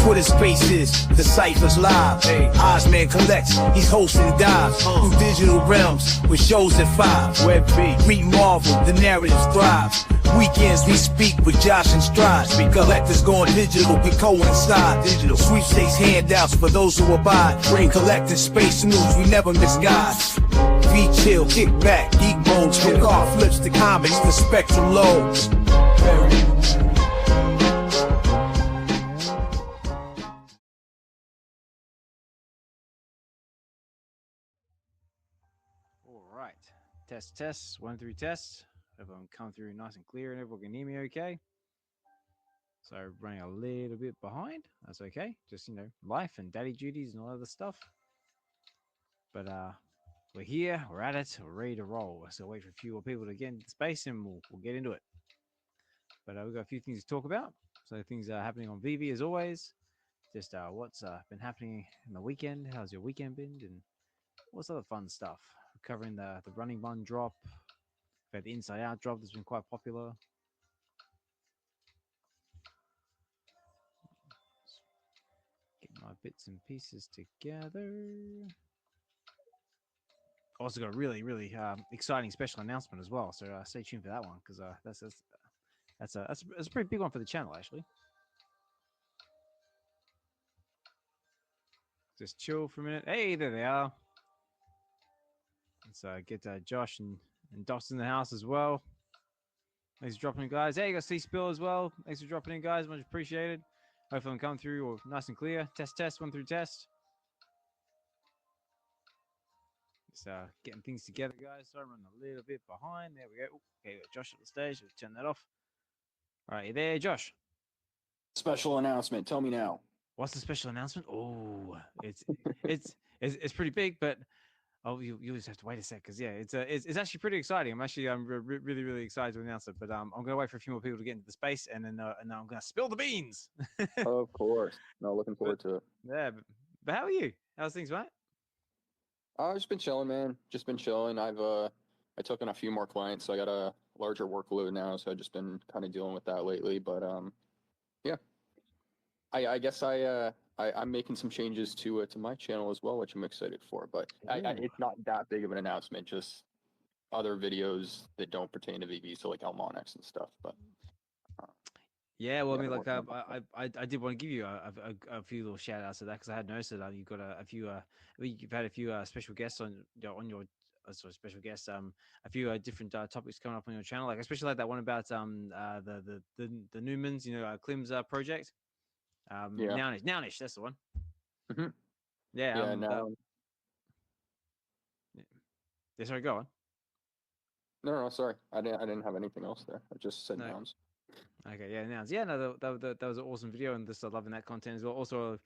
Twitter Spaces, the Cypher's live. Ozman collects, he's hosting dives through digital realms with shows at 5. Web V, meet Marvel, the narrative thrives. Weekends we speak with Josh and Stride. Collectors going digital, we coincide. Digital sweepstakes handouts for those who abide. Bring collecting space news, we never misguide. V chill, kick back, geek modes, from car flips to comics, the spectrum loads. All right, test, 1 through test. Everyone come through nice and clear, and everyone can hear me okay. So running a little bit behind. That's okay. Just, you know, life and daddy duties and all other stuff. But we're here, we're at it, we're ready to roll. So wait for a few more people to get into space and we'll get into it. But we've got a few things to talk about. So things are happening on VeVe as always. Just what's been happening in the weekend. How's your weekend been? And what's other fun stuff? We're covering the running bun drop. We've had the Inside Out drop that's been quite popular. Get my bits and pieces together. Also got a really exciting special announcement as well. So stay tuned for that one because that's a pretty big one for the channel actually. Just chill for a minute. Hey, there they are. Let's get Josh and Dokta in the house as well. Thanks for dropping in, guys. Hey, you got C-Spill as well. Thanks for dropping in, guys. Much appreciated. Hopefully I'm coming through or nice and clear. Test, 1 through test. Just getting things together, guys. Sorry, I'm running a little bit behind. There we go. Okay, got Josh at the stage. We'll turn that off. All right, you there, Josh? Special announcement. Tell me now. What's the special announcement? Oh, it's pretty big, but you just have to wait a sec because yeah, it's actually pretty exciting. I'm really excited to announce it, but I'm gonna wait for a few more people to get into the space, and then I'm gonna spill the beans. Of course. No, looking forward to it. Yeah, but how are you? How's things, mate? I've just been chilling, man. Just been chilling. I took in a few more clients, so I got a larger workload now. So I've just been kind of dealing with that lately. But yeah, I guess I'm making some changes to my channel as well, which I'm excited for. But it's not that big of an announcement. Just other videos that don't pertain to VeVe, so like Elmonix and stuff. But yeah, well, I mean, like I did want to give you a few little shout outs to that because I had noticed that you've got a few. You've had a few special guests on your special guests. A few different topics coming up on your channel, like especially like that one about the Newmans, you know, Klim's project. Nowish, that's the one. Mm-hmm. Yeah. Yeah. Sorry, go on. No, sorry. I didn't have anything else there. I just said nouns. Okay, yeah, nouns. Yeah, no, that was an awesome video, and just loving that content as well. Also,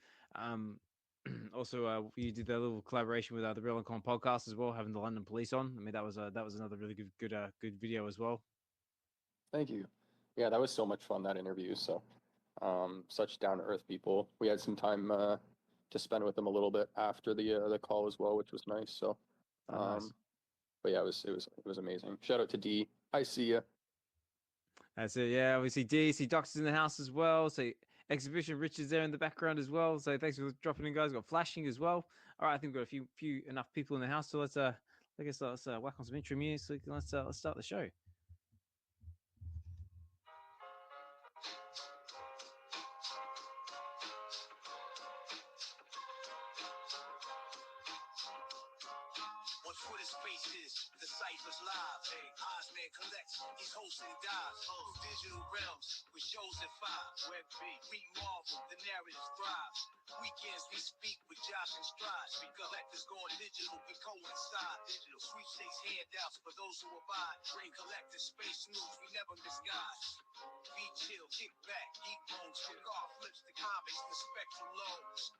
you did that little collaboration with the Real and Con podcast as well, having the London Police on. I mean, that was another really good video as well. Thank you. Yeah, that was so much fun, that interview. So, such down to earth people. We had some time to spend with them a little bit after the call as well, which was nice. So, nice. But yeah, it was amazing. Shout out to D. I see ya. That's it. Yeah, obviously D. See Dokta's in the house as well. So Xhibition Richard's there in the background as well. So thanks for dropping in, guys. We've got flashing as well. All right, I think we've got a few enough people in the house. So let's whack on some intro music. Let's start the show. Twitter Spaces, the Cypher's live. Ozman collects, he's hosting dives through digital realms with shows at 5. Web V, meet Marvel, the narrative thrives. Weekends we speak with Josh and Stride. Collectors going digital, we coincide. Digital sweepstakes handouts for those who abide. Bring collector space news, we never misguide. Be chill, kick back, geek modes, from car flips to comics, the spectrum loads.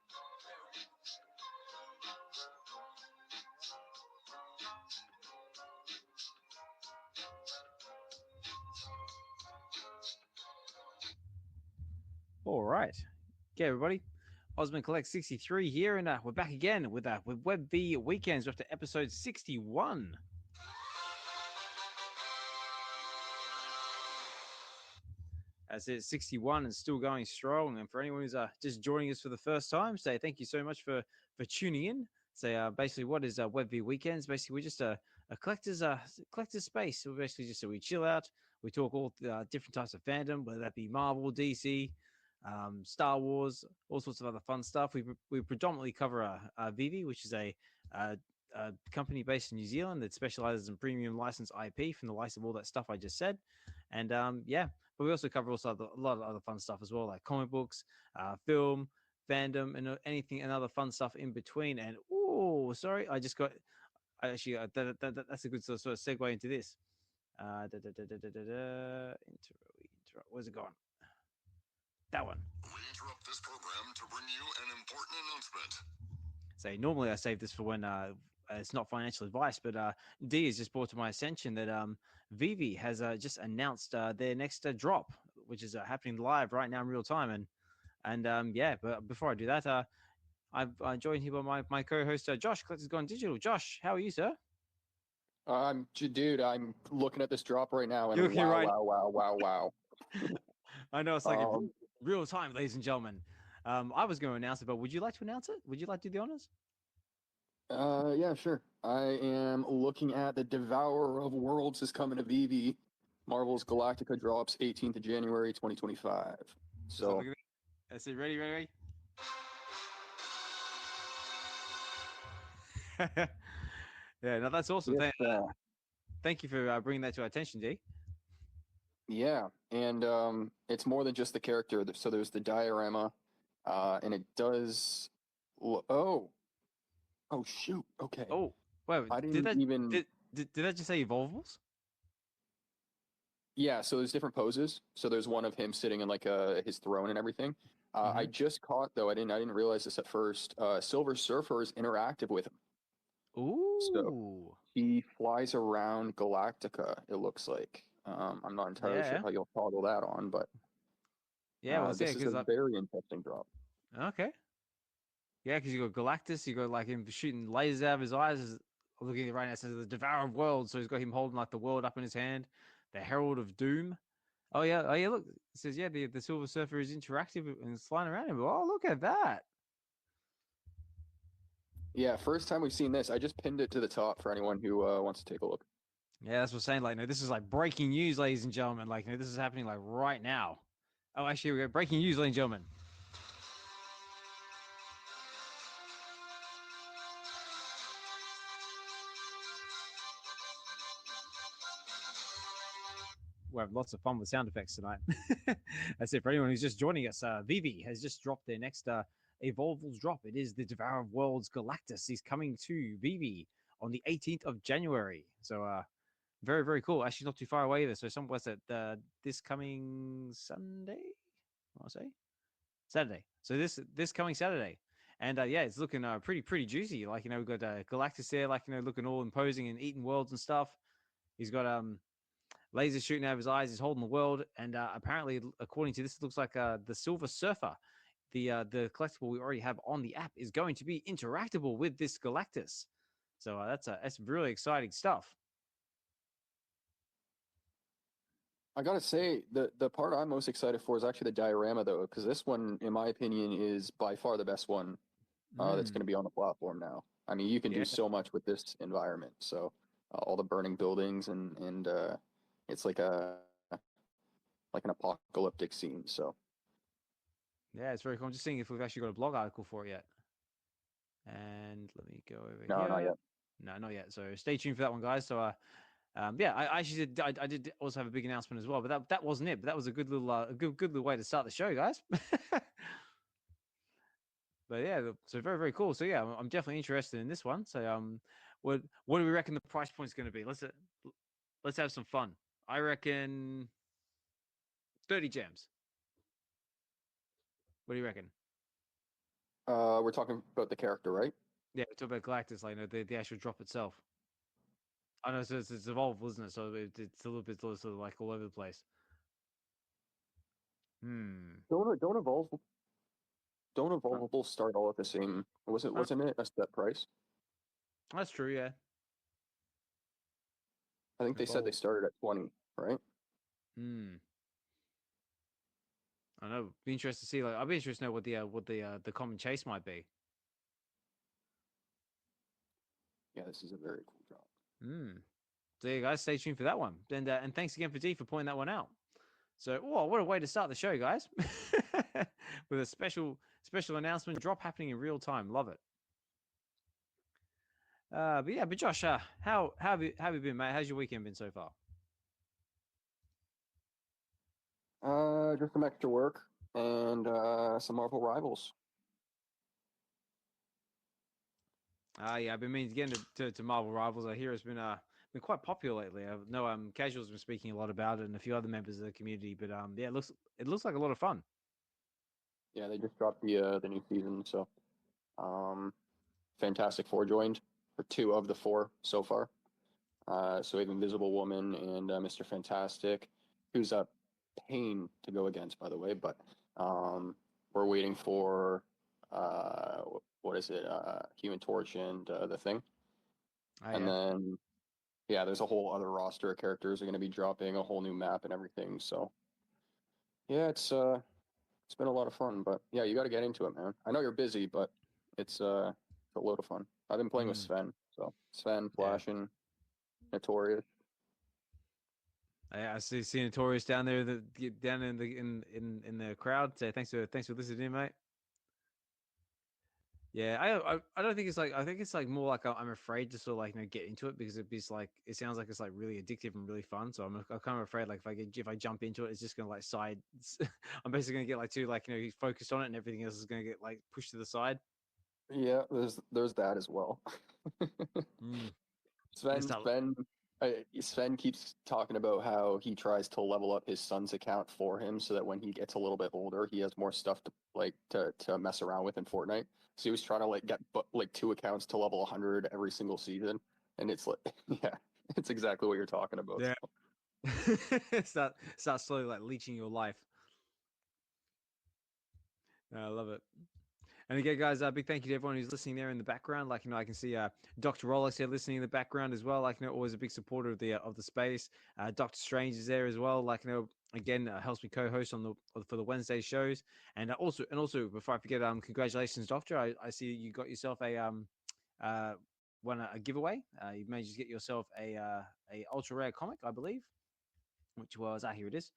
All right. Okay, everybody. Osman Collect 63 here, and we're back again with Web V Weekends. We're up to episode 61. As it's 61 and still going strong. And for anyone who's just joining us for the first time, say thank you so much for tuning in. Say basically what is Web V Weekends? Basically, we're just a collector's space. So basically just so we chill out, we talk all different types of fandom, whether that be Marvel, DC, Star Wars, all sorts of other fun stuff. We predominantly cover VeVe, which is a company based in New Zealand that specializes in premium licensed IP from the likes of all that stuff I just said. And yeah, but we also cover a lot of other fun stuff as well, like comic books, film, fandom, and anything and other fun stuff in between. And oh, sorry, I just got actually that's a good sort of segue into this. Intro. Where's it gone? That one. We interrupt this program to bring you an important announcement. Say normally I save this for when it's not financial advice, but D has just brought to my attention that VeVe has just announced their next drop, which is happening live right now in real time. And yeah, but before I do that, I'm joined here by my co-host Josh, Collector's Gone Digital. Josh, how are you, sir? Dude, I'm looking at this drop right now, and You're looking right. Wow. I know it's like real time, ladies and gentlemen. I was going to announce it, but would you like to announce it? Would you like to do the honors? Yeah, sure. I am looking at the Devourer of Worlds is coming to VeVe. Marvel's Galactica drops 18th of January 2025. So that's it. Ready? Yeah, no, that's awesome. Yes, thank you for bringing that to our attention, D. Yeah, and it's more than just the character. So there's the diorama, and it does. Oh shoot! Okay. Oh, wait. I didn't Did that just say Evolvables? Yeah. So there's different poses. So there's one of him sitting in like his throne and everything. I just caught though. I didn't realize this at first. Silver Surfer is interactive with him. Ooh. So he flies around Galactica. It looks like. I'm not entirely sure how you'll toggle that on, but yeah, this is a very interesting drop. Okay. Yeah, because you got Galactus, you got like him shooting lasers out of his eyes. Looking right now, it says the Devourer of Worlds. So he's got him holding like the world up in his hand. The Herald of Doom. Oh yeah. Look, it says the Silver Surfer is interactive and it's flying around him. Oh, look at that. Yeah, first time we've seen this. I just pinned it to the top for anyone who wants to take a look. Yeah, that's what I'm saying. Like, no, this is like breaking news, ladies and gentlemen. Like, no, this is happening like right now. Oh, actually, we got breaking news, ladies and gentlemen. We'll have lots of fun with sound effects tonight. That's it for anyone who's just joining us. VeVe has just dropped their next Evolvables drop. It is the Devourer of Worlds Galactus. He's coming to VeVe on the 18th of January. So very, very cool. Actually, not too far away either. So what's that? This coming Sunday? I want to say Saturday. So this coming Saturday. And yeah, it's looking pretty juicy. Like, we've got Galactus there, like, looking all imposing and eating worlds and stuff. He's got lasers shooting out of his eyes. He's holding the world, and apparently, according to this, it looks like the Silver Surfer, the collectible we already have on the app, is going to be interactable with this Galactus. So that's really exciting stuff. I gotta say, the part I'm most excited for is actually the diorama, though, because this one, in my opinion, is by far the best one that's going to be on the platform now. I mean, you can do so much with this environment. So all the burning buildings and it's like an apocalyptic scene. So yeah, it's very cool. I'm just seeing if we've actually got a blog article for it yet. And let me go over here. No, not yet. No, not yet. So stay tuned for that one, guys. So yeah, I actually did also have a big announcement as well, but that wasn't it. But that was a good little way to start the show, guys. But yeah, so very, very cool. So yeah, I'm definitely interested in this one. So what do we reckon the price point's going to be? Let's have some fun. I reckon 30 gems. What do you reckon? We're talking about the character, right? Yeah, we're talking about Galactus, like the actual drop itself. I know, so it's evolved, isn't it? So it's a little bit sort of like all over the place. Don't evolvables start all at the same? Wasn't it a set price? That's true, yeah. I think they said they started at 20, right? I know. Be interested to see. Like, I'll be interested to know what the common chase might be. Yeah, this is a very cool drop. So you guys, stay tuned for that one. And thanks again for D for pointing that one out. So, oh, what a way to start the show, guys! With a special announcement drop happening in real time. Love it. But Josh, how have you been, mate? How's your weekend been so far? Just some extra work and some Marvel Rivals. Yeah, I've been meaning to get into Marvel Rivals. I hear it's been quite popular lately. I know Casual's been speaking a lot about it, and a few other members of the community. But yeah, it looks like a lot of fun. Yeah, they just dropped the new season, so Fantastic Four joined for 2 of the 4 so far. So we have Invisible Woman and Mr. Fantastic, who's a pain to go against, by the way. But we're waiting for what is it? Human Torch and the Thing. And then yeah, there's a whole other roster of characters are going to be dropping a whole new map and everything. So yeah, it's been a lot of fun. But yeah, you got to get into it, man. I know you're busy, but it's a load of fun. I've been playing with Sven, so Sven, Flash, and Notorious. I see Notorious down there, down in the crowd. Say thanks for listening, mate. Yeah, I don't think it's like, I think it's like more like I'm afraid to sort of like get into it, because it sounds like it's like really addictive and really fun. So I'm kind of afraid, like if I jump into it, it's just gonna like side. I'm basically gonna get like too like focused on it, and everything else is gonna get like pushed to the side. Yeah, there's that as well. Sven keeps talking about how he tries to level up his son's account for him, so that when he gets a little bit older, he has more stuff to mess around with in Fortnite. So he was trying to get 2 accounts to level 100 every single season, and it's like, yeah, it's exactly what you're talking about. Yeah. start slowly like leeching your life. I love it. And again, guys, big thank you to everyone who's listening there in the background. Like, I can see Dr. Rolex here listening in the background as well. Like, always a big supporter of the space. Dokta Strange is there as well. Like, again, helps me co-host for the Wednesday shows. And also before I forget, congratulations, Doctor. I see you got yourself a giveaway. You managed to get yourself a ultra rare comic, I believe, which was here it is.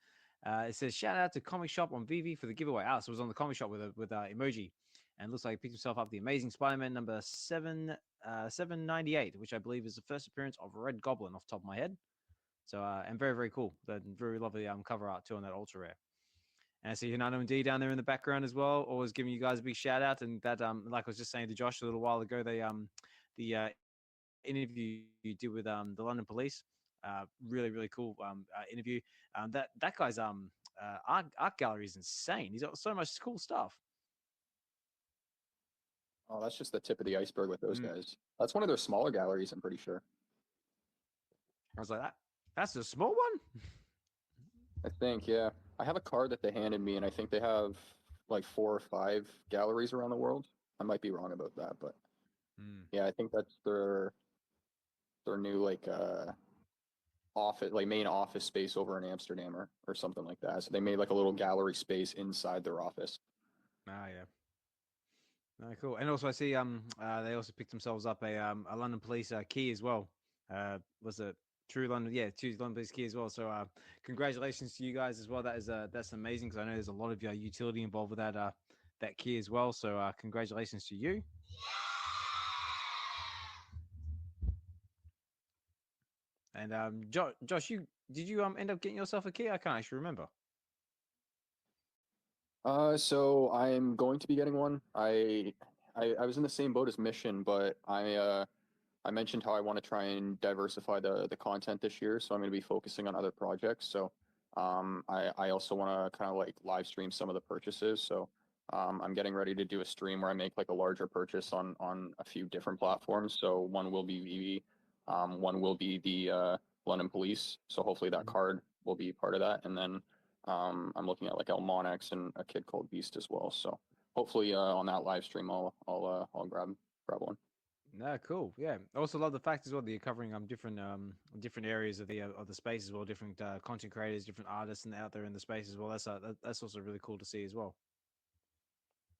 It says shout out to Comic Shop on VeVe for the giveaway. So it was on the Comic Shop with emoji. And looks like he picked himself up the Amazing Spider-Man number 798, which I believe is the first appearance of Red Goblin off the top of my head. So, and very, very cool. Very lovely cover art too on that ultra rare. And I see Hinano and D down there in the background as well, always giving you guys a big shout out. And that, like I was just saying to Josh a little while ago, the interview you did with the London Police, really, really cool interview. That guy's art gallery is insane. He's got so much cool stuff. Oh, that's just the tip of the iceberg with those guys. That's one of their smaller galleries, I'm pretty sure. I was like, that's a small one? I think, yeah. I have a card that they handed me, and I think they have like 4 or 5 galleries around the world. I might be wrong about that, but yeah, I think that's their new office, main office space over in Amsterdam or something like that. So they made like a little gallery space inside their office. Ah, yeah. Cool. And also I see they also picked themselves up a London Police key as well. Was it True London? Yeah, True London Police key as well. So congratulations to you guys as well. That's amazing, because I know there's a lot of utility involved with that key as well. So congratulations to you. And Josh, did you end up getting yourself a key? I can't actually remember. So I'm going to be getting one. I was in the same boat as Mission, but I mentioned how I want to try and diversify the content this year, so I'm going to be focusing on other projects. So I also want to kind of live stream some of the purchases. So I'm getting ready to do a stream where I make a larger purchase on a few different platforms. So one will be VeVe, one will be the London Police. So hopefully that card will be part of that, and then I'm looking at El Monex and a kid called Beast as well. So hopefully on that live stream I'll grab one. No, cool. Yeah. I also love the fact as well that you're covering different areas of the space as well, different content creators, different artists, and out there in the space as well. That's also really cool to see as well.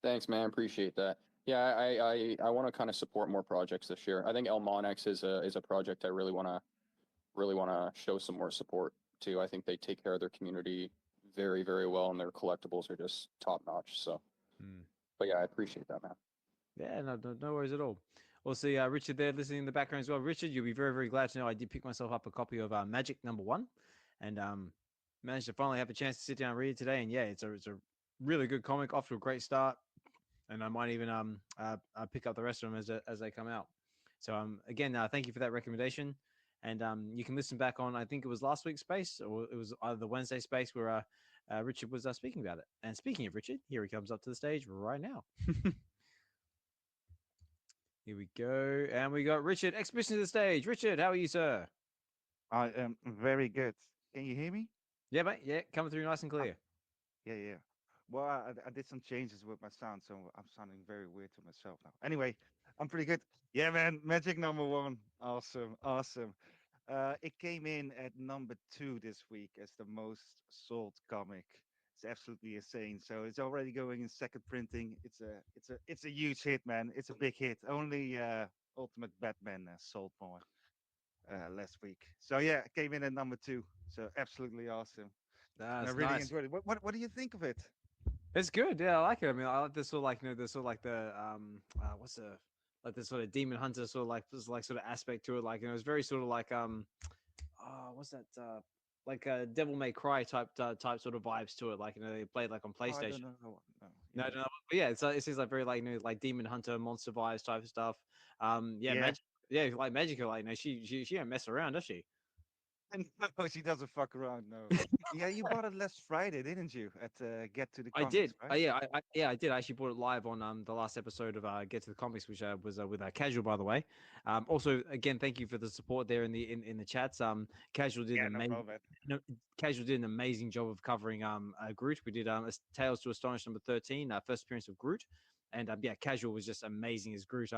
Thanks, man. Appreciate that. Yeah, I want to kind of support more projects this year. I think El Monex is a project I really want to show some more support to. I think they take care of their community very, very well, and their collectibles are just top notch. So, Hmm. but yeah, I appreciate that, man. Yeah, no worries at all. Also, Richard there listening in the background as well. Richard, you'll be very, very glad to know I did pick myself up a copy of Magik #1, and managed to finally have a chance to sit down and read it today. And yeah, it's a really good comic, off to a great start. And I might even pick up the rest of them as they come out. So again, thank you for that recommendation. And you can listen back on, I think it was last week's space, or it was either the Wednesday space where Richard was speaking about it. And speaking of Richard, here he comes up to the stage right now. Here we go. And we got Richard, Exhibition to the stage. Richard, how are you, sir? I am very good. Can you hear me? Yeah, mate. Yeah, coming through nice and clear. Yeah. Well, I did some changes with my sound, so I'm sounding very weird to myself now. Anyway, I'm pretty good. Yeah, man. Magic #1. Awesome. It came in at #2 this week as the most sold comic. It's absolutely insane. So it's already going in second printing. It's a huge hit, man. It's a big hit. Only Ultimate Batman sold more last week. So yeah, it came in at #2. So absolutely awesome. And I That's really nice. enjoyed it. What do you think of it? It's good. Yeah, I like it. I mean, I like this sort of like the sort of like the what's the like the sort of demon hunter sort of like this like sort of aspect to it. Like it's very sort of like what's that like Devil May Cry type sort of vibes to it. Like they played like on Oh, I PlayStation. don't know. No, No, yeah. no, but yeah, it seems like very like like demon hunter, monster vibes type of stuff. Yeah, Yeah. magic. Yeah, like Magical, like she don't mess around, does she? No, she doesn't fuck around. No. Yeah, you bought it last Friday, didn't you? At Get to the I Comics, did. right? I did. I actually bought it live on the last episode of Get to the Comics, which was with Casual, by the way. Also, again, thank you for the support there in the chats. Casual did Yeah, an no amazing. problem. No, Casual did an amazing job of covering Groot. We did Tales to Astonish #13, first appearance of Groot, and yeah, Casual was just amazing as Groot.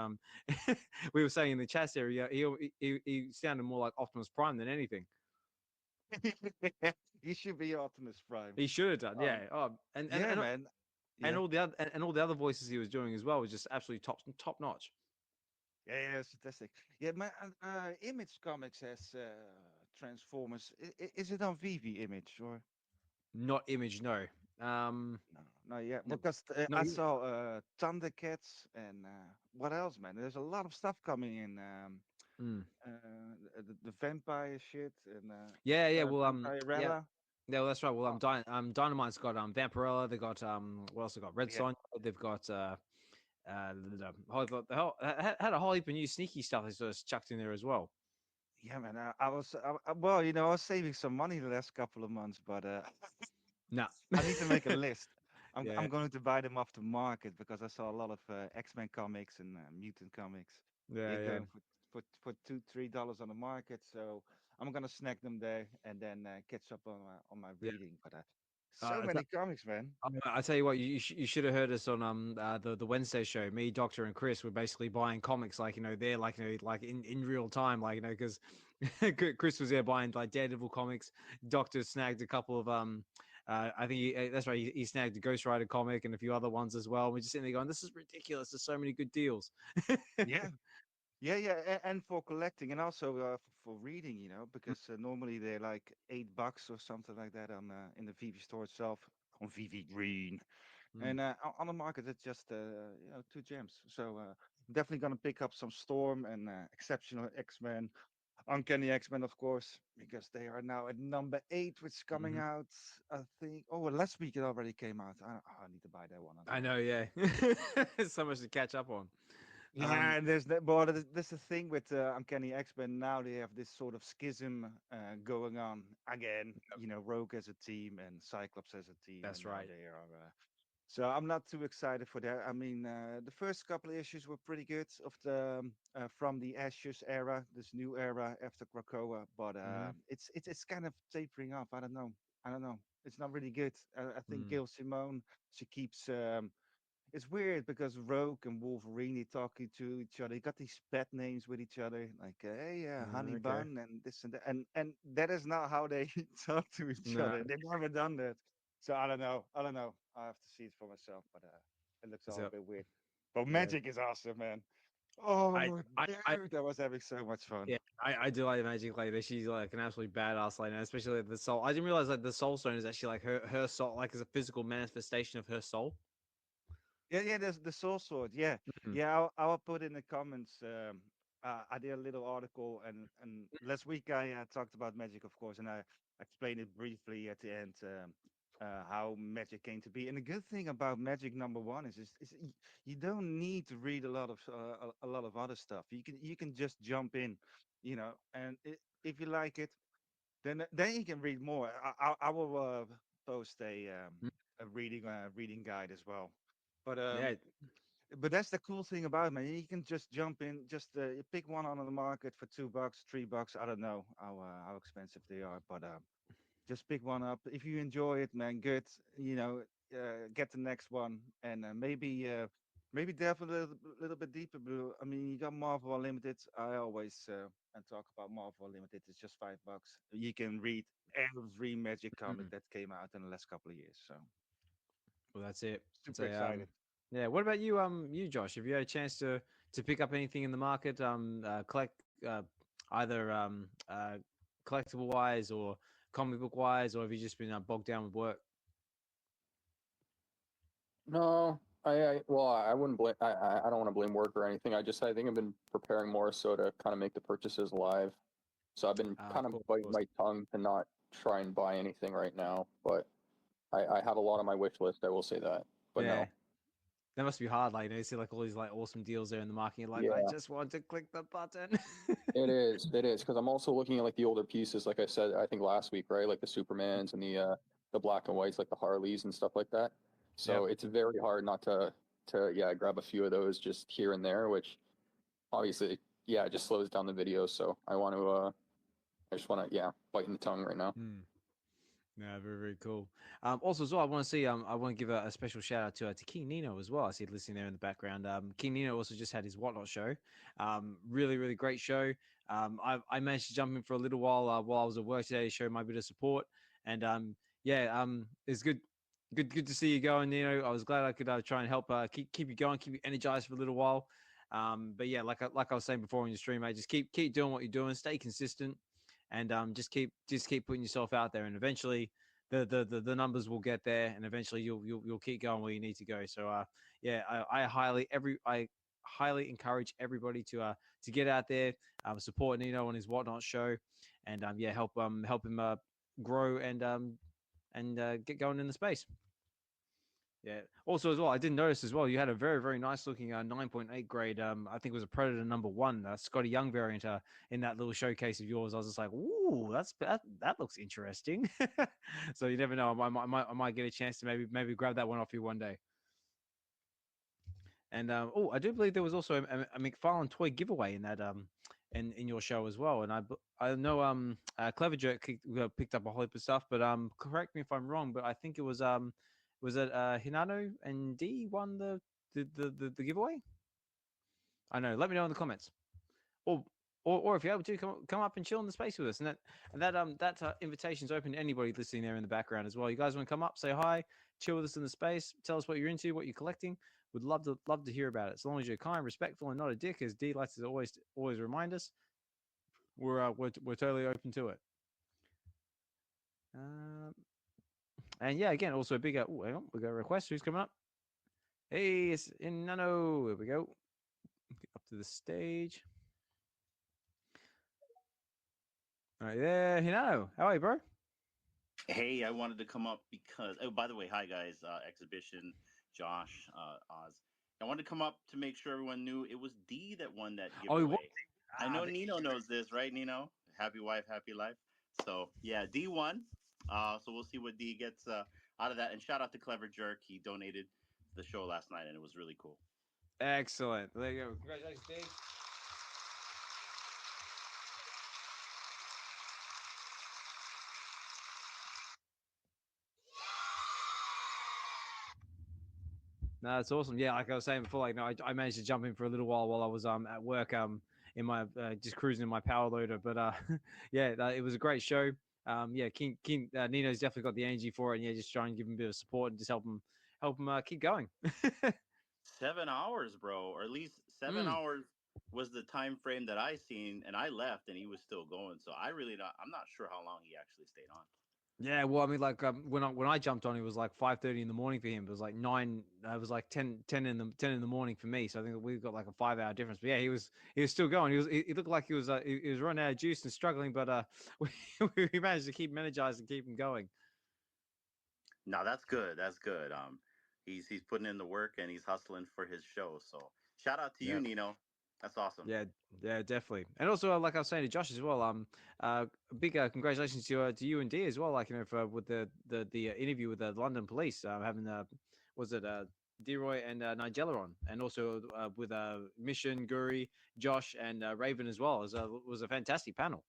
We were saying in the chat area, he sounded more like Optimus Prime than anything. You should be Optimus Prime. He should have done, yeah. Oh, Yeah, man. and Yeah. all the other and all the other voices he was doing as well was just absolutely top notch. Yeah, it's fantastic. Yeah, my Image Comics has Transformers. Is it on VeVe Image or Not Image, no. no? No, yeah, No, because no. I saw Thundercats and what else, man? There's a lot of stuff coming in. Mm. The vampire shit and Yeah. Well, yeah. Vampirella. Yeah, well, that's right. Well, Oh, Dynamite's got Vampirella. They got what else? They got Red yeah, Sonja. They've got had a whole heap of new sneaky stuff they sort of chucked in there as well. yeah, man. Well, I was saving some money the last couple of months, but No. I need to make a list. I'm Yeah. I'm going to buy them off the market because I saw a lot of X-Men comics and Mutant comics. They're Yeah. going for $2-3 on the market, so I'm gonna snack them there and then catch up on my Yeah. reading. But so I many comics, man. I tell you what, you should have heard us on the Wednesday show. Me, Doctor, and Chris were basically buying comics like they're like like in real time, like because Chris was there buying like Daredevil comics. Doctor snagged a couple of I think that's right. He snagged a Ghost Rider comic and a few other ones as well. We're just sitting there going, "This is ridiculous. There's so many good deals." Yeah. Yeah, and for collecting and also for reading, because normally they're like $8 or something like that on in the VeVe store itself on VeVe Green, Mm. and on the market it's just 2 gems. So I'm definitely gonna pick up some Storm and Exceptional X-Men, Uncanny X-Men, of course, because they are now at #8, which is coming Mhm. out. I think. Oh, well, last week it already came out. I need to buy that one as I well. know, yeah. So much to catch up on. Yeah, and there's that. But there's the thing with Uncanny X-Men. Now they have this sort of schism going on again. Rogue as a team and Cyclops as a team, That's and now right. they are. So I'm not too excited for that. I mean, the first couple of issues were pretty good of the from the Ashes era, this new era after Krakoa. But Mhm. it's kind of tapering off. I don't know. It's not really good. I think Mm. Gail Simone, she keeps it's weird because Rogue and Wolverine talking to each other. They got these pet names with each other, like hey, Honey Okay. Bun and this and that. And that is not how they talk to each No. other. They've never done that. So I don't know. I don't know. I have to see it for myself, but it looks all So a bit weird. But yeah, Magic is awesome, man. Oh, I dude, that was having so much fun. yeah, I do like Magic like this. She's like an absolute badass like, and especially like, the soul. I didn't realize like the Soul Stone is actually like her soul, like is a physical manifestation of her soul. Yeah, there's the Soul Sword. Yeah, Mhm. yeah. I'll put in the comments. I did a little article, and last week I talked about magic, of course, and I explained it briefly at the end how magic came to be. And the good thing about magic number one is you don't need to read a lot of a lot of other stuff. You can just jump in, and if you like it, then you can read more. I will post a reading guide as well. But Yeah. but that's the cool thing about it, man. You can just jump in, just you pick one on the market for $2, $3. I don't know how expensive they are, but just pick one up. If you enjoy it, man, good. Get the next one, and maybe delve a little bit deeper. Blue. I mean, you got Marvel Unlimited. I always talk about Marvel Unlimited. It's just $5. You can read every Magic comic Mhm. that came out in the last couple of years. So Well, that's it. super So excited. yeah. What about you, you Josh? Have you had a chance to pick up anything in the market, collect either collectible wise or comic book wise, or have you just been bogged down with work? No, well, I wouldn't blame. I don't want to blame work or anything. I think I've been preparing more so to kind of make the purchases live. So I've been kind Of of course, of biting course. my tongue to not try and buy anything right now. But I have a lot on my wish list. I will say that. But Yeah. no, That must be hard. Like, you see like all these like awesome deals there in the market. You're like, I yeah, just want to click the button. it is. It is because I'm also looking at like the older pieces. Like I said, I think last week, right? Like the Supermans and the black and whites, like the Harleys and stuff like that. Yep. So it's very hard not to yeah grab a few of those just here and there, which obviously yeah it just slows down the video. So I just want to yeah bite in the tongue right now. Hmm. Yeah, very, very cool. Also, as well, I want to give a special shout out to King Nino as well. I see it listening there in the background. King Nino also just had his Whatnot show. Really, really great show. I managed to jump in for a little while I was at work today to show my bit of support. And yeah, it's good to see you going, Nino. I was glad I could try and help keep you going, keep you energized for a little while. But yeah, like I was saying before in your stream, mate, just keep doing what you're doing, stay consistent, and just keep putting yourself out there, and eventually the numbers will get there, and eventually you'll keep going where you need to go. So yeah, I highly encourage everybody to get out there, support Nino on his Whatnot show, and yeah, help him grow and get going in the space. Yeah. Also, as well, I did notice as well, you had a very, very nice looking 9.8 grade. I think it was a Predator #1, Scotty Young variant in that little showcase of yours. I was just like, ooh, that looks interesting. So you never know. I might get a chance to maybe grab that one off you one day. And oh, I do believe there was also a McFarlane toy giveaway in that in your show as well. And I know Clever Jerk picked up a whole heap of stuff, but correct me if I'm wrong, but I think it was it Hinano and D won the giveaway? I know. Let me know in the comments. Or or if you're able to come up and chill in the space with us. And that invitation's open to anybody listening there in the background as well. You guys want to come up, say hi, chill with us in the space, tell us what you're into, what you're collecting. Would love to hear about it. As long as you're kind, respectful, and not a dick, as D likes to always remind us, we're totally open to it. And yeah, again, also a big hang on, we got a request. Who's coming up? Hey, it's Hinano. Here we go. Get up to the stage. All right, there, Hinano. How are you, bro? Hey, I wanted to come up because, oh, by the way, hi guys, Xhibition, Josh, Oz. I wanted to come up to make sure everyone knew it was D that won that Oh, giveaway. I know the- Nino knows this, right, Nino? Happy wife, happy life. So yeah, D won. So we'll see what D gets out of that. And shout out to Clever Jerk. He donated the show last night, and it was really cool. Excellent. There you go. Congratulations, D. No, that's awesome. Yeah, like I was saying before, like no, I managed to jump in for a little while I was at work in my just cruising in my power loader. But yeah, it was a great show. Yeah, King Nino's definitely got the energy for it. And yeah, just try and give him a bit of support and just help him keep going. 7 hours, bro, or at least 7 hours was the time frame that I seen, and I left, and he was still going. So I'm not sure how long he actually stayed on. Yeah, well, I mean, like when I jumped on, it was like 5:30 in the morning for him. It was like 9. It was like 10 in the morning for me. So I think we've got like a 5 hour difference. But yeah, he was still going. He looked like he was running out of juice and struggling, but we managed to keep him energized and keep him going. No, that's good. That's good. He's putting in the work and he's hustling for his show. So shout out to you, Nino. That's awesome. Yeah, definitely. And also, like I was saying to Josh as well, big congratulations to you and D as well. Like for with the interview with the London police, having was it DeRoy and Nigella on, and also with Mission, Guri, Josh, and Raven as well. Was a fantastic panel.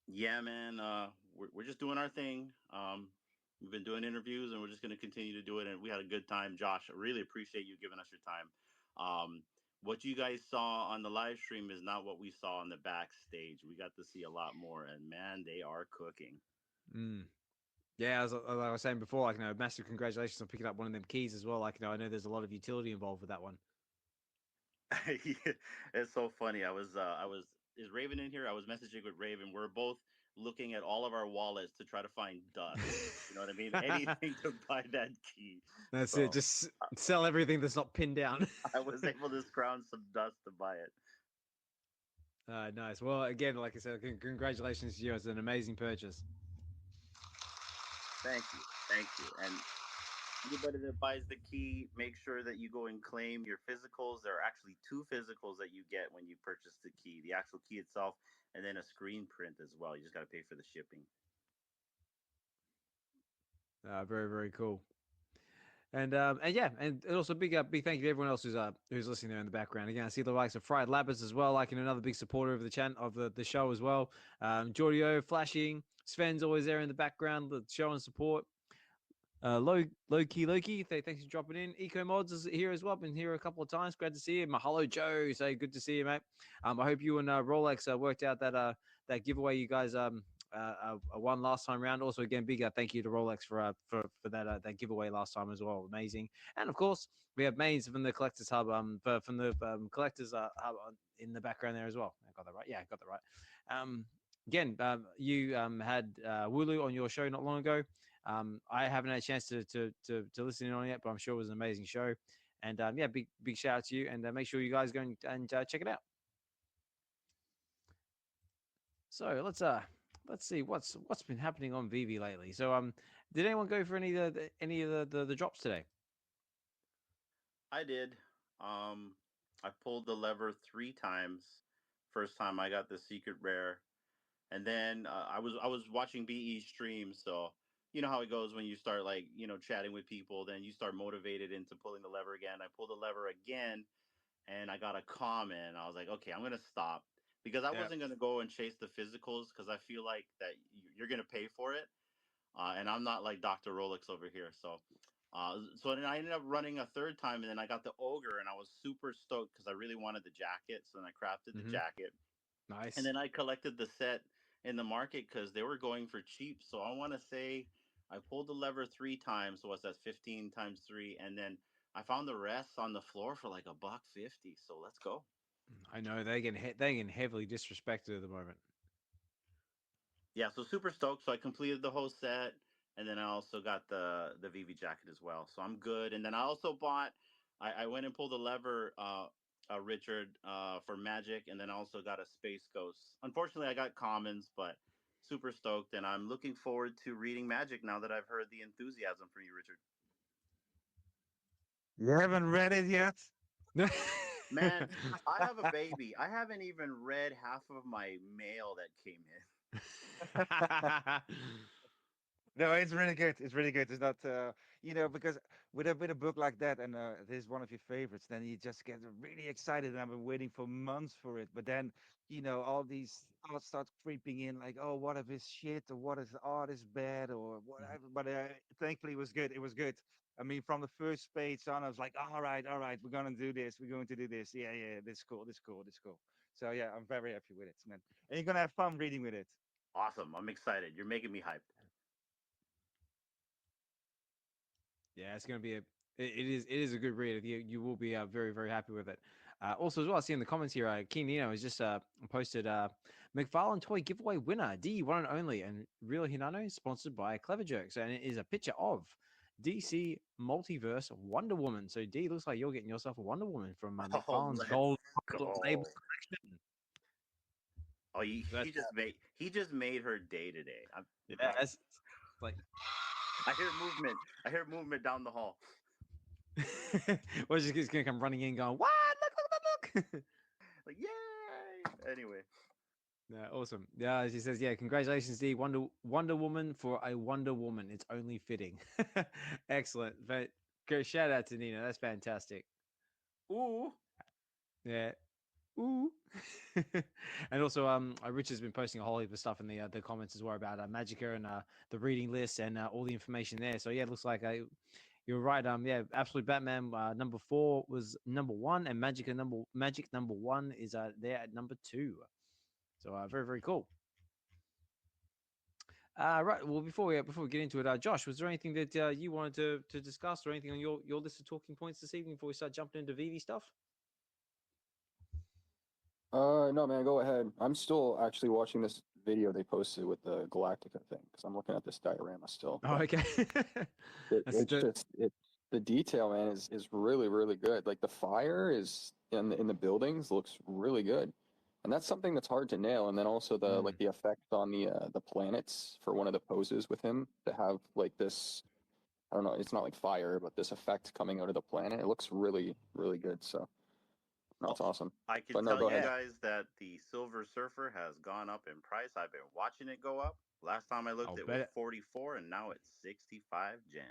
Yeah, man. We're just doing our thing. We've been doing interviews, and we're just going to continue to do it. And we had a good time, Josh. I really appreciate you giving us your time. What you guys saw on the live stream is not what we saw on the backstage. We got to see a lot more, and man, they are cooking. Yeah, as I was saying before, like massive congratulations on picking up one of them keys as well. Like I know there's a lot of utility involved with that one. Yeah, it's so funny. Is Raven in here? I was messaging with Raven. We're both looking at all of our wallets to try to find dust. You know what I mean? Anything to buy that key. That's it. Just sell everything that's not pinned down. I was able to scrounge some dust to buy it. Nice. Well, again, like I said, congratulations to you. It's an amazing purchase. Thank you. And anybody that buys the key, make sure that you go and claim your physicals. There are actually 2 physicals that you get when you purchase the key: the actual key itself, and then a screen print as well. You just got to pay for the shipping. Very, very cool. And yeah, and also big thank you to everyone else who's listening there in the background. Again, I see the likes of Fried Labbers as well, like another big supporter of the channel of the show as well. Giorgio, Flashing, Sven's always there in the background, the show and support. Loki, thanks for dropping in. Eco Mods is here as well. Been here a couple of times. Glad to see you. Mahalo Joe, say good to see you, mate. I hope you and Rolex worked out that giveaway you guys won last time round. Also, again, big thank you to Rolex for that giveaway last time as well. Amazing. And of course, we have Mains from the Collectors Hub from the Collectors Hub in the background there as well. I got that right. Yeah, I got that right. Again, you had Wulu on your show not long ago. I haven't had a chance to listen in on it yet, but I'm sure it was an amazing show. And yeah, big shout out to you, and make sure you guys go and check it out. So let's see what's been happening on VeVe lately. So did anyone go for any of the drops today? I did. I pulled the lever 3 times. First time I got the secret rare, and then I was watching BE stream, so you know how it goes when you start chatting with people, then you start motivated into pulling the lever again. I pulled the lever again, and I got a comment. I was like, okay, I'm gonna stop, because I wasn't gonna go and chase the physicals, because I feel like that you're gonna pay for it, and I'm not like Dr. Rolex over here. So then I ended up running a 3rd time, and then I got the ogre, and I was super stoked because I really wanted the jacket. So then I crafted the jacket. Nice. And then I collected the set in the market because they were going for cheap. So I want to say I pulled the lever 3 times. So what's that? 15 times 3, and then I found the rest on the floor for like $1.50. So let's go. I know they getting heavily disrespected at the moment. Yeah, so super stoked. So I completed the whole set, and then I also got the VeVe jacket as well. So I'm good. And then I also bought. I went and pulled the lever, Richard, for Magik, and then I also got a Space Ghost. Unfortunately, I got commons, but super stoked, and I'm looking forward to reading Magik now that I've heard the enthusiasm from you, Richard. You haven't read it yet? Man, I have a baby. I haven't even read half of my mail that came in. No, it's really good. It's really good. It's not, because with a book like that, and it is one of your favorites, then you just get really excited. And I've been waiting for months for it. But then, all these thoughts start creeping in, like, oh, what if it's shit, or what if the art is bad, or whatever. But thankfully, it was good. It was good. I mean, from the first page on, I was like, all right, we're gonna do this. We're going to do this. Yeah, yeah, this is cool. This is cool. This is cool. So yeah, I'm very happy with it, man. And you're gonna have fun reading with it. Awesome. I'm excited. You're making me hyped. Yeah, it's going to be it is a good read. You will be very very happy with it. Also as well, I see in the comments here, King Nino has just posted McFarlane toy giveaway winner DeeOneAndOnly and Real Hinano sponsored by Clever Jerks, and it is a picture of DC Multiverse Wonder Woman. So D, looks like you're getting yourself a Wonder Woman from McFarlane's let's Gold go. Label collection. Oh, he just made her day today. Yeah, that's like I hear movement down the hall. Well, just gonna come running in, going, "What? Look!" Like, yay! Anyway, Yeah, awesome. Yeah, as he says, yeah, congratulations, D. Wonder Woman for a Wonder Woman. It's only fitting. Excellent. But shout out to Nino. That's fantastic. ooh, Yeah. Ooh. And also, Rich has been posting a whole heap of stuff in the comments as well about Magica and the reading list and all the information there. So yeah, it looks like you're right. Yeah, Absolute Batman number 4 was number 1, and Magic number 1 is there at number 2. So very very cool. Right. Well, before we get into it, Josh, was there anything that you wanted to discuss, or anything on your list of talking points this evening before we start jumping into VeVe stuff? No, man, go ahead. I'm still actually watching this video they posted with the Galactica thing because I'm looking at this diorama still. Oh, okay. The detail, man, is really really good. Like the fire is in the buildings looks really good, and that's something that's hard to nail. And then also the like the effect on the planets for one of the poses with him to have like this. I don't know. It's not like fire, but this effect coming out of the planet. It looks really really good. So. That's awesome. I can tell you guys that the Silver Surfer has gone up in price. I've been watching it go up. Last time I looked, it was 44, and now it's 65 gems.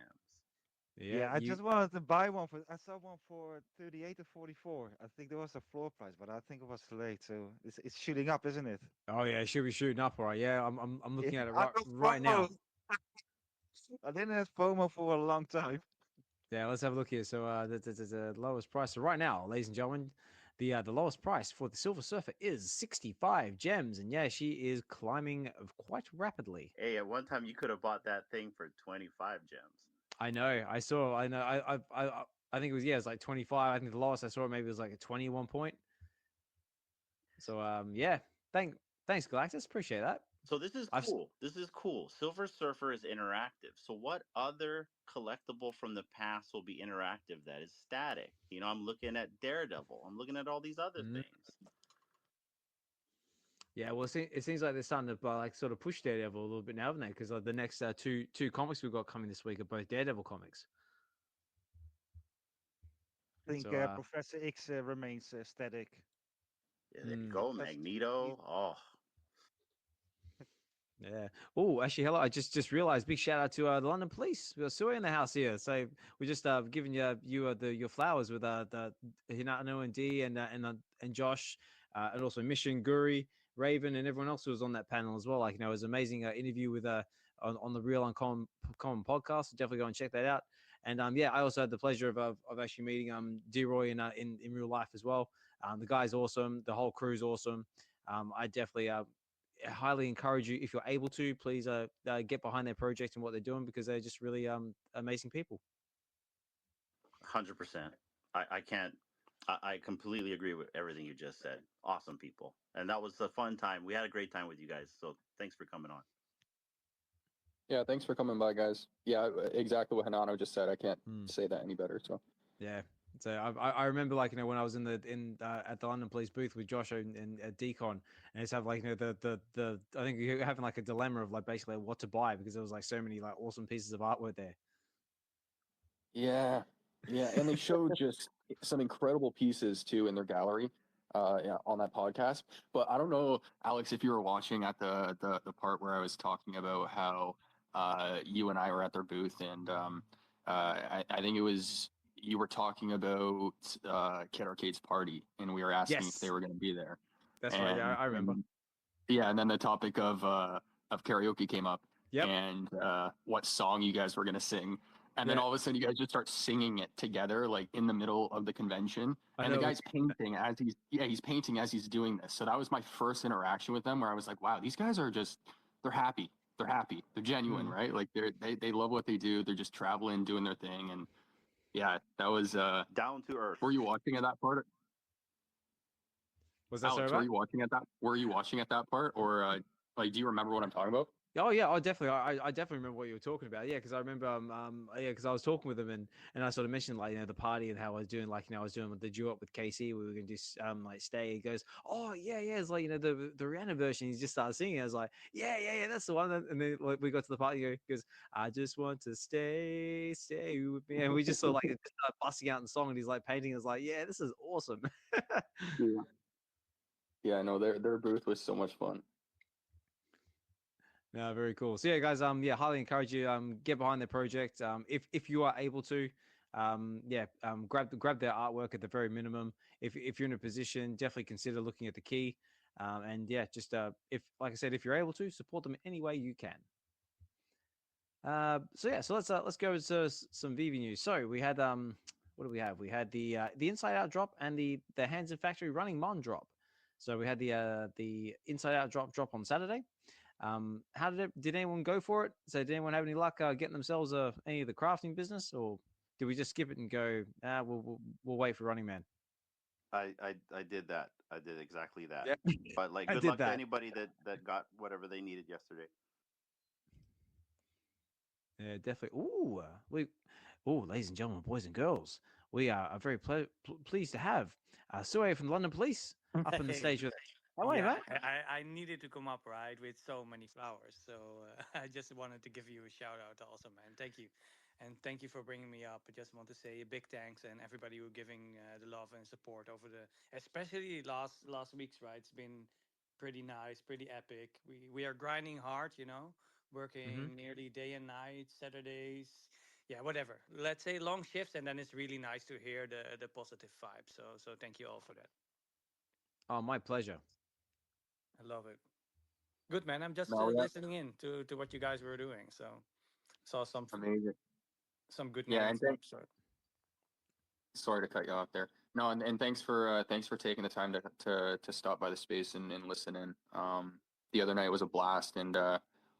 Yeah, I just wanted to buy one I saw one for 38 or 44. I think there was a floor price, but I think it was late, so it's shooting up, isn't it? Oh yeah, it should be shooting up, all right. Yeah, I'm looking at it right now. I didn't have FOMO for a long time. Yeah, let's have a look here. So the lowest price. So right now, ladies and gentlemen, the lowest price for the Silver Surfer is 65 gems, and yeah, she is climbing quite rapidly. Hey, at one time you could have bought that thing for 25 gems. I know. I think it was it's like 25. I think the lowest I saw maybe was like a 20 at one point. So yeah, thanks Galactus, appreciate that. So this is cool. This is cool. Silver Surfer is interactive. So what other collectible from the past will be interactive that is static? I'm looking at Daredevil. I'm looking at all these other things. Yeah, well, it seems like they're starting to like sort of push Daredevil a little bit now, haven't they? Because the next two comics we've got coming this week are both Daredevil comics. I think Professor X remains static. Yeah, there you go, Magneto. Oh. Yeah. Oh, actually, hello. I just realized. Big shout out to the London Police. We got Suye in the house here. So we just giving you your flowers with the Hinano and D and Josh, and also Mission, Guri, Raven, and everyone else who was on that panel as well. Like, it was an amazing interview with on the Real Uncommon podcast. So definitely go and check that out. And yeah, I also had the pleasure of actually meeting DeRoy in real life as well. The guy's awesome. The whole crew's awesome. I definitely highly encourage you, if you're able to, please get behind their project and what they're doing, because they're just really amazing people. 100%. I completely agree with everything you just said. Awesome people. And that was a fun time. We had a great time with you guys. So thanks for coming on. Yeah, thanks for coming by, guys. Yeah, exactly what Hinano just said. I can't say that any better. So yeah. So I remember, like, when I was at the London Police booth with Josh and Decon, and it's have like the I think you're having like a dilemma of like basically what to buy, because there was like so many like awesome pieces of artwork there. Yeah, and they showed just some incredible pieces too in their gallery, on that podcast. But I don't know, Alex, if you were watching at the part where I was talking about how you and I were at their booth, and I think it was you were talking about Kid Arcade's party, and we were asking if they Yes, were going to be there. that's right. Yeah, I remember. Yeah, and then the topic of karaoke came up, Yep. and what song you guys were going to sing. And then Yeah. all of a sudden, you guys just start singing it together, like in the middle of the convention. I And the know. guy's painting as he's painting as he's doing this. So that was my first interaction with them, where I was like, wow, these guys are just they're happy. They're happy. They're genuine, Mm. right? Like they love what they do. They're just traveling, doing their thing, and yeah, that was. Down to earth. Were you watching at that part, Was that Alex? so Were you watching at that? Were you watching at that part, or like, do you remember what I'm talking about? Oh yeah, I definitely, I definitely remember what you were talking about. Yeah, because I remember, yeah, because I was talking with him and I sort of mentioned like the party and how I was doing, like I was doing with the duo up with KC. We were gonna just like stay. He goes, oh yeah, it's like the Rihanna version. He just started singing. I was like, yeah, that's the one. And then like, we got to the party. He goes, I just want to stay with me, and we just sort of like just started busting out in song. And he's like painting. I was like, yeah, this is awesome. Yeah, no, their booth was so much fun. No, very cool. So yeah, guys, yeah, highly encourage you, get behind the project. If you are able to, grab their artwork at the very minimum. If you're in a position, definitely consider looking at the key. And yeah, just if like I said, if you're able to support them any way you can. So let's go to some VeVe news. So we had what do we have? We had the Inside Out drop and the Hands in Factory Running Mon drop. So we had the Inside Out drop on Saturday. How did anyone go for it? So did anyone have any luck getting themselves any of the crafting business, or did we just skip it and go? We'll wait for Running Man. I did that. I did exactly that. Yeah. But like, I good did luck to that. anybody that got whatever they needed yesterday. Yeah, definitely. Ladies and gentlemen, boys and girls, we are very pleased to have Suye from the London Police up on the stage with. How are you, mate? I needed to come up, right, with so many flowers. So I just wanted to give you a shout out also, man. Thank you. And thank you for bringing me up. I just want to say a big thanks and everybody who giving the love and support over especially last week's, right? It's been pretty nice, pretty epic. We are grinding hard, working nearly day and night, Saturdays. Yeah, whatever. Let's say long shifts, and then it's really nice to hear the positive vibe. So thank you all for that. Oh, my pleasure. I love it. Good, man. I'm just No, listening in to what you guys were doing. So saw Amazing. some good Yeah, names. and So sorry to cut you off there. No, and thanks for taking the time to stop by the space and listen in. The other night was a blast, and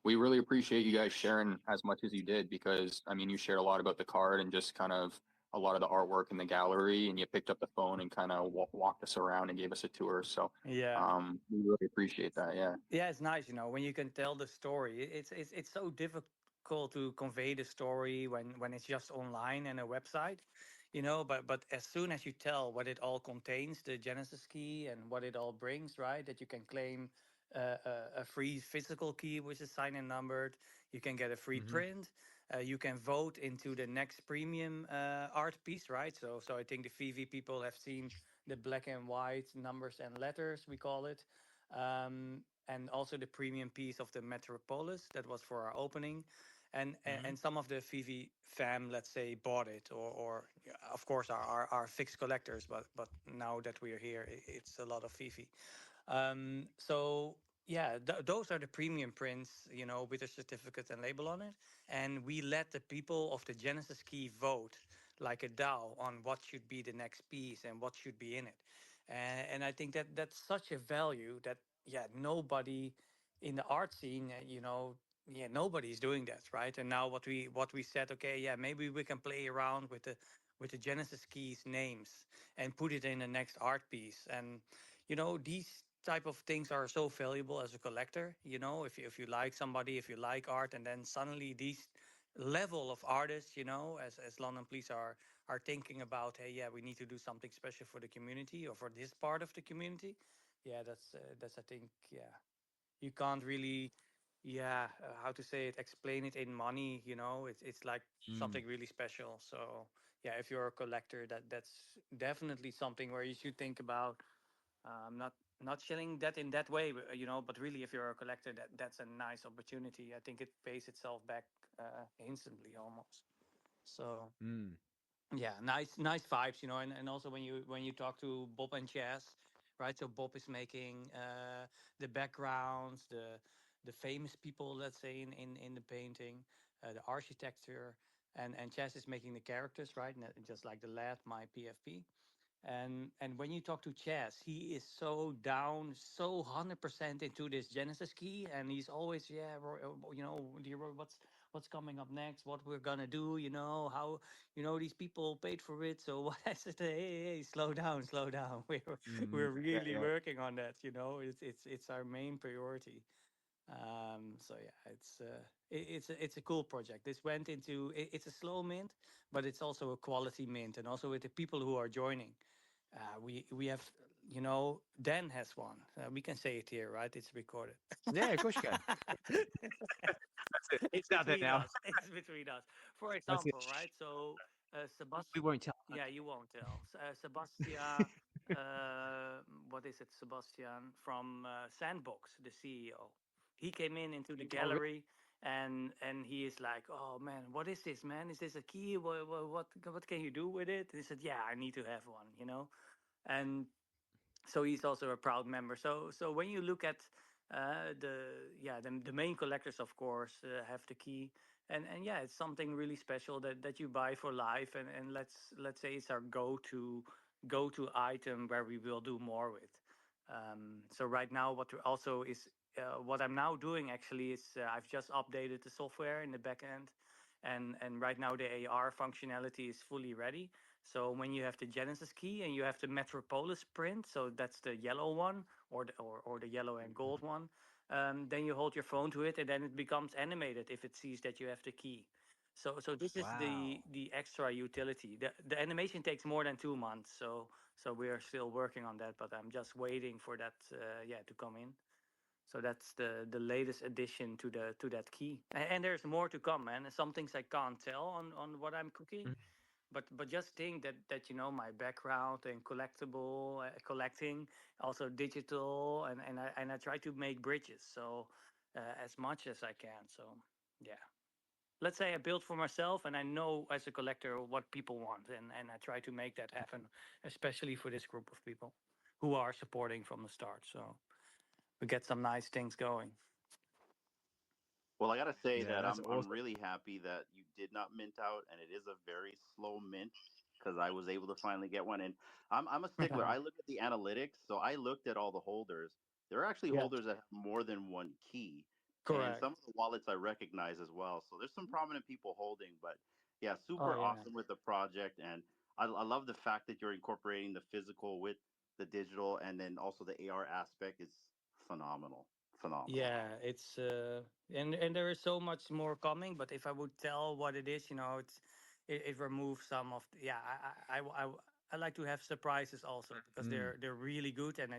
we really appreciate you guys sharing as much as you did, because I mean, you shared a lot about the card and just kind of a lot of the artwork in the gallery, and you picked up the phone and kind of walked us around and gave us a tour. So yeah, we really appreciate that. Yeah. yeah, it's nice, when you can tell the story. It's so difficult to convey the story when it's just online and a website, But as soon as you tell what it all contains, the Genesis key and what it all brings, right? That you can claim a free physical key, which is signed and numbered. You can get a free print. You can vote into the next premium art piece, right? So I think the VeVe people have seen the black and white numbers and letters, we call it. And also the premium piece of the Metropolis that was for our opening. And some of the VeVe fam, let's say, bought it, or yeah, of course our fixed collectors, but now that we're here, it's a lot of VeVe. So yeah, those are the premium prints, with a certificate and label on it. And we let the people of the Genesis key vote like a DAO on what should be the next piece and what should be in it. And I think that that's such a value that, yeah, nobody in the art scene, yeah, nobody's doing that, right? And now what we said, okay, yeah, maybe we can play around with the Genesis keys names and put it in the next art piece. And these type of things are so valuable as a collector. If you like somebody, if you like art, and then suddenly these level of artists, as London Police are thinking about, hey, yeah, we need to do something special for the community or for this part of the community. Yeah, that's I think, yeah, you can't really, yeah, how to say it, explain it in money. It's like something really special. So yeah, if you're a collector, that's definitely something where you should think about. Not not shilling that in that way, but really, if you're a collector, that's a nice opportunity. I think it pays itself back instantly almost. So Mm. yeah, nice vibes, and also when you talk to Bob and Chaz, right? So Bob is making the backgrounds, the famous people, let's say, in the painting, the architecture, and Chaz is making the characters, right? Just like the lad, my PFP. And when you talk to Chess, he is so down, so 100% into this Genesis key, and he's always, yeah, what's coming up next, what we're gonna do, how, these people paid for it. So what I said, hey, slow down, slow down. We're Mm. Yeah, really yeah. working on that. It's our main priority. So yeah, it's a cool project. This went into it's a slow mint, but it's also a quality mint, and also with the people who are joining. We have, Dan has one. We can say it here, right? It's recorded. Yeah, of course you can. That's it. It's It's out there between now. us. It's between us. For That's it. example, right? So, We Sebastian. won't tell. Yeah, you won't tell. Sebastian. What is it? Sebastian from Sandbox, the CEO. He came into the Oh, really? gallery, and he is like, "Oh man, what is this, man? Is this a key? What can you do with it?" And he said, "Yeah, I need to have one." And so he's also a proud member. So when you look at the main collectors, of course, have the key, and yeah, it's something really special that you buy for life, and let's say it's our go to item where we will do more with. So right now, what I'm now doing actually is I've just updated the software in the back end, and right now the AR functionality is fully ready. So when you have the Genesis key and you have the Metropolis print, so that's the yellow one or the yellow and gold one, then you hold your phone to it and then it becomes animated if it sees that you have the key. So this is the Wow. the extra utility. The animation takes more than 2 months, so we are still working on that, but I'm just waiting for that to come in. So that's the latest addition to that key, and there's more to come, man. Some things I can't tell on what I'm cooking, Mhm. but just think that my background and collecting, also digital, and I try to make bridges, so as much as I can. So yeah, let's say I build for myself, and I know as a collector what people want, and I try to make that happen, especially for this group of people who are supporting from the start. So we get some nice things going. Well, I gotta say Yeah, that that's I'm awesome. really happy that you did not mint out, and it is a very slow mint because I was able to finally get one. And I'm a stickler. I look at the analytics, so I looked at all the holders. There are actually Yeah, holders that have more than one key, and correct. some of the wallets I recognize as well. So there's some prominent people holding, but yeah, Oh super yeah. awesome with the project, and I love the fact that you're incorporating the physical with the digital, and then also the AR aspect is phenomenal, phenomenal. Yeah, it's and there is so much more coming. But if I would tell what it is, it removes some of yeah. I like to have surprises also because Mm. they're really good, and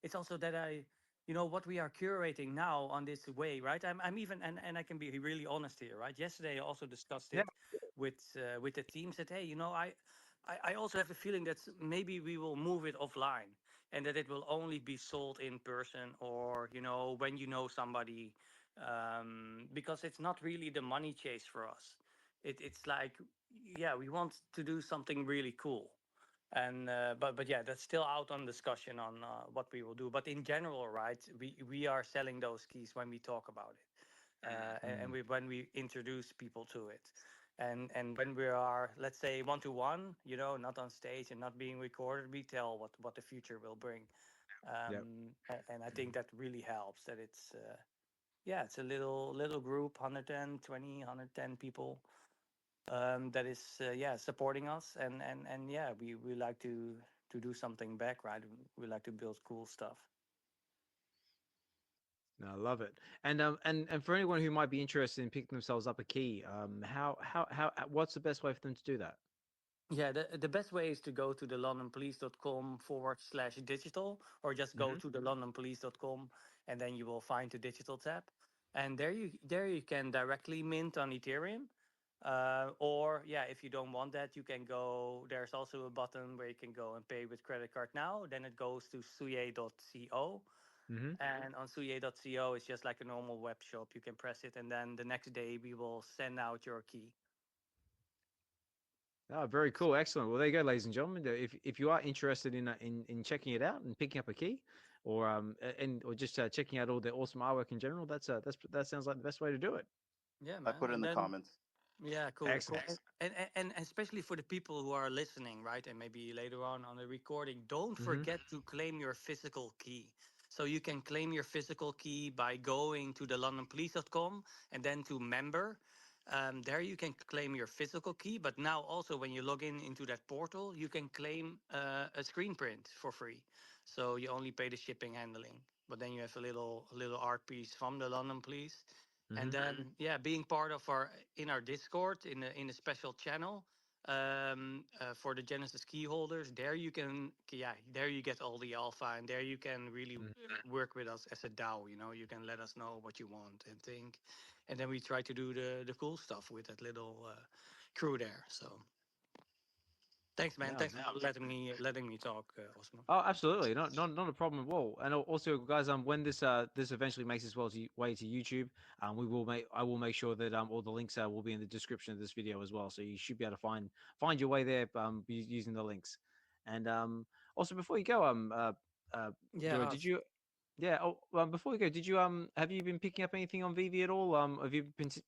it's also that what we are curating now on this way, right? I'm even and I can be really honest here, right? Yesterday I also discussed Yeah. it with the team. Said, hey, I also have the feeling that maybe we will move it offline and that it will only be sold in person or when somebody, because it's not really the money chase for us. It's like, yeah, we want to do something really cool, and but yeah, that's still out on discussion on what we will do. But in general, right, we are selling those keys when we talk about it, and Mm. when we introduce people to it, and when we are, let's say, one to one, not on stage and not being recorded, we tell what the future will bring. Yep. And I think that really helps that it's yeah, it's a little group, 120, 110 people, that is yeah, supporting us, and yeah, we like to do something back, right? We like to build cool stuff. No, I love it. And for anyone who might be interested in picking themselves up a key, what's the best way for them to do that? Yeah, the best way is to go to the londonpolice.com/digital, or just go Hmm. to the londonpolice.com, and then you will find the digital tab. And there you can directly mint on Ethereum. Or yeah, if you don't want that, you can go. There's also a button where you can go and pay with credit card now. Then it goes to suye.co. Mm-hmm. And on suye.co, it's just like a normal web shop. You can press it, and then the next day we will send out your key. Oh, very cool, excellent. Well, there you go, ladies and gentlemen. If you are interested in checking it out and picking up a key, or or just checking out all the awesome artwork in general, that sounds like the best way to do it. Yeah, I man. put it in And the then comments. yeah, cool, Excellent. cool. And especially for the people who are listening, right? And maybe later on the recording, don't Mm-hmm. forget to claim your physical key. So you can claim your physical key by going to the londonpolice.com and then to member. There you can claim your physical key, but now also when you log in into that portal, you can claim a screen print for free. So you only pay the shipping handling, but then you have a little art piece from the London Police. And Mm-hmm. then yeah, being part of our Discord in a special channel for the Genesis key holders. There you can there you get all the alpha, and there you can really work with us as a DAO. You know, you can let us know what you want and think, and then we try to do the cool stuff with that little crew there. So thanks, man. No, Thanks for letting me talk, Osman. oh, absolutely, not a problem at all. And also, guys, when this eventually makes its way to YouTube, I will make sure that all the links will be in the description of this video as well. So you should be able to find your way there using the links. And also before you go, Yeah, Joy, did you? Yeah. Oh, before we go, did you have you been picking up anything on VeVe at all? Have you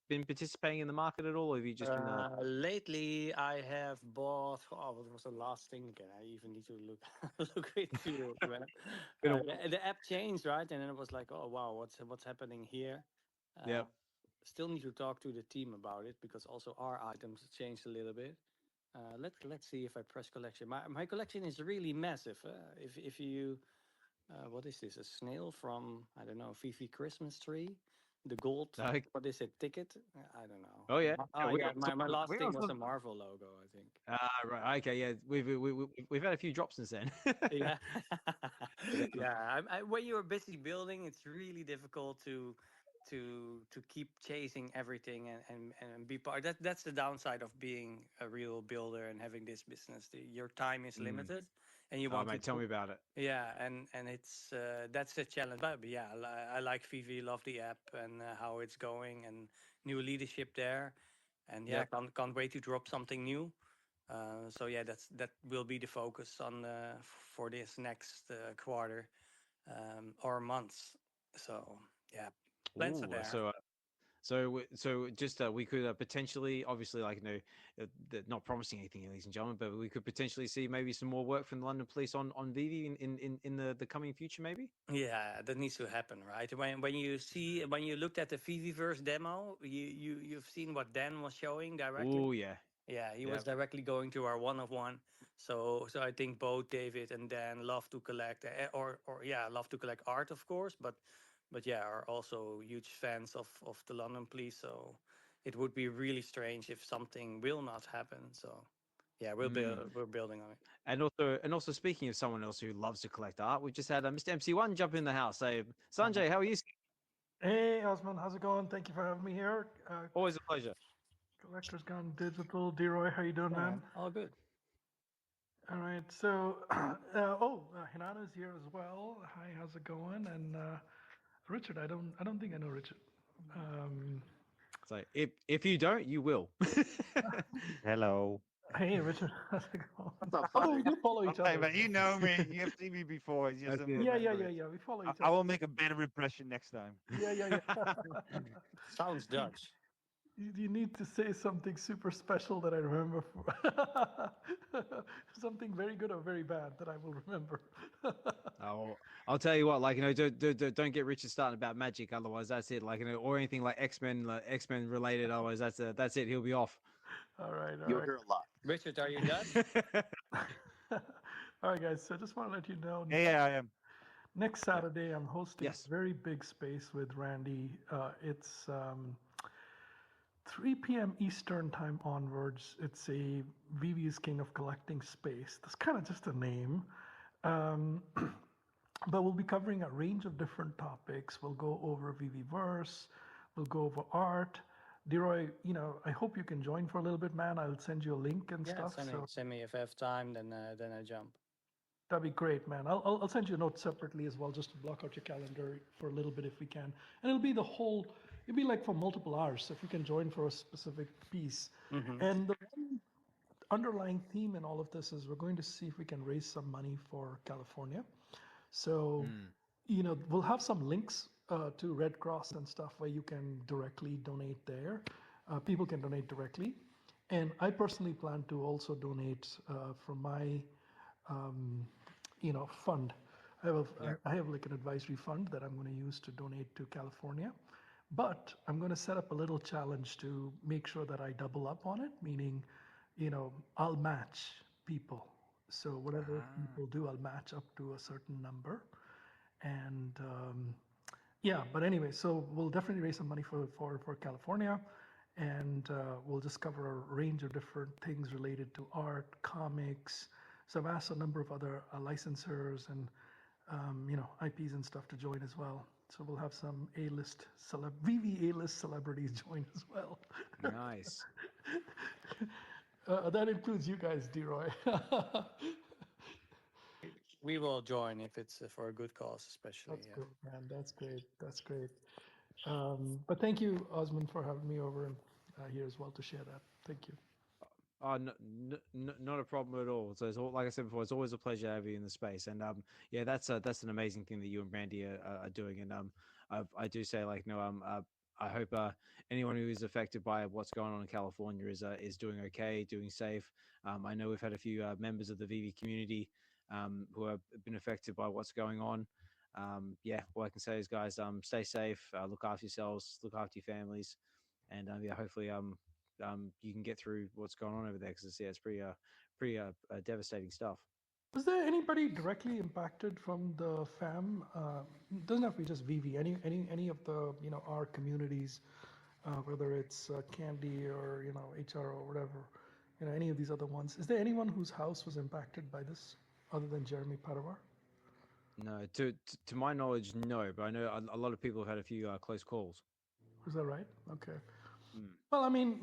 been participating in the market at all? Or have you just been? lately, I have bought. Oh, what was the last thing again? I even need to look look into it. Man. Been a The app changed, right? And then it was like, oh wow, what's happening here? Yep. Still need to talk to the team about it because also our items changed a little bit. Let's see if I press collection. My collection is really massive. If you what is this? A snail from I don't know VeVe Christmas tree, the gold. Like, What is it? Ticket? I don't know. oh yeah. Oh we yeah, also- my last we thing was also- a Marvel logo, I think. Right. Okay. Yeah. We've had a few drops since then. Yeah, yeah. When you're busy building, it's really difficult to keep chasing everything and be part. That's the downside of being a real builder and having this business. Your time is Mm. limited, and you Oh, want mate, to tell me about it. yeah, and it's that's the challenge. But yeah, I like VeVe, love the app and how it's going, and new leadership there, and yeah, Yep. can't wait to drop something new. So yeah, that will be the focus on for this next quarter or months. So yeah, plans are Ooh, there. so just we could potentially, obviously, like not promising anything, ladies and gentlemen, but we could potentially see maybe some more work from the London Police on VeVe in the coming future, maybe. Yeah, that needs to happen, right? When you looked at the VeVeverse demo, you've seen what Dan was showing directly. Oh yeah. Yeah, he was Yep. directly going to our one of one. So I think both David and Dan love to collect or yeah, love to collect art, of course, but yeah, are also huge fans of the London Police. So it would be really strange if something will not happen. So yeah, we're building on it. And also speaking of someone else who loves to collect art, we just had Mr. MC1 jump in the house. So Sanjay, how are you? Hey, Osman, how's it going? Thank you for having me here. Always a pleasure. Collector's Gone Digital. Droi, how you doing, man? All good. All right, so, Hinano's here as well. Hi, how's it going? And Richard, I don't think I know Richard. So if you don't, you will. Hello. Hey, Richard, how's it going? What's up, Although we Sanjay? do follow each Okay, other. but you know me. You have seen me before. It's just That's a it. Yeah. We follow each I other. will make a better impression next time. Yeah. Sounds Dutch. You need to say something super special that I remember. Something very good or very bad that I will remember. Oh, I'll tell you what, like, don't get Richard starting about Magik, otherwise that's it. Like, or anything like X-Men related, otherwise that's it. He'll be off. All right. You'll hear a lot. Richard, are you Dutch? All right, guys. So I just want to let you know. Yeah, I am. Next Saturday, I'm hosting Yes. a very big space with Randy. It's 3 p.m. Eastern time onwards. It's a VeVe's King of Collecting space. That's kind of just a name. But we'll be covering a range of different topics. We'll go over VeVeverse. We'll go over art. DeeRoy, I hope you can join for a little bit, man. I'll send you a link and Yeah, stuff. So send me if I have time, then I jump. that'd be great, man. I'll send you a note separately as well, just to block out your calendar for a little bit if we can. And it'll be it'll be like for multiple hours, so if you can join for a specific piece. And the one underlying theme in all of this is we're going to see if we can raise some money for California. So, we'll have some links to Red Cross and stuff where you can directly donate there. People can donate directly. And I personally plan to also donate from my, fund. I have like an advisory fund that I'm going to use to donate to California. But I'm going to set up a little challenge to make sure that I double up on it, meaning, I'll match people. So whatever people do, I'll match up to a certain number. And but anyway, so we'll definitely raise some money for California, and we'll just cover a range of different things related to art, comics. So I've asked a number of other licensors and IPs and stuff to join as well. So we'll have some VeVe A-list celebrities join as well. Nice. That includes you guys, DeeRoy. We will join if it's for a good cause, especially. That's great, man. That's great. That's great. But thank you, Osman, for having me over and here as well to share that. Thank you. Oh, not a problem at all. So, like I said before, it's always a pleasure to have you in the space. And yeah, that's an amazing thing that you and Brandy are doing. And I do say, like, I hope anyone who is affected by what's going on in California is doing okay, doing safe. I know we've had a few members of the VeVe community who have been affected by what's going on. Yeah, all I can say is, guys, stay safe, look after yourselves, look after your families, and yeah, hopefully you can get through what's going on over there, because it's pretty devastating stuff. Was there anybody directly impacted from the FAM? Doesn't have to be just VeVe. Any of the our communities, whether it's Candy or HR or whatever, any of these other ones. Is there anyone whose house was impacted by this other than Jeremy Padavar? No, to my knowledge, no. But I know a lot of people have had a few close calls. Is that right? Okay. Well, I mean,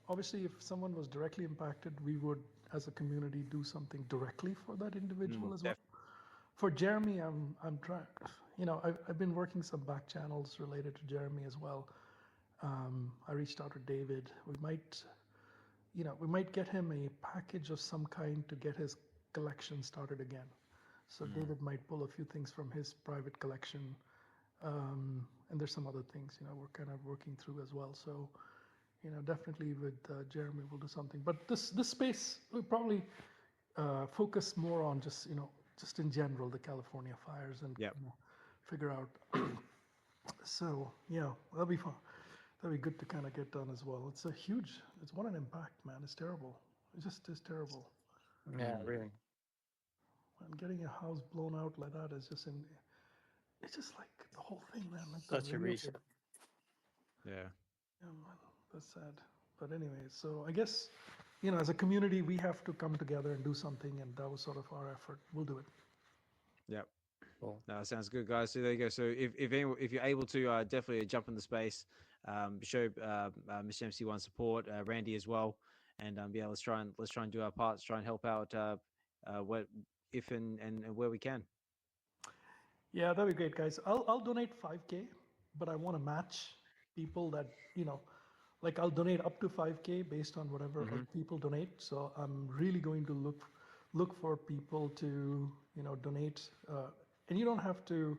obviously, if someone was directly impacted, we would, as a community, do something directly for that individual as well. For Jeremy, I'm trying. I've been working some back channels related to Jeremy as well. I reached out to David. We might get him a package of some kind to get his collection started again. So David might pull a few things from his private collection, and there's some other things we're kind of working through as well. So definitely with Jeremy we'll do something. But this space will probably focus more on just in general the California fires and figure out. So yeah, that'll be fun. That'll be good to kind of get done as well. It's what an impact, man. It's terrible. It just is terrible. Yeah, really. And getting a house blown out like that is just it's just like the whole thing, man. Like Such a reason. Yeah. Yeah, man, that's sad. But anyway, so I guess, as a community, we have to come together and do something, and that was sort of our effort. We'll do it. Yep. Cool. No, sounds good, guys. So there you go. So if you're able to definitely jump in the space, show Mr. MC1 support, Randy as well, and yeah, let's try and do our parts, try and help out if and where we can. Yeah, that'd be great, guys. I'll donate 5K, but I want to match people that like I'll donate up to 5K based on whatever people donate. So I'm really going to look for people to donate, and you don't have to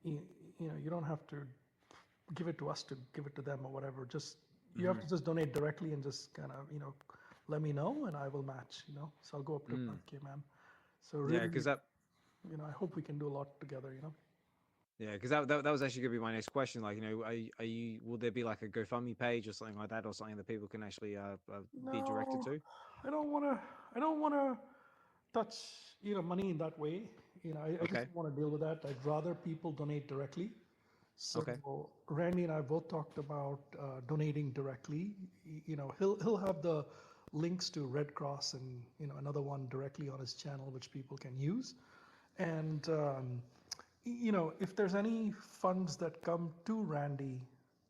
you don't have to give it to us to give it to them or whatever. Just you have to just donate directly and just kind of let me know and I will match. So I'll go up to 5K, man. So really, yeah, because that. I hope we can do a lot together. Yeah, because that was actually going to be my next question. Like, are you? Will there be like a GoFundMe page or something like that, or something that people can actually be directed to? I don't want to touch money in that way. I just don't want to deal with that. I'd rather people donate directly. So Randy and I both talked about donating directly. He'll have the links to Red Cross and another one directly on his channel, which people can use. And if there's any funds that come to Randy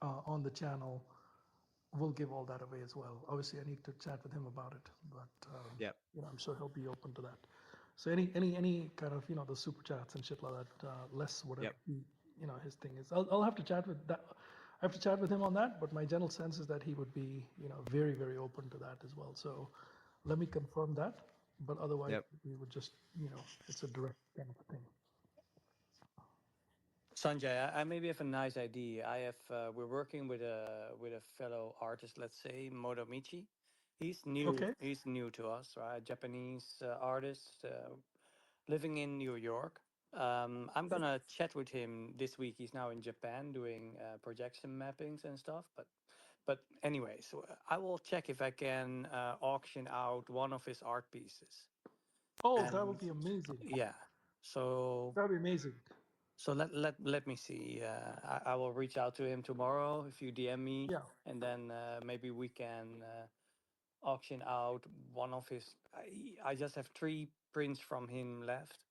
on the channel, we'll give all that away as well. Obviously, I need to chat with him about it, but Yep. I'm sure he'll be open to that. So any kind of the super chats and shit like that, less whatever his thing is. I'll have to chat with that. I have to chat with him on that, but my general sense is that he would be very very open to that as well. So let me confirm that. But otherwise, we would just it's a direct kind of thing. Sanjay, I maybe have a nice idea. We're working with a fellow artist, let's say Motomichi. He's new. Okay. He's new to us, right? Japanese artist living in New York. I'm gonna chat with him this week. He's now in Japan doing projection mappings and stuff. But anyway, so I will check if I can auction out one of his art pieces. Oh, that would be amazing. Yeah. So that would be amazing. So let me see. I will reach out to him tomorrow if you DM me, and then maybe we can auction out one of his. I just have 3 prints from him left,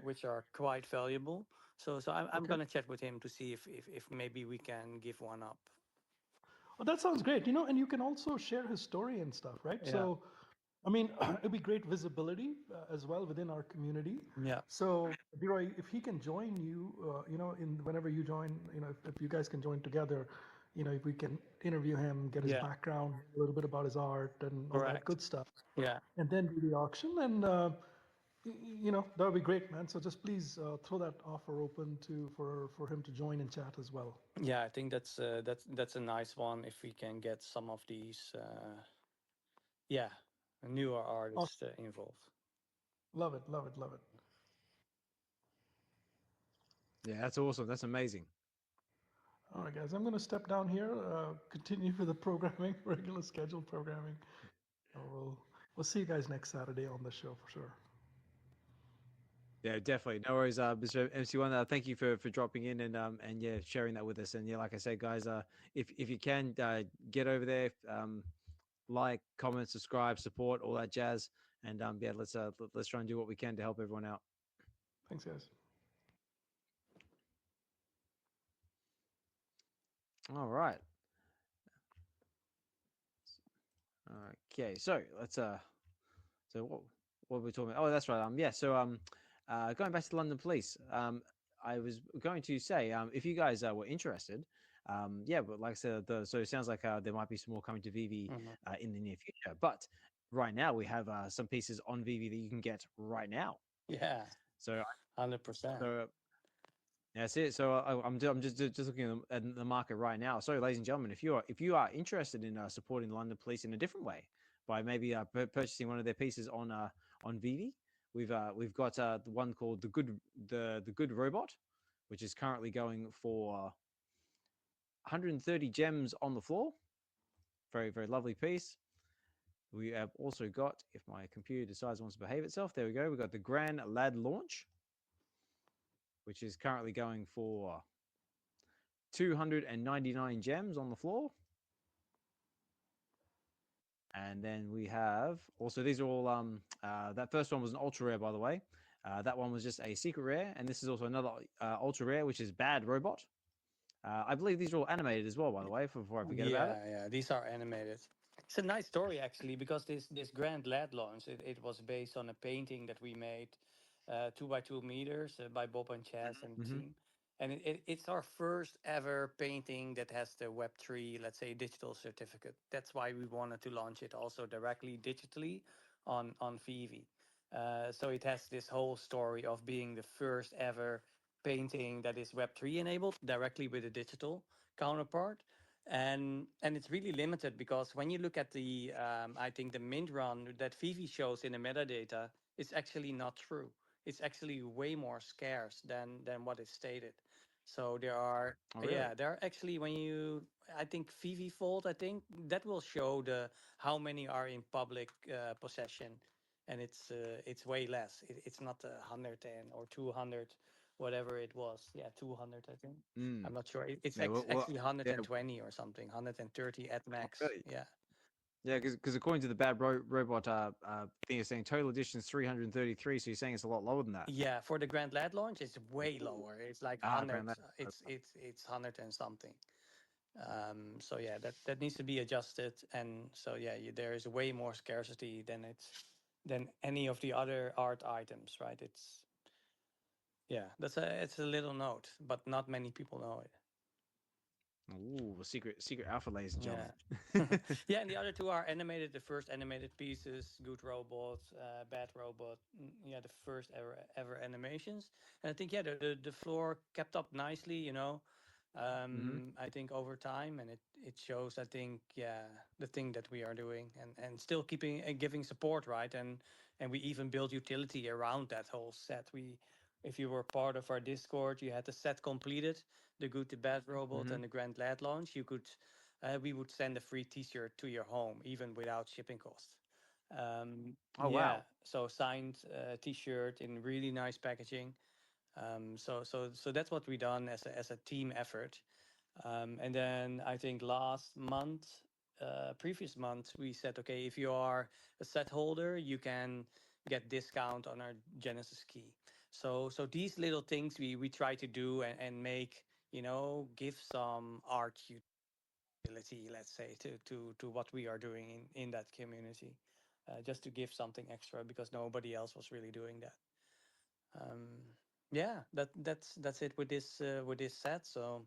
which are quite valuable. So I'm gonna chat with him to see if maybe we can give one up. Oh, that sounds great. And you can also share his story and stuff, right? Yeah. So, I mean, it'd be great visibility as well within our community. Yeah. So, Droi, if he can join you, in whenever you join, if you guys can join together, if we can interview him, get his background, a little bit about his art and all that good stuff. Yeah. And then do the auction, and that would be great, man. So just please throw that offer open for him to join and chat as well. Yeah, I think that's a nice one if we can get some of these. Newer artists involved. Love it, love it, love it. Yeah, that's awesome. That's amazing. All right, guys, I'm going to step down here, continue with the programming, regular scheduled programming. We'll see you guys next Saturday on the show for sure. Yeah, definitely. No worries, Mr. MC1. Thank you for dropping in and sharing that with us. And yeah, like I said, guys, if you can get over there, like, comment, subscribe, support, all that jazz, and let's try and do what we can to help everyone out. Thanks, guys. All right. Okay, so let's so what were we talking about? Oh, that's right. Going back to the London Police, I was going to say if you guys were interested, but like I said, so it sounds like there might be some more coming to VeVe in the near future. But right now we have some pieces on VeVe that you can get right now. Yeah. So 100%. So that's it. So I'm just looking at the market right now. So, ladies and gentlemen, if you are interested in supporting the London Police in a different way by maybe purchasing one of their pieces on VeVe, we've got the one called the Good Robot, which is currently going for 130 gems on the floor. Very, very lovely piece. We have also got, if my computer decides it wants to behave itself, there we go. We've got the Grand Lad Launch, which is currently going for 299 gems on the floor. And then we have also, these are all that first one was an ultra rare, by the way. That one was just a secret rare, and this is also another ultra rare, which is Bad Robot. I believe these are all animated as well, by the way, before I forget about it. Yeah, these are animated. It's a nice story actually, because this Grand Lad launch, it was based on a painting that we made 2 by 2 meters by Bob and Chaz and the team. And it's our first ever painting that has the Web3, let's say, digital certificate. That's why we wanted to launch it also directly digitally on VeVe. So it has this whole story of being the first ever painting that is Web3 enabled directly with a digital counterpart. And it's really limited because when you look at the, I think the mint run that VeVe shows in the metadata, it's actually not true. It's actually way more scarce than what is stated. So there are, there are actually, I think VeVe Fold, I think that will show how many are in public possession, and it's way less. It's not 110 or 200, whatever it was. Yeah, 200, I think. I'm not sure. It's actually 120 or something, 130 at max. Really? Yeah. Yeah, because according to the Bad Robot thing, it's saying total edition is 333. So you're saying it's a lot lower than that? Yeah, for the Grand Lad launch, it's way lower. It's like 100. It's 100 and something. So yeah, that needs to be adjusted, and so yeah, there is way more scarcity than any of the other art items, right? Yeah, it's a little note, but not many people know it. Ooh, secret alpha, ladies and Yeah. gentlemen. Yeah, and the other two are animated. The first animated pieces, Good Robot, Bad Robot. Yeah, the first ever animations. And I think yeah, the floor kept up nicely. I think over time, and it shows. I think yeah, the thing that we are doing, and still keeping and giving support, right? And we even build utility around that whole set. If you were part of our Discord, you had the set completed, the Good, the Bad Robot, and the Grand Lad launch. We would send a free T-shirt to your home, even without shipping costs. Oh wow. Yeah, so signed T-shirt in really nice packaging. So that's what we done as a team effort. And then I think previous month, we said, okay, if you are a set holder, you can get discount on our Genesis key. So these little things we try to do and make, give some art utility, let's say, to what we are doing in that community, just to give something extra because nobody else was really doing that. Yeah, that's it with this set. So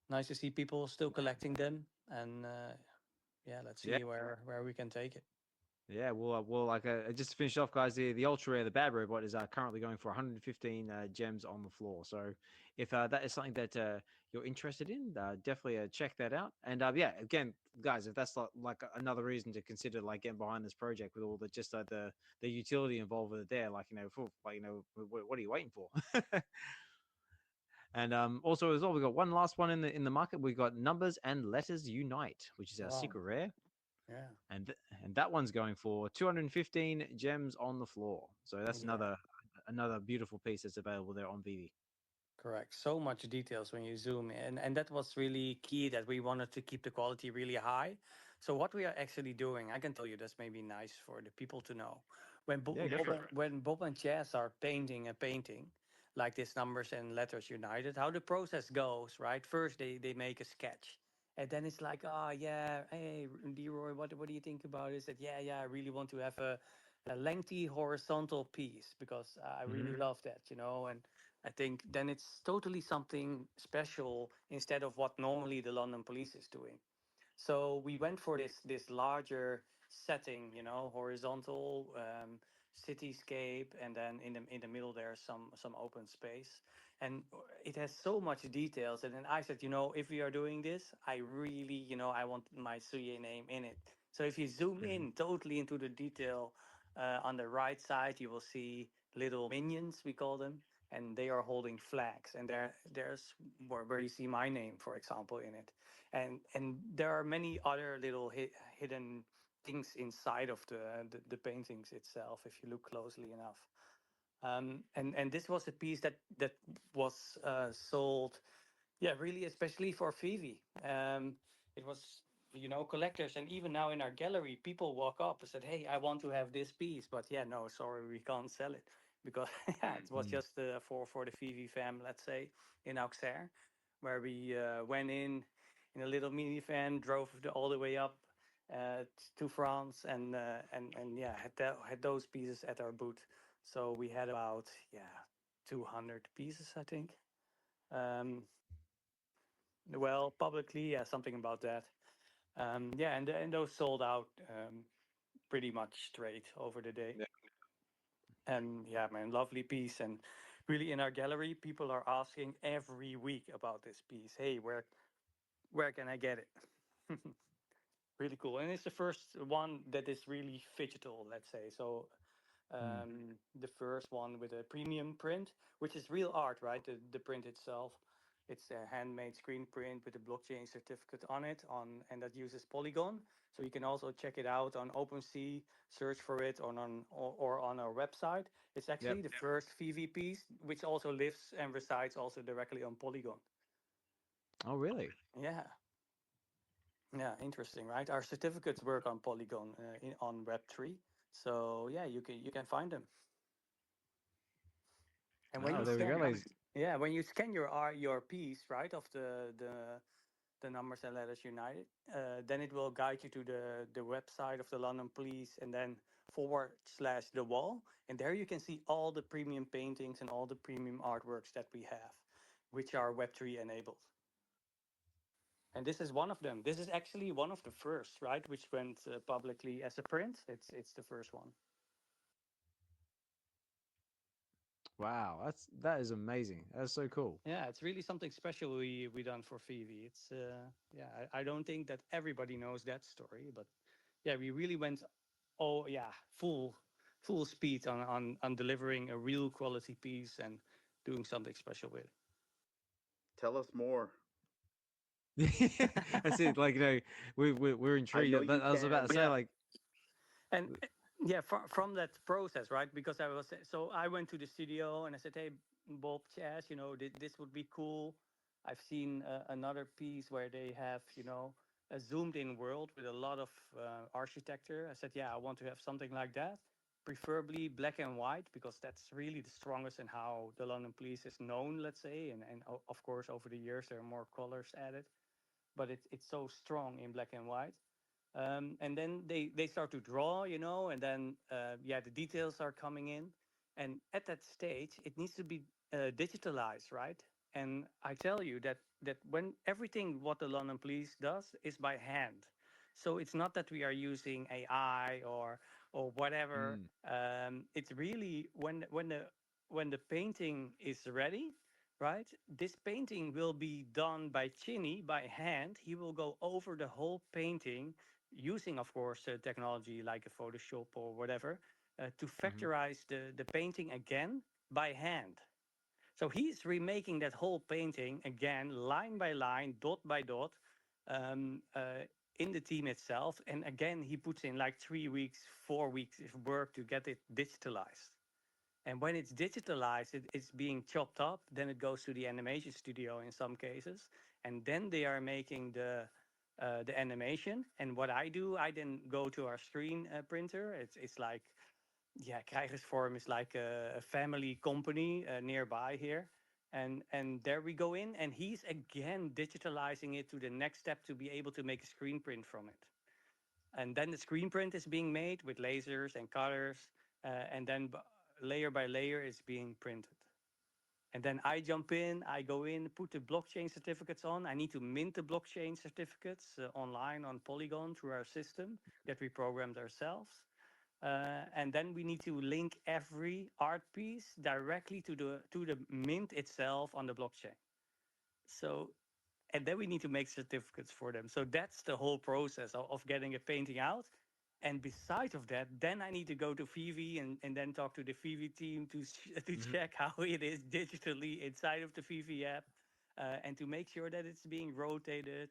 nice to see people still collecting them, and yeah, let's Yeah. see where we can take it. Yeah, well, like just to finish off, guys, the ultra rare, the bad robot is currently going for 115 gems on the floor. So if that is something that you're interested in, definitely check that out. And yeah, again, guys, if that's like another reason to consider like getting behind this project with all the just the utility involved with it, there, like what are you waiting for? And also as well, we got one last one in the market. We got Numbers and Letters Unite, which is our Wow. secret rare. Yeah. And that one's going for 215 gems on the floor. So that's Yeah. another beautiful piece that's available there on VeVe. Correct. So much details when you zoom in. And that was really key that we wanted to keep the quality really high. So what we are actually doing, I can tell you that's maybe nice for the people to know. Yeah, go for it. When Bob and Chess are painting a painting, like this Numbers and Letters United, how the process goes, right? First they make a sketch. And then it's like, oh yeah, hey Leroy, what do you think about it? That yeah, I really want to have a lengthy horizontal piece because I really love that, and I think then it's totally something special instead of what normally the London police is doing. So we went for this larger setting, horizontal cityscape, and then in the middle there's some open space, and it has so much details. And then I said, if we are doing this, I really, I want my Suye name in it. So if you zoom in totally into the detail, on the right side, you will see little minions, we call them, and they are holding flags. And there's where you see my name, for example, in it. And there are many other little hidden things inside of the paintings itself, if you look closely enough. And this was a piece that was sold, yeah, really, especially for VeVe. It was, collectors, and even now in our gallery, people walk up and said, "Hey, I want to have this piece," but yeah, no, sorry, we can't sell it because yeah, it was just for the VeVe fam, let's say, in Auxerre, where we went in a little minivan, drove all the way up to France, and yeah, had those pieces at our booth. So we had about 200 pieces, I think. Um, well, publicly, yeah, something about that. Yeah, and those sold out pretty much straight over the day. Yeah. And yeah, man, lovely piece. And really, in our gallery, people are asking every week about this piece. Hey, where can I get it? Really cool. And it's the first one that is really digital, let's say. So the first one with a premium print, which is real art, right? The print itself, it's a handmade screen print with a blockchain certificate on it, and that uses Polygon. So you can also check it out on OpenSea, search for it or on our website. It's actually Yep. the first VV piece, which also lives and resides also directly on Polygon. Oh, really? Yeah. Yeah, interesting, right? Our certificates work on Polygon on Web3, so yeah, you can find them. And when Oh, you there we go, scan, ladies. yeah, when you scan your piece, right, of the the numbers and letters united. Then it will guide you to the website of the London Police, and then / the wall. And there you can see all the premium paintings and all the premium artworks that we have, which are Web3 enabled. And this is one of them. This is actually one of the first, right, which went publicly as a print. It's the first one. Wow, that is amazing. That's so cool. Yeah, it's really something special we done for VeVe. It's yeah, I don't think that everybody knows that story, but yeah, we really went full speed on delivering a real quality piece and doing something special with it. Tell us more. That's it. Like, you know, we're intrigued. I was about to say, Yeah. like, And yeah, from that process, right? Because I went to the studio and I said, hey, Bob, Chaz, you know, this would be cool. I've seen another piece where they have, you know, a zoomed in world with a lot of architecture. I said, yeah, I want to have something like that, preferably black and white, because that's really the strongest in how the London Police is known, let's say. And of course, over the years, there are more colors added, but it's so strong in black and white. And then they start to draw, you know, and then the details are coming in, and at that stage it needs to be digitalized, right? And I tell you that when everything what the London Police does is by hand, so it's not that we are using AI or whatever. It's really when the painting is ready, right? This painting will be done by Chinny by hand. He will go over the whole painting using, of course, technology like a Photoshop or whatever, to factorize the painting again by hand. So he's remaking that whole painting again, line by line, dot by dot, in the team itself. And again, he puts in like 3 weeks, 4 weeks of work to get it digitalized. And when it's digitalized, it's being chopped up. Then it goes to the animation studio in some cases, and then they are making the animation. And what I do, I then go to our screen printer. It's like, yeah, Krijgersvorm is like a family company nearby here. And there we go in, and he's again digitalizing it to the next step to be able to make a screen print from it. And then the screen print is being made with lasers and colors, and then layer by layer is being printed. And then I jump in, I go in, put the blockchain certificates on. I need to mint the blockchain certificates online on Polygon through our system that we programmed ourselves. And then we need to link every art piece directly to the mint itself on the blockchain. So, and then we need to make certificates for them. So that's the whole process of getting a painting out. And besides of that, then I need to go to VeVe and then talk to the VeVe team to check how it is digitally inside of the VeVe app, and to make sure that it's being rotated,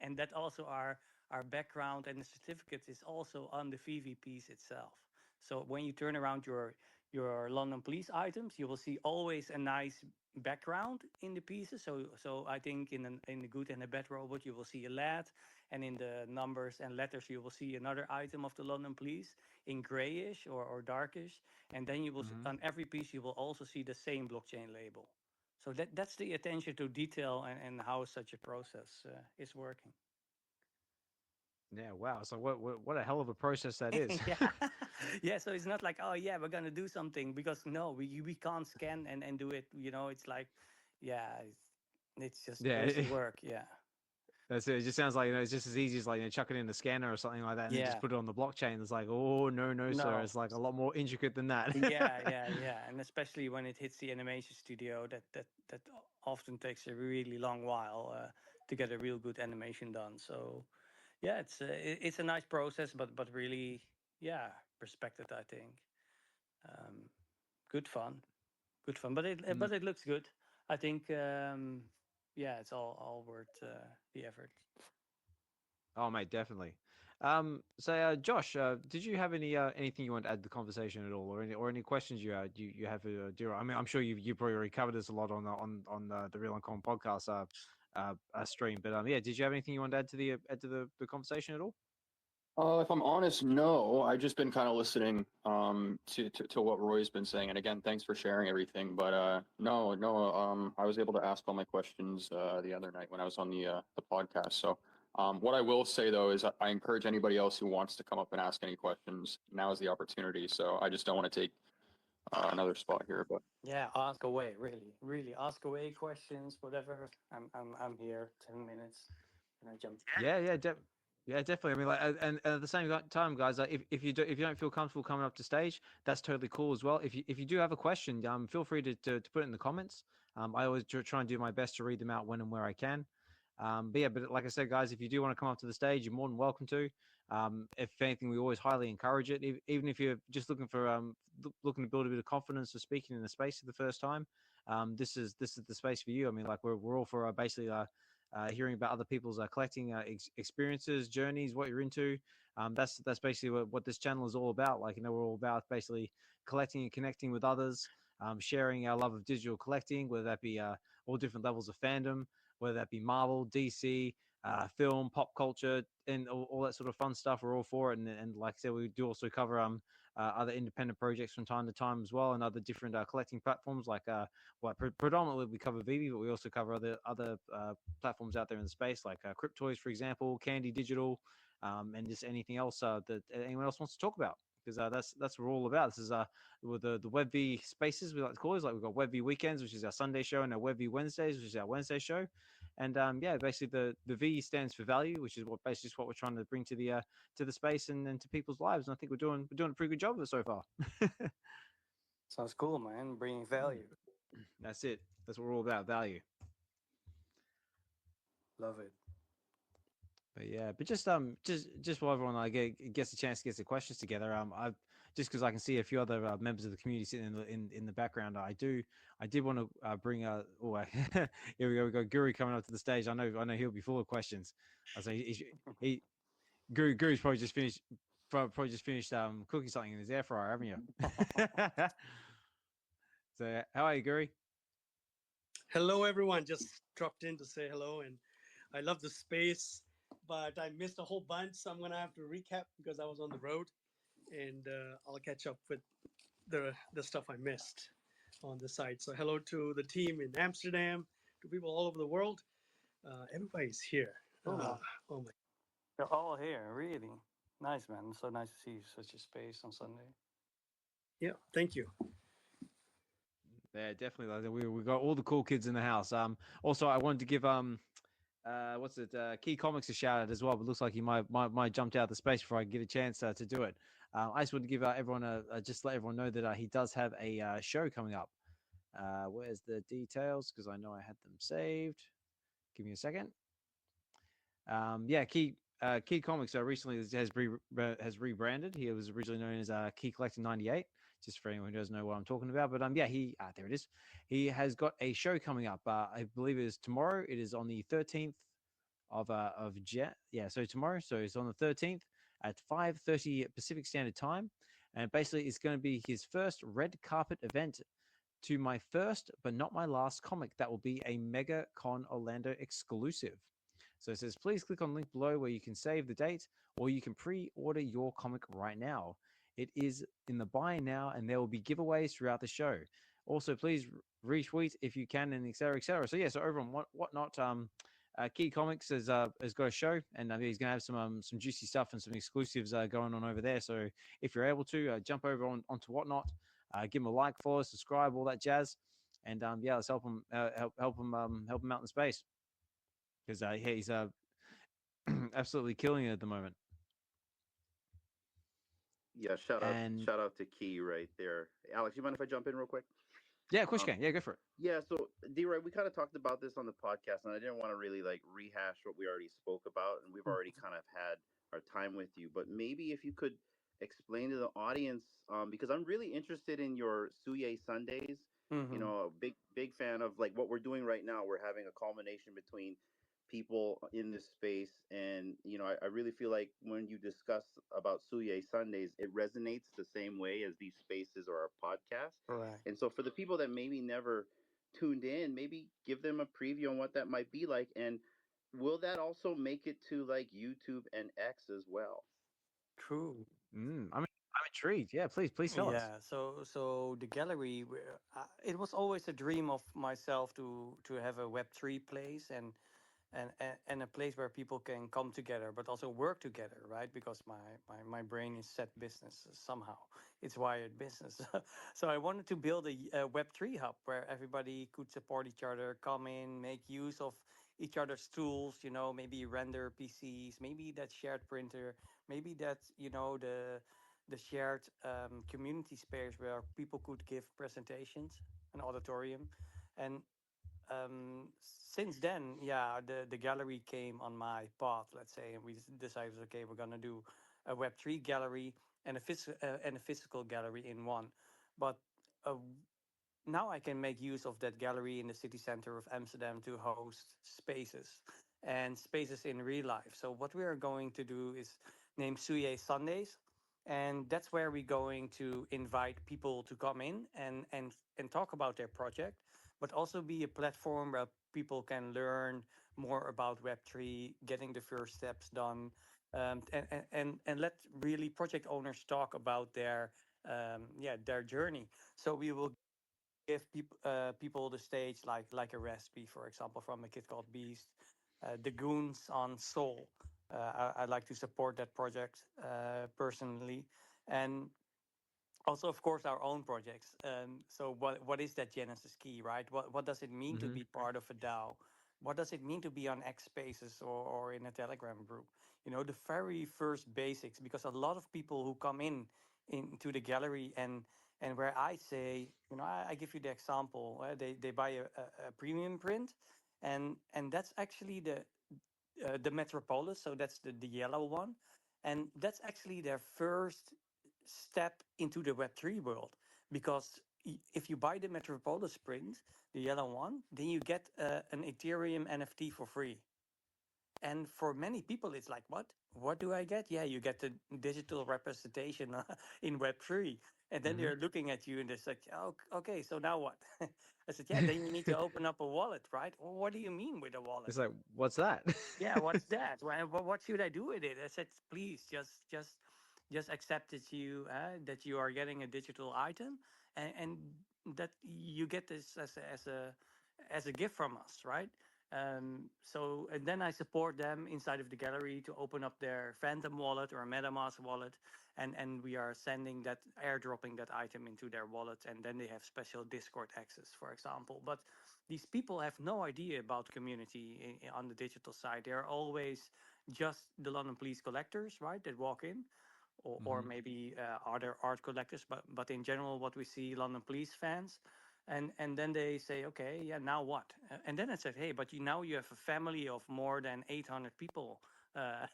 and that also our background and the certificate is also on the VeVe piece itself. So when you turn around your London Police items, you will see always a nice background in the pieces. So I think in the good and the bad robot, you will see a LED, and in the numbers and letters, you will see another item of the London Police in grayish or darkish. And then you will on every piece, you will also see the same blockchain label. So that's the attention to detail and how such a process is working. Yeah, wow. So what a hell of a process that is. Yeah. So it's not like, oh yeah, we're gonna do something, because no, we can't scan and do it. You know, it's like, yeah, it's just crazy work. Yeah. That's it. It just sounds like, you know, it's just as easy as like, you know, chuck it in the scanner or something like that, and then just put it on the blockchain. It's like, oh no, sir. It's like a lot more intricate than that. yeah. And especially when it hits the animation studio, that often takes a really long while to get a real good animation done. So yeah, it's a nice process, but really, yeah, respected, I think. Good fun, but it looks good. I think, yeah, it's all worth the effort. Oh, mate, definitely. So, Josh, did you have anything you want to add to the conversation at all, or any questions you have for Dira? I mean, I'm sure you probably already covered this a lot on the Real Uncommon podcast stream, but yeah, did you have anything you want to add to the conversation at all? If I'm honest, no. I've just been kind of listening to what Roy's been saying, and again, thanks for sharing everything. But no. I was able to ask all my questions the other night when I was on the podcast. So what I will say though is I encourage anybody else who wants to come up and ask any questions. Now is the opportunity. So I just don't want to take another spot here, but Yeah, ask away. Really ask away questions, whatever. I'm here. 10 minutes, and I jump. Yeah, definitely. I mean, like, and at the same time, guys, like, if you don't feel comfortable coming up to stage, that's totally cool as well. If you do have a question, feel free to put it in the comments. I always try and do my best to read them out when and where I can. But like I said, guys, if you do want to come up to the stage, you're more than welcome to. If anything, we always highly encourage it. Even if you're just looking for looking to build a bit of confidence for speaking in the space for the first time, this is the space for you. I mean, like we're all for basically hearing about other people's collecting experiences, journeys, what you're into. That's basically what this channel is all about. Like, we're all about basically collecting and connecting with others, sharing our love of digital collecting, whether that be all different levels of fandom, whether that be Marvel, DC, film, pop culture, and all that sort of fun stuff. We're all for it. And like I said, we do also cover other independent projects from time to time as well, and other different collecting platforms. Like predominantly we cover VeVe, but we also cover other platforms out there in the space, like Cryptoys, for example, Candy Digital, and just anything else that anyone else wants to talk about. Because that's what we're all about. This is with the Web V spaces, we like to call it. Like, we've got Web V weekends, which is our Sunday show, and our Web V Wednesdays, which is our Wednesday show. And basically the V stands for value, which is basically what we're trying to bring to the space and to people's lives. And I think we're doing a pretty good job of it so far. Sounds cool, man. Bringing value. That's it. That's what we're all about, value. Love it. But yeah, but just while everyone gets a chance to get the questions together, I've just because I can see a few other members of the community sitting in the background, I did want to bring here we go, Guri coming up to the stage. I know he'll be full of questions. I say Guri's probably just finished cooking something in his air fryer, haven't you? So how are you, Guri? Hello, everyone. Just dropped in to say hello, and I love the space, but I missed a whole bunch, so I'm gonna have to recap because I was on the road, and I'll catch up with the stuff I missed on the site. So hello to the team in Amsterdam, to people all over the world. Everybody's here. Oh my! They're all here, really. Nice, man. So nice to see such a space on Sunday. Yeah, thank you. Yeah, definitely. We got all the cool kids in the house. Also, I wanted to give Keycomix a shout out as well. But it looks like he might jumped out of the space before I get a chance to do it. I just want to give everyone just let everyone know that he does have a show coming up. Where's the details? Because I know I had them saved. Give me a second. Keycomix recently has rebranded. He was originally known as Key Collector 98. Just for anyone who doesn't know what I'm talking about. But there it is. He has got a show coming up. I believe it is tomorrow. It is on the 13th of Jan. Yeah, so tomorrow. So it's on the 13th at 5:30 Pacific Standard Time, and basically it's going to be his first red carpet event to my first but not my last comic. That will be a Mega Con Orlando exclusive. So it says, please click on the link below where you can save the date, or you can pre-order your comic right now. It is in the buy now, and there will be giveaways throughout the show. Also, please retweet if you can, and et cetera, et cetera. So yeah, so over on whatnot, Keycomix has got a show, and he's going to have some juicy stuff and some exclusives going on over there. So if you're able to jump over onto whatnot, give him a like, follow, subscribe, all that jazz, and let's help him help him out in space, because he's absolutely killing it at the moment. Yeah, shout out to Key right there. Alex, you mind if I jump in real quick? Yeah, of course you can. Yeah, go for it. Yeah, so D-Right, we kind of talked about this on the podcast, and I didn't want to really rehash what we already spoke about, and we've already kind of had our time with you. But maybe if you could explain to the audience, because I'm really interested in your Suye Sundays. Mm-hmm. You know, a big fan of what we're doing right now. We're having a culmination between people in this space, and I really feel like when you discuss about Suye Sundays, it resonates the same way as these spaces or our podcast. Right. And so for the people that maybe never tuned in, maybe give them a preview on what that might be like, and will that also make it to YouTube and X as well? True. I'm intrigued. Yeah, please tell us. Yeah, so the gallery, it was always a dream of myself to have a Web3 place, and a place where people can come together but also work together, right? Because my brain is set business somehow. It's wired business. So I wanted to build a Web3 hub where everybody could support each other, come in, make use of each other's tools, maybe render PCs, maybe that shared printer, maybe that, the shared community space where people could give presentations, an auditorium. And since then, yeah, the gallery came on my path, let's say, and we decided, okay, we're gonna do a Web3 gallery and a physical gallery in one. But uh, now I can make use of that gallery in the city center of Amsterdam to host spaces and spaces in real life. So what we are going to do is name Suye Sundays, and that's where we're going to invite people to come in and talk about their project, but also be a platform where people can learn more about Web3, getting the first steps done, and let really project owners talk about their journey. So we will give people the stage like a recipe, for example, from a kid called Beast, the Goons on Soul. I'd like to support that project personally, and also, of course, our own projects. So what is that Genesis key, right? What does it mean to Hmm. be part of a DAO? What does it mean to be on X Spaces or in a Telegram group? The very first basics, because a lot of people who come into the gallery, and where I say, I give you the example, they buy a premium print, and that's actually the Metropolis, so that's the yellow one, and that's actually their first step into the Web3 world, because if you buy the Metropolis print, the yellow one, then you get an Ethereum NFT for free. And for many people, it's like, what do I get? Yeah, you get the digital representation in Web3. And then Hmm. they're looking at you and they're like, oh, okay, so now what? I said, yeah, then you need to open up a wallet, right? Well, what do you mean with a wallet? It's like, what's that? Yeah, what's that? What should I do with it? I said, please, just accept that you are getting a digital item, and that you get this as a gift from us, right? So, and then I support them inside of the gallery to open up their Phantom wallet or a MetaMask wallet, and we are sending that, airdropping that item into their wallet, and then they have special Discord access, for example. But these people have no idea about community on the digital side. They're always just the London Police collectors, right, that walk in, or Hmm. maybe other art collectors, but in general, what we see, London Police fans. And then they say, okay, yeah, now what? And then I said, hey, but now you have a family of more than 800 people uh,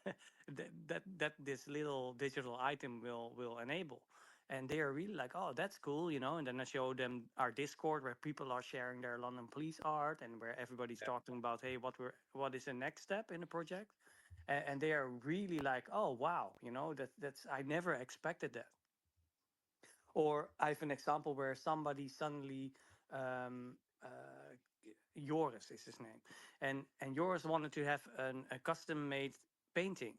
that this little digital item will enable. And they are really like, oh, that's cool. And then I show them our Discord where people are sharing their London Police art, and where everybody's talking about, hey, what is the next step in the project. And they are really like, oh wow, that's I never expected that. Or I have an example where somebody suddenly, um, uh, Joris is his name, and Joris wanted to have a custom made painting,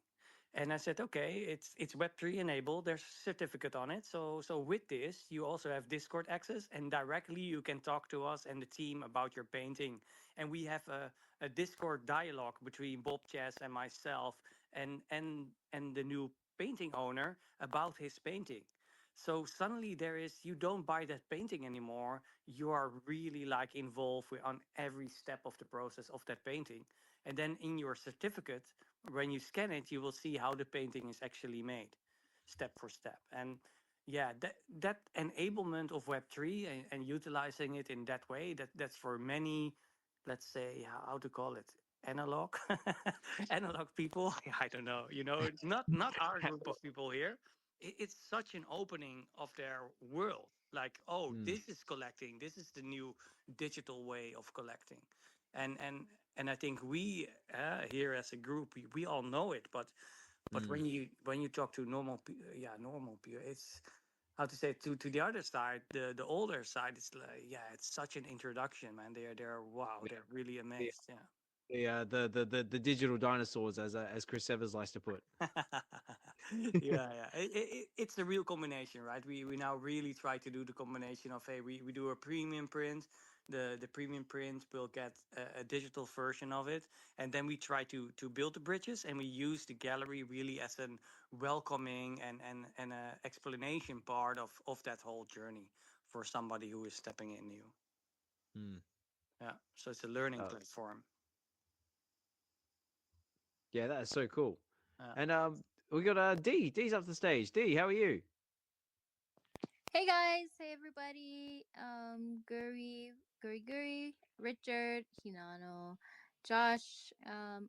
and I said, okay, it's Web3 enabled. There's a certificate on it. So with this, you also have Discord access, and directly you can talk to us and the team about your painting. And we have a Discord dialogue between Bob Chess and myself, and the new painting owner about his painting. So suddenly you don't buy that painting anymore. You are really like involved on every step of the process of that painting. And then in your certificate, when you scan it, you will see how the painting is actually made, step for step. And yeah, that enablement of Web3, and utilizing it in that way, that's for many, let's say, how to call it, analog analog people. I don't know, not our group of people here. It's such an opening of their world, like, oh, Mm, this is collecting, this is the new digital way of collecting. And I think we, here as a group, we all know it, but mm. when you talk to normal people, it's, how to say, to the other side, the older side, it's like, yeah, it's such an introduction, man. They're wow, Yeah, they're really the amazed. Yeah. the digital dinosaurs, as Chris Evers likes to put. Yeah. It's a real combination, right? We now really try to do the combination of, hey, we do a premium print. The premium print will get a digital version of it, and then we try to build the bridges, and we use the gallery really as an welcoming and a explanation part of that whole journey for somebody who is stepping in new. Yeah, so it's a learning platform. Yeah, that is so cool. And we got D. D's up the stage. D, how are you? Hey guys, hey everybody. Guri, Richard, Hinano, Josh,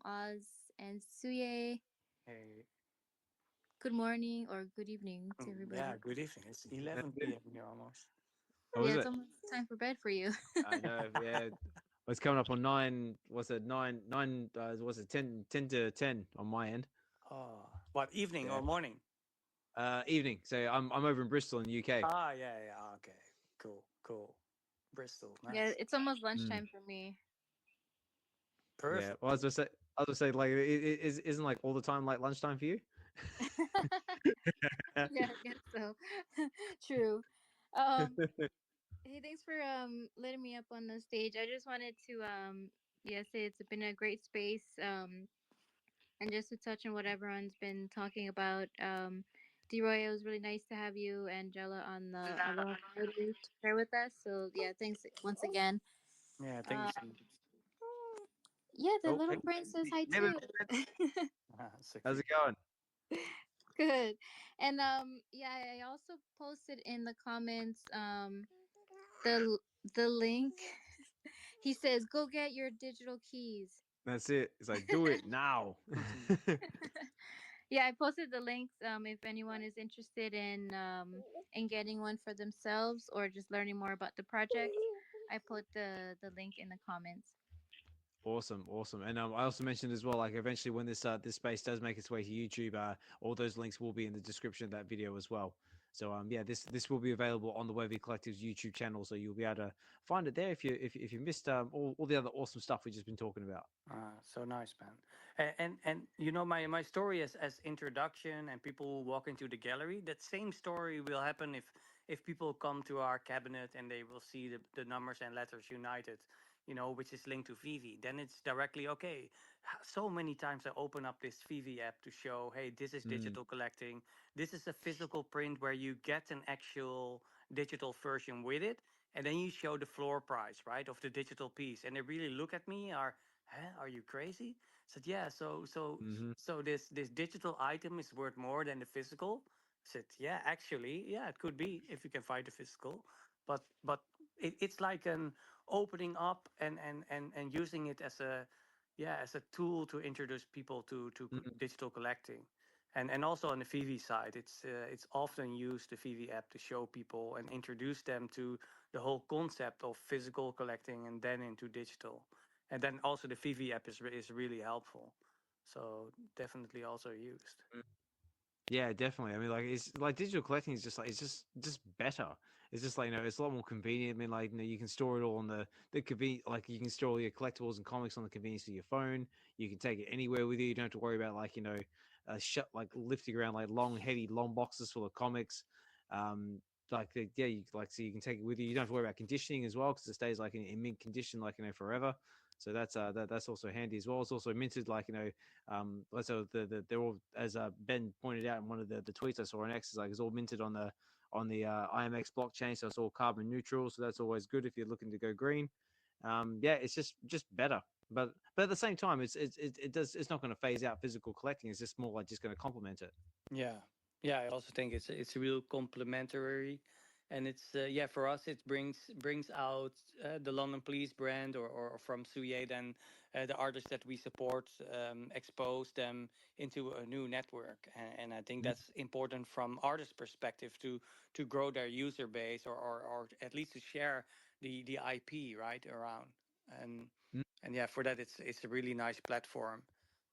Oz, and Suye. Hey. Good morning or good evening to everybody. Yeah, good evening. It's 11 p.m. here almost. Oh, is it's it? almost time for bed for you. I know. Yeah, it's coming up on 9. What's it? 9. What's it? 10 to 10 on my end. Oh, what, evening or morning? Evening. So I'm over in Bristol in the UK. Yeah. Okay, cool. Bristol. Nice. Yeah, it's almost lunchtime for me. Perfect. Yeah. Well, I was gonna say, like, isn't like all the time like lunchtime for you? Yeah, I guess so. True. Hey, thanks for letting me up on the stage. I just wanted to say it's been a great space. And just to touch on what everyone's been talking about, DeRoy, it was really nice to have you and Jella on the Aloha to share with us. So yeah, thanks once again. Yeah, thanks. Yeah, the little prince says hi too. How's it going? Good. And I also posted in the comments the link. He says, "Go get your digital keys." That's it. It's like, do it now. Yeah, I posted the links. If anyone is interested in getting one for themselves or just learning more about the project, I put the link in the comments. Awesome. And I also mentioned as well, like, eventually when this space does make its way to YouTube, all those links will be in the description of that video as well. So this will be available on the Web V Collective's YouTube channel, so you'll be able to find it there if you missed all the other awesome stuff we've just been talking about. So nice, man. And you know, my story as introduction and people walk into the gallery, that same story will happen if people come to our cabinet and they will see the numbers and letters united, you know, which is linked to VeVe. Then it's directly, okay, so many times I open up this VeVe app to show, hey, this is digital collecting. This is a physical print where you get an actual digital version with it. And then you show the floor price, right, of the digital piece. And they really look at me, are you crazy? I said, yeah, so this digital item is worth more than the physical. I said, yeah, actually, yeah, it could be if you can find the physical. But it's like an opening up and using it as a tool to introduce people to digital collecting. And also on the VeVe side, it's often used, the VeVe app, to show people and introduce them to the whole concept of physical collecting and then into digital. And then also the VeVe app is really helpful. So definitely also used. Yeah, definitely. I mean, like, it's like digital collecting is just like, it's just better. It's just like, it's a lot more convenient. I mean, like, you can store it all on the convenient, like, you can store all your collectibles and comics on the convenience of your phone. You can take it anywhere with you. You don't have to worry about, like, like lifting around like long boxes full of comics. So you can take it with you. You don't have to worry about conditioning as well, because it stays like in mint condition, like, forever. So that's also handy as well. It's also minted, like, so they're all, as Ben pointed out in one of the tweets I on X, is like, it's all minted on the IMX blockchain, so it's all carbon neutral. So that's always good if you're looking to go green. It's just better. But at the same time, it's not going to phase out physical collecting. It's just more like just going to complement it. Yeah, I also think it's real complementary, and it's for us it brings out the London Police brand, or from Suye, then the artists that we support, expose them into a new network, and I think that's important from artist perspective to grow their user base, or at least to share the IP right around, and for that it's a really nice platform.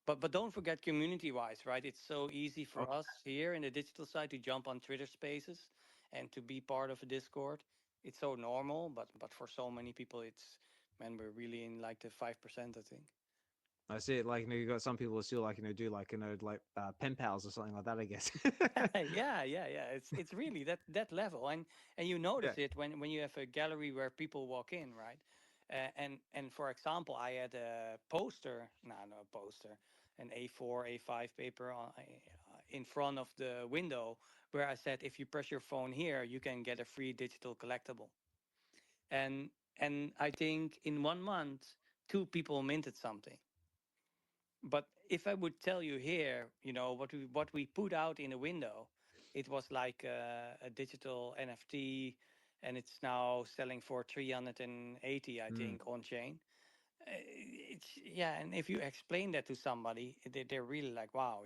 But don't forget, community wise, right? It's so easy for us here in the digital side to jump on Twitter Spaces and to be part of a Discord. It's so normal, but for so many people, we're really in like the 5%, I think. I see it like you got some people who still like do like like pen pals or something like that. I guess. Yeah. It's really that level, and you notice it when you have a gallery where people walk in, right? And for example, I had a poster, no poster, an A4, A5 paper in front of the window where I said, if you press your phone here, you can get a free digital collectible. And I think in 1 month, 2 people minted something. But if I would tell you here, what we put out in the window, it was like a digital NFT, and it's now selling for 380, I think, on chain. It's and if you explain that to somebody, they're really like, wow,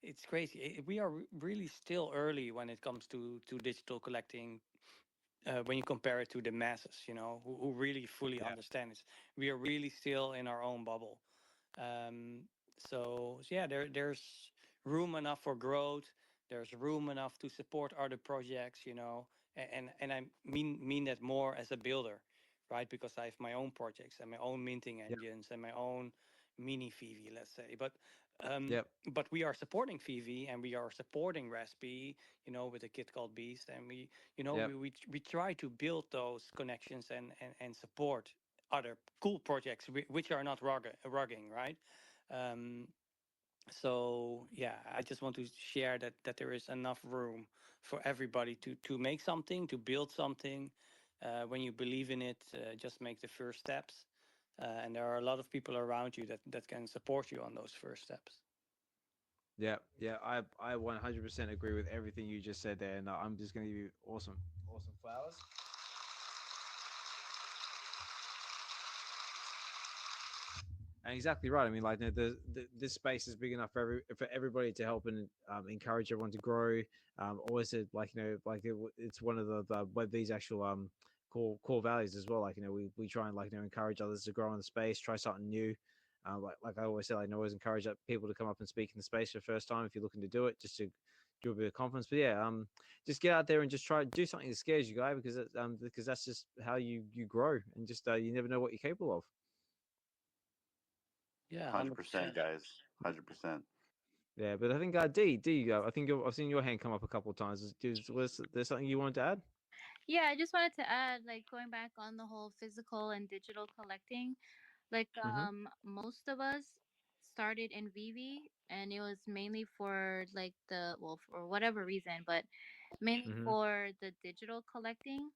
it's crazy. We are really still early when it comes to digital collecting. When you compare it to the masses, who really fully understand it, we are really still in our own bubble. So there's room enough for growth. There's room enough to support other projects, and I mean that more as a builder, right? Because I have my own projects and my own minting engines and my own mini VeVe, let's say. But we are supporting VeVe and we are supporting Raspi, with a kit called Beast, and we try to build those connections and support other cool projects which are not rugging, right? Um, so I just want to share that there is enough room for everybody to make something, to build something. When you believe in it, just make the first steps, and there are a lot of people around you that can support you on those first steps. Yeah, I 100% agree with everything you just said there, and I'm just going to give you awesome flowers. And exactly right. I mean, like this space is big enough for everybody to help and encourage everyone to grow. Always said, it's one of the Web V's actual core values as well. Like we try and encourage others to grow in the space, try something new. Like I always say, I always encourage people to come up and speak in the space for the first time if you're looking to do it, just to do a bit of confidence. But just get out there and just try to do something that scares you, guys, because that's just how you grow, and just you never know what you're capable of. Yeah, 100%, guys. 100%. Yeah, but I think D, I think I've seen your hand come up a couple of times. Was there something you wanted to add? Yeah, I just wanted to add, like, going back on the whole physical and digital collecting, like most of us started in VeVe, and it was mainly for like for whatever reason, but mainly for the digital collecting.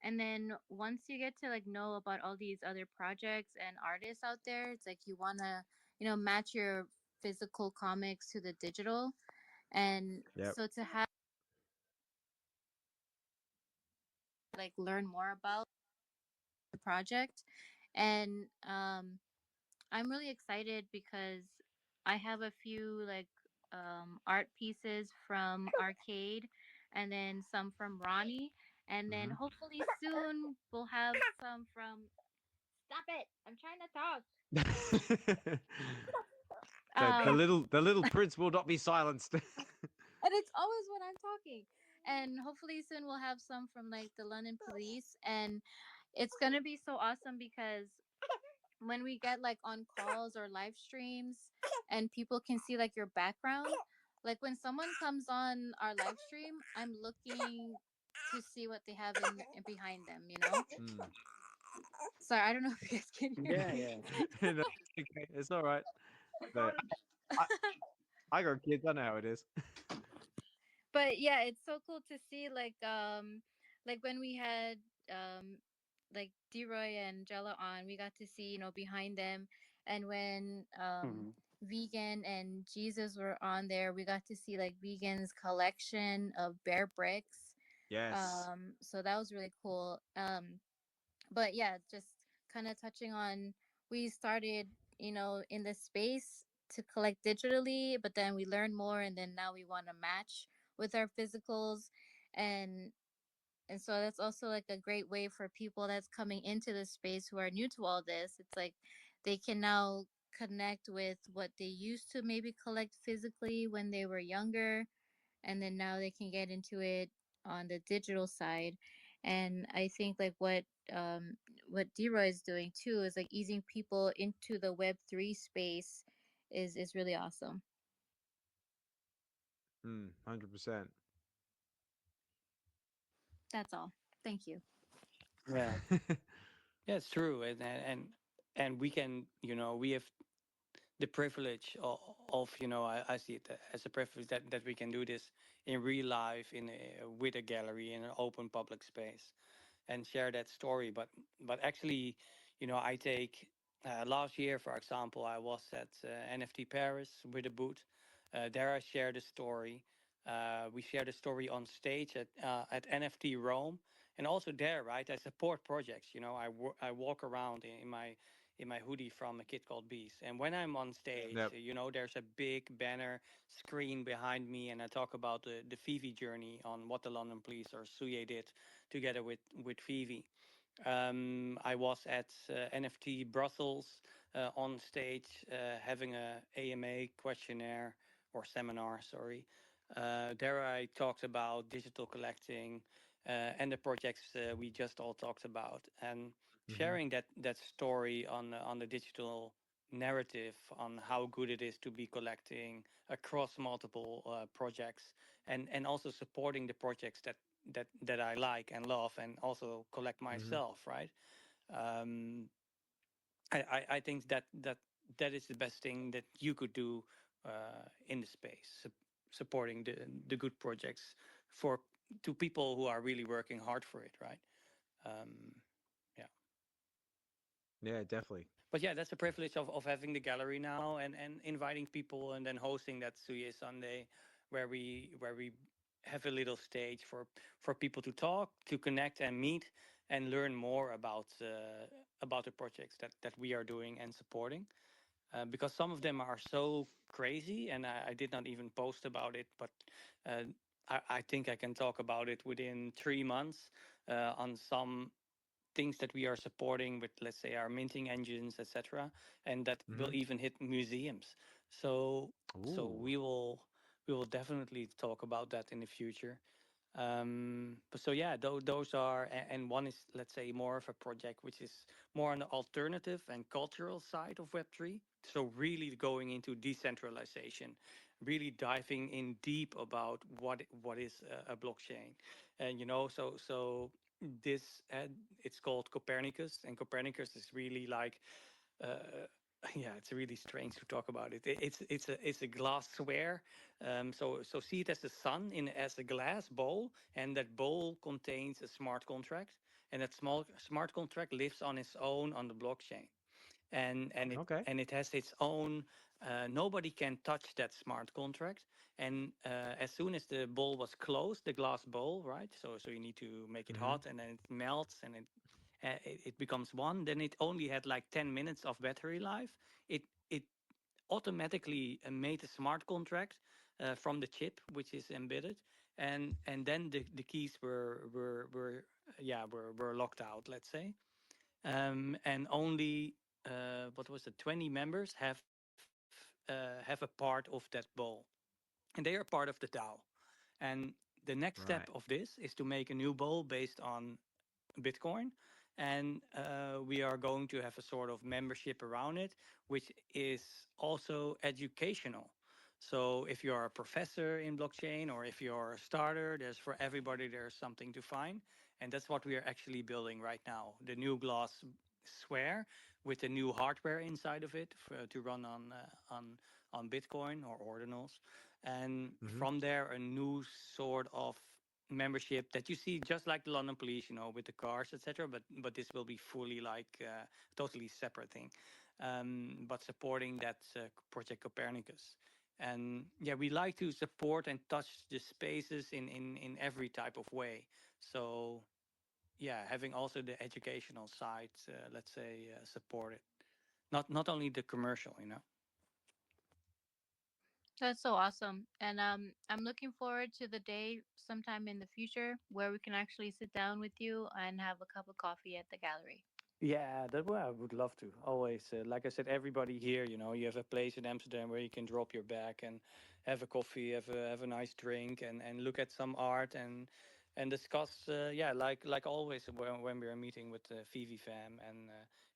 And then once you get to like know about all these other projects and artists out there, it's like you want to match your physical comics to the digital. And so to have like learn more about the project. And I'm really excited because I have a few like art pieces from Arcade, and then some from Ronnie, and then hopefully soon we'll have some from. Stop it! I'm trying to talk. The little prince will not be silenced. And it's always when I'm talking. And hopefully soon we'll have some from like the London police, and it's gonna be so awesome because when we get like on calls or live streams and people can see like your background, like when someone comes on our live stream, I'm looking to see what they have in behind them. Sorry, I don't know if you guys can hear me. No, okay, it's all right. But I got kids. I know how it is. But yeah, it's so cool to see like when we had like Droi and Jella on, we got to see behind them. And when Vegan and Jesus were on there, we got to see like Vegan's collection of bear bricks. Yes. So that was really cool. But yeah, just kind of touching on, we started in the space to collect digitally, but then we learned more, and then now we want to match with our physicals. And so that's also like a great way for people that's coming into the space who are new to all this. It's like they can now connect with what they used to maybe collect physically when they were younger, and then now they can get into it on the digital side. And I think like what what Droy is doing too is like easing people into the Web3 space is really awesome. 100%. That's all. Thank you. Yeah, yeah, it's true, and we can, we have the privilege of I see it as a privilege that we can do this in real life with a gallery in an open public space and share that story. But actually, I take last year, for example, I was at NFT Paris with a booth. There I shared a story. We shared a story on stage at NFT Rome, and also there, right? I support projects. I walk around in my hoodie from a kid called Beast. And when I'm on stage, Yep. there's a big banner screen behind me, and I talk about the VeVe journey on what the London Police or Suye did together with VeVe. I was at NFT Brussels on stage having a AMA questionnaire or seminar, sorry. There I talked about digital collecting and the projects we just all talked about, and Hmm. sharing that story on the digital narrative on how good it is to be collecting across multiple projects, and also supporting the projects that I like and love and also collect Hmm. myself, right? Um, I think that is the best thing that you could do in the space, supporting the good projects for to people who are really working hard for it, right? Um, yeah. Yeah, definitely. But yeah, that's a privilege of having the gallery now and inviting people and then hosting that Suye Sunday where we have a little stage for people to talk, to connect and meet and learn more about the projects that we are doing and supporting. Because some of them are so crazy, and I did not even post about it, but uh, I think I can talk about it within 3 months on some things that we are supporting with, let's say, our minting engines, etc., and that will Hmm. even hit museums. So Ooh. we will definitely talk about that in the future. But so yeah, those are, and one is, let's say, more of a project which is more on the alternative and cultural side of Web3. So really going into decentralization, really diving in deep about what is a blockchain, and so this it's called Copernicus, and Copernicus is really like uh, yeah, it's really strange to talk about it. It's a glassware. So see it as the sun in as a glass bowl, and that bowl contains a smart contract, and that small smart contract lives on its own on the blockchain, and it Okay. and it has its own. Nobody can touch that smart contract, and as soon as the bowl was closed, the glass bowl, right? So you need to make it Hmm. hot, and then it melts, and it becomes one. Then it only had like 10 minutes of battery life. It automatically made a smart contract from the chip which is embedded, and then the keys were locked out, let's say, and only what was it, 20 members have a part of that bowl, and they are part of the DAO. And the next step Right. of this is to make a new bowl based on Bitcoin. And we are going to have a sort of membership around it, which is also educational. So if you're a professor in blockchain or if you're a starter, there's for everybody there's something to find. And that's what we are actually building right now. The new glass Square with the new hardware inside of it to run on Bitcoin or ordinals, and Hmm. from there a new sort of membership that you see just like the London Police, with the cars, etc. But this will be fully like totally separate thing, but supporting that Project Copernicus. And yeah, we like to support and touch the spaces in every type of way. So yeah, having also the educational side, let's say, supported, not only the commercial. That's so awesome. And I'm looking forward to the day sometime in the future where we can actually sit down with you and have a cup of coffee at the gallery. Yeah, that well, I would love to. Always, like I said, everybody here, you have a place in Amsterdam where you can drop your bag and have a coffee, have a nice drink, and look at some art, and discuss, like always when we are meeting with the VeVe fam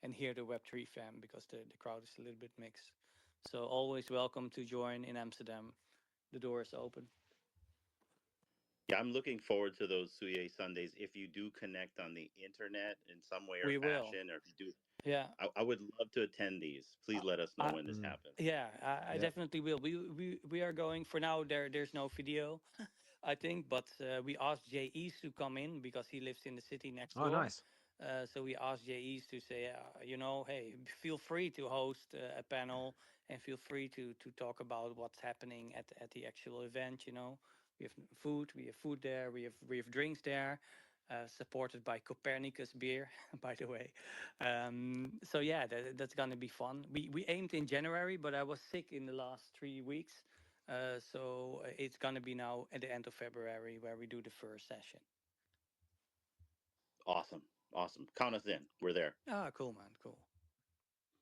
and here the Web3 fam, because the crowd is a little bit mixed. So always welcome to join in Amsterdam. The door is open. Yeah, I'm looking forward to those Suye Sundays. If you do connect on the internet in some way or We will. fashion, or if you do, Yeah. I would love to attend these. Please let us know when this happens. Yeah, I Yep. definitely will. We are going for now. There's no video, I think, but we asked Jay East to come in because he lives in the city next Oh, door. nice. So we asked Jay East to say, hey, feel free to host a panel and feel free to talk about what's happening at the actual event. We have food, there, we have drinks there. Supported by Copernicus beer, by the way. So yeah, that's gonna be fun. We aimed in January, but I was sick in the last 3 weeks. So it's gonna be now at the end of February where we do the first session. Awesome. Awesome. Count us in. We're there. Ah, cool, man. Cool.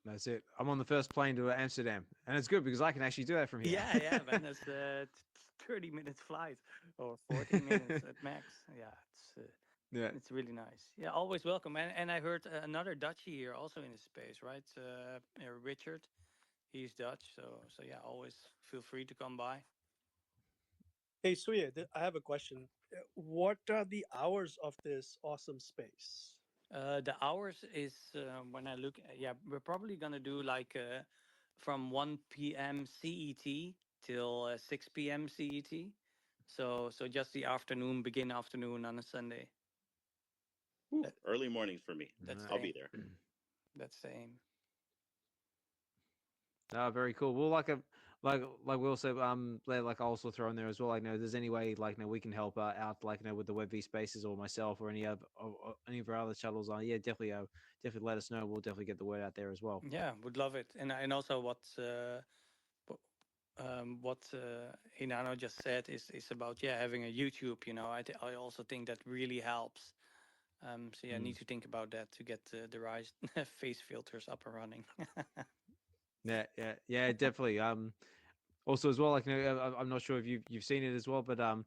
That's it. I'm on the first plane to Amsterdam, and it's good because I can actually do that from here. Yeah, man. That's 30 minutes flight or 40 minutes at max. Yeah, it's really nice. Yeah, always welcome. And I heard another Dutchie here also in the space, right? Richard, he's Dutch, so yeah, always feel free to come by. Hey, Suye, I have a question. What are the hours of this awesome space? The hours is when I look. Yeah, we're probably gonna do like from 1 p.m. CET till 6 p.m. CET. So just the afternoon, begin afternoon on a Sunday. Ooh, early mornings for me. I'll be there. That's the aim. Very cool. Well, like we also like I'll also throw in there as well. Like, there's any way we can help out with the Web V spaces or myself or any of our other shuttles on. Yeah, definitely let us know. We'll definitely get the word out there as well. Yeah, would love it. And also what Hinano just said is about having a YouTube. I also think that really helps. So yeah, need to think about that to get the right face filters up and running. Yeah, definitely. Also as well, I'm not sure if you've seen it as well, but I'm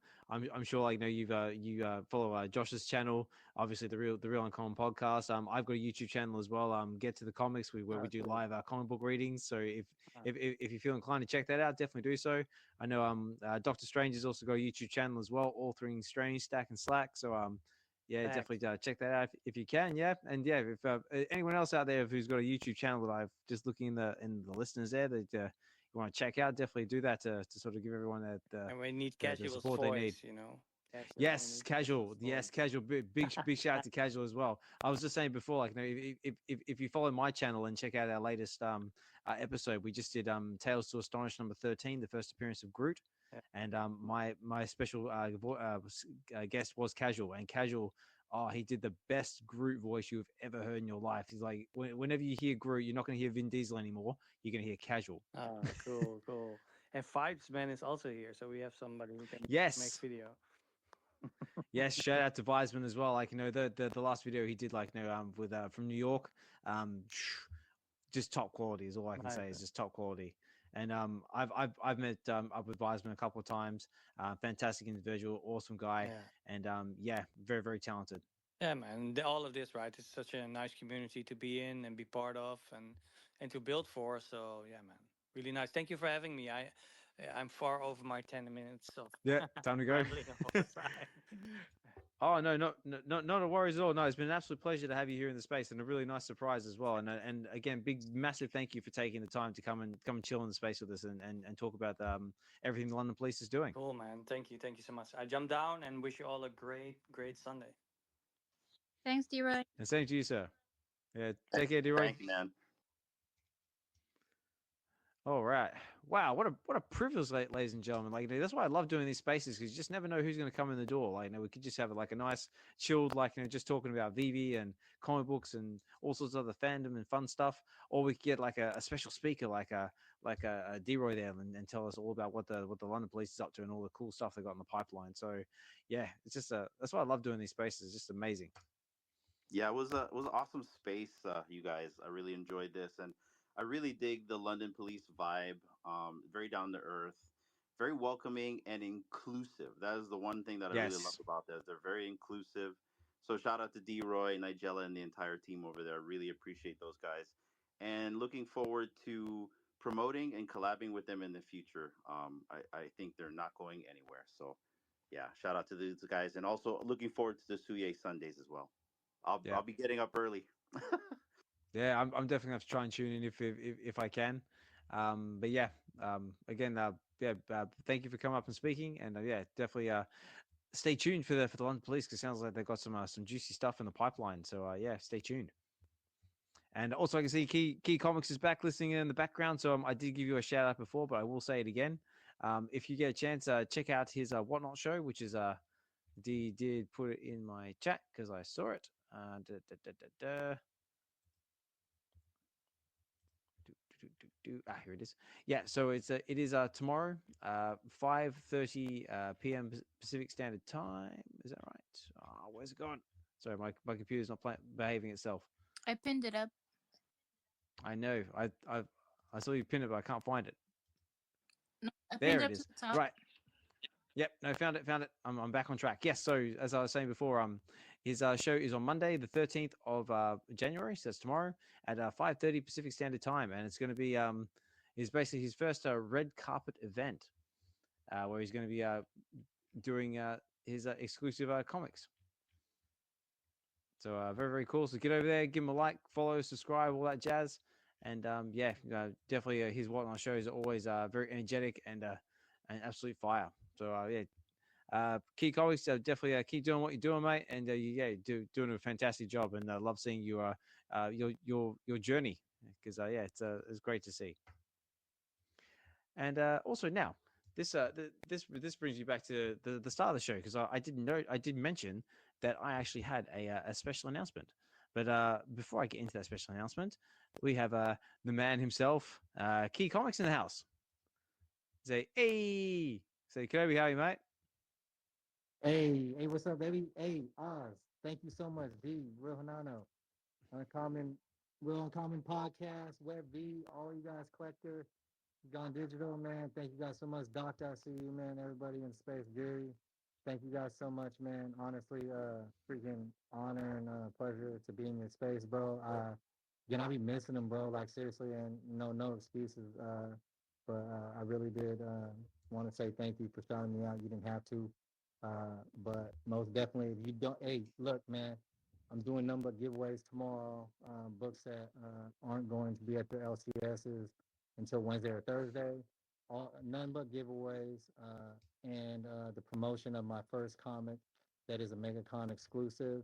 sure you follow Josh's channel, obviously the real Uncommon podcast. I've got a YouTube channel as well. Get to the comics where we do live comic book readings. So if you feel inclined to check that out, definitely do so. I know Dokta Strange has also got a YouTube channel as well, All Things Strange, Stack and Slack. So yeah, Thanks. definitely check that out if you can. Yeah, and yeah, if anyone else out there who's got a YouTube channel that I've just looking in the listeners there that you want to check out, definitely do that to sort of give everyone that and we need the casual support voice, they need. That's Yes, casual. Yes, casual. Big shout out to casual as well. I was just saying before, if you follow my channel and check out our latest episode, we just did Tales to Astonish number 13, the first appearance of Groot. Yeah. And my special guest was Casual, and Casual, he did the best Groot voice you've ever heard in your life. He's like, whenever you hear Groot, you're not going to hear Vin Diesel anymore. You're going to hear Casual. Oh, cool. And Vibesman is also here, so we have somebody who can make video. Yes, shout out to Vibesman as well. The last video he did with from New York, just top quality is all I can say. Is just top quality. And I've met up with Vibesman a couple of times. Fantastic individual, awesome guy, and very, very talented. Yeah, man. All of this, right? It's such a nice community to be in and be part of, and to build for. So yeah, man, really nice. Thank you for having me. I'm far over my 10 minutes. So yeah, time to go. Oh no, not a worries at all. No, it's been an absolute pleasure to have you here in the space, and a really nice surprise as well. And again, massive thank you for taking the time to come and chill in the space with us and talk about everything the London Police is doing. Cool, man. Thank you so much. I jump down and wish you all a great Sunday. Thanks, DeeRoy. And same to you, sir. Yeah, take care, DeeRoy. Thank you, man. All right. Wow, what a privilege, ladies and gentlemen. That's why I love doing these spaces, because you just never know who's going to come in the door. We could just have a nice chilled, just talking about VeVe and comic books and all sorts of other fandom and fun stuff, or we could get a special speaker like a DeeRoy there and tell us all about what the London Police is up to and all the cool stuff they got in the pipeline. So yeah, it's just that's why I love doing these spaces. It's just amazing. Yeah, it was an awesome space, you guys. I really enjoyed this, and I really dig the London Police vibe. Very down to earth, very welcoming and inclusive. That is the one thing that I really love Yes. about this. They're very inclusive. So shout out to Droy, Nigella, and the entire team over there. I really appreciate those guys, and looking forward to promoting and collabing with them in the future. I think they're not going anywhere. So yeah, shout out to these guys, and also looking forward to the Suye Sundays as well. Yeah. I'll be getting up early. Yeah, I'm definitely gonna have to try and tune in if I can. But yeah, again, yeah, thank you for coming up and speaking, and yeah, definitely stay tuned for the London Police because it sounds like they've got some juicy stuff in the pipeline. So yeah, stay tuned. And also, I can see Keycomix is back listening in the background. So I did give you a shout out before, but I will say it again. If you get a chance, check out his Whatnot show, which is did put it in my chat because I saw it. Here it is. Yeah, so it is tomorrow, 5:30 p.m. Pacific Standard Time. Is that right? Oh, where's it gone? Sorry, my computer's not behaving itself. I pinned it up. I know. I saw you pin it, but I can't find it. No, I There pinned it up is. to the top. Right. Yep. No, found it. I'm back on track. Yes. So as I was saying before, his show is on Monday, the 13th of January. So that's tomorrow at 5:30 Pacific Standard Time, and it's going to be is basically his first red carpet event, where he's going to be doing his exclusive comics. So very, very cool. So get over there, give him a like, follow, subscribe, all that jazz. And yeah, definitely his Whatnot shows are always very energetic and absolute fire. So yeah, Keycomix, definitely keep doing what you're doing, mate. And doing a fantastic job. And love seeing you your journey because yeah, it's great to see. And also now, this brings you back to the start of the show because I did mention that I actually had a special announcement. But before I get into that special announcement, we have the man himself, Keycomix in the house. Say, hey, say, Kirby, how are you, mate? Hey, what's up, baby? Hey, Oz, thank you so much, V, Real Hinano, Real Uncommon Podcast, Web V, all you guys, Collector, Gone Digital, man. Thank you guys so much. Doctor, I see you, man. Everybody in space, Gary. Thank you guys so much, man. Honestly, freaking honor and pleasure to be in your space, bro. Again, I be missing them, bro. Like seriously, and no excuses. But I really did want to say thank you for shouting me out. You didn't have to, but most definitely, if you don't, hey, look, man. I'm doing number giveaways tomorrow. Books that aren't going to be at the LCSs until Wednesday or Thursday. None but giveaways and the promotion of my first comic that is a MegaCon exclusive.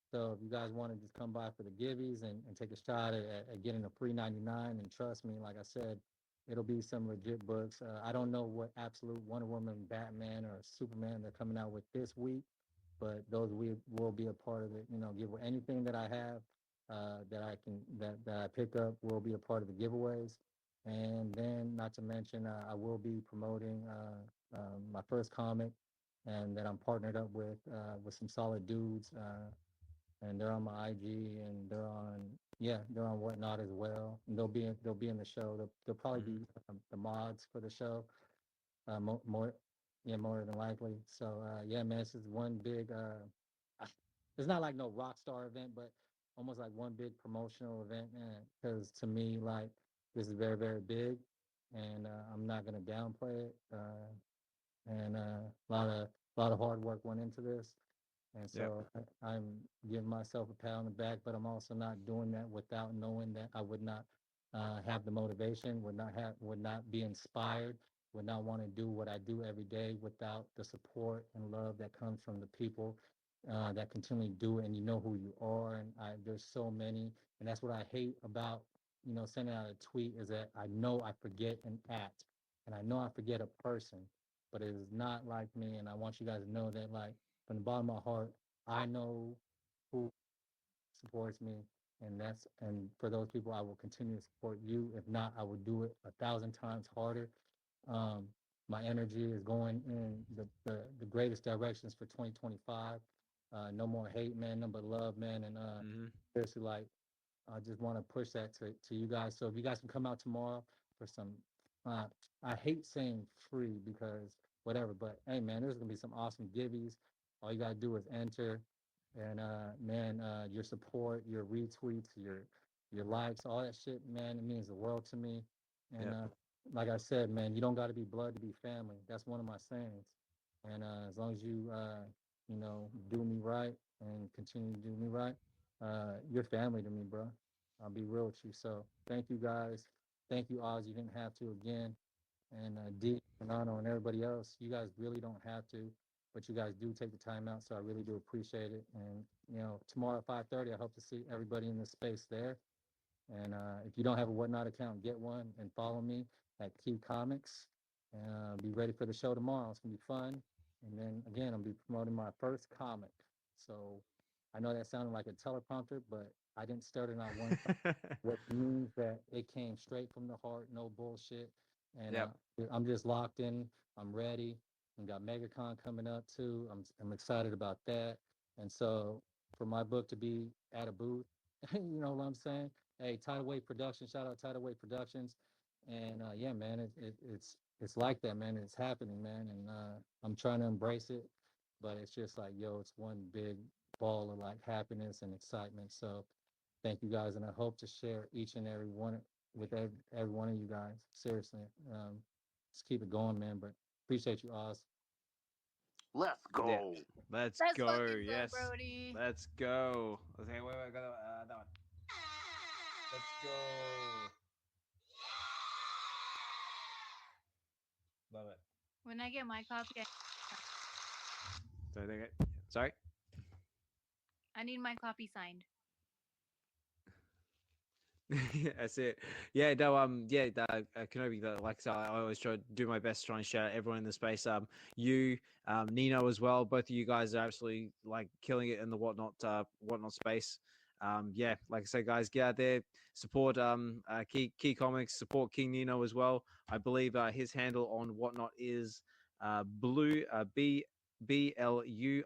So if you guys want to just come by for the giveies and take a shot at getting a free 99, and trust me, like I said, it'll be some legit books. I don't know what absolute Wonder Woman, Batman, or Superman they're coming out with this week, but those we will be a part of it. Give anything that I have that I can that I pick up will be a part of the giveaways. And then, not to mention, I will be promoting my first comic, and that I'm partnered up with some solid dudes, and they're on my IG, and they're on Whatnot as well. And they'll be in the show. They'll probably be the mods for the show, more than likely. So yeah, man, this is one big. It's not like no rock star event, but almost like one big promotional event, man. Because to me, like this is very, very big, and I'm not gonna downplay it. And a lot of hard work went into this, and so I'm giving myself a pat on the back. But I'm also not doing that without knowing that I would not have the motivation, would not be inspired, would not want to do what I do every day without the support and love that comes from the people that continually do it. And you know who you are. And there's so many, and that's what I hate about sending out a tweet is that I know I forget an act, and I know I forget a person, but it is not like me. And I want you guys to know that, like, from the bottom of my heart, I know who supports me, and for those people, I will continue to support you. If not, I will do it 1,000 times harder. Um, my energy is going in the greatest directions for 2025. No more hate, man, no but love, man, and seriously, like, I just want to push that to you guys. So if you guys can come out tomorrow for some uh, I hate saying free because whatever, but hey, man, there's gonna be some awesome gibbies. All you gotta do is enter, and man, your support, your retweets, your likes, all that shit, man, it means the world to me. And like I said, man, you don't got to be blood to be family. That's one of my sayings. And as long as you, you know, do me right and continue to do me right, you're family to me, bro. I'll be real with you. So thank you guys. Thank you, Oz. You didn't have to again. And D, Hinano, and everybody else, you guys really don't have to, but you guys do take the time out. So I really do appreciate it. And, you know, tomorrow at 5:30, I hope to see everybody in this space there. And if you don't have a Whatnot account, get one and follow me at Keycomix. And be ready for the show tomorrow. It's going to be fun. And then again, I'll be promoting my first comic. So I know that sounded like a teleprompter, but I didn't start it on one, which means that it came straight from the heart, no bullshit. And I'm just locked in. I'm ready. We got MegaCon coming up too. I'm excited about that. And so for my book to be at a booth, you know what I'm saying? Hey, Tidal Wave Productions, shout out Tidal Wave Productions. And yeah, man, it's like that, man. It's happening, man. And I'm trying to embrace it, but it's just like, yo, it's one big ball of like happiness and excitement. So thank you guys, and I hope to share each and every one with every one of you guys. Seriously, just keep it going, man. But appreciate you, Oz. Let's go. Yeah. Let's go. fucking go, Yes. Brody. Let's go. Okay, wait, I got that one. Let's go. Love it. When I get my copy, Sorry? I need my copy signed. That's it. Yeah, no, Kenobi, like I said, I always try to do my best to try and shout out everyone in the space. You, Nino as well. Both of you guys are absolutely like killing it in the whatnot space. Yeah, like I said, guys, get out there, support Keycomix, support King Nino as well. I believe his handle on whatnot is blue BLU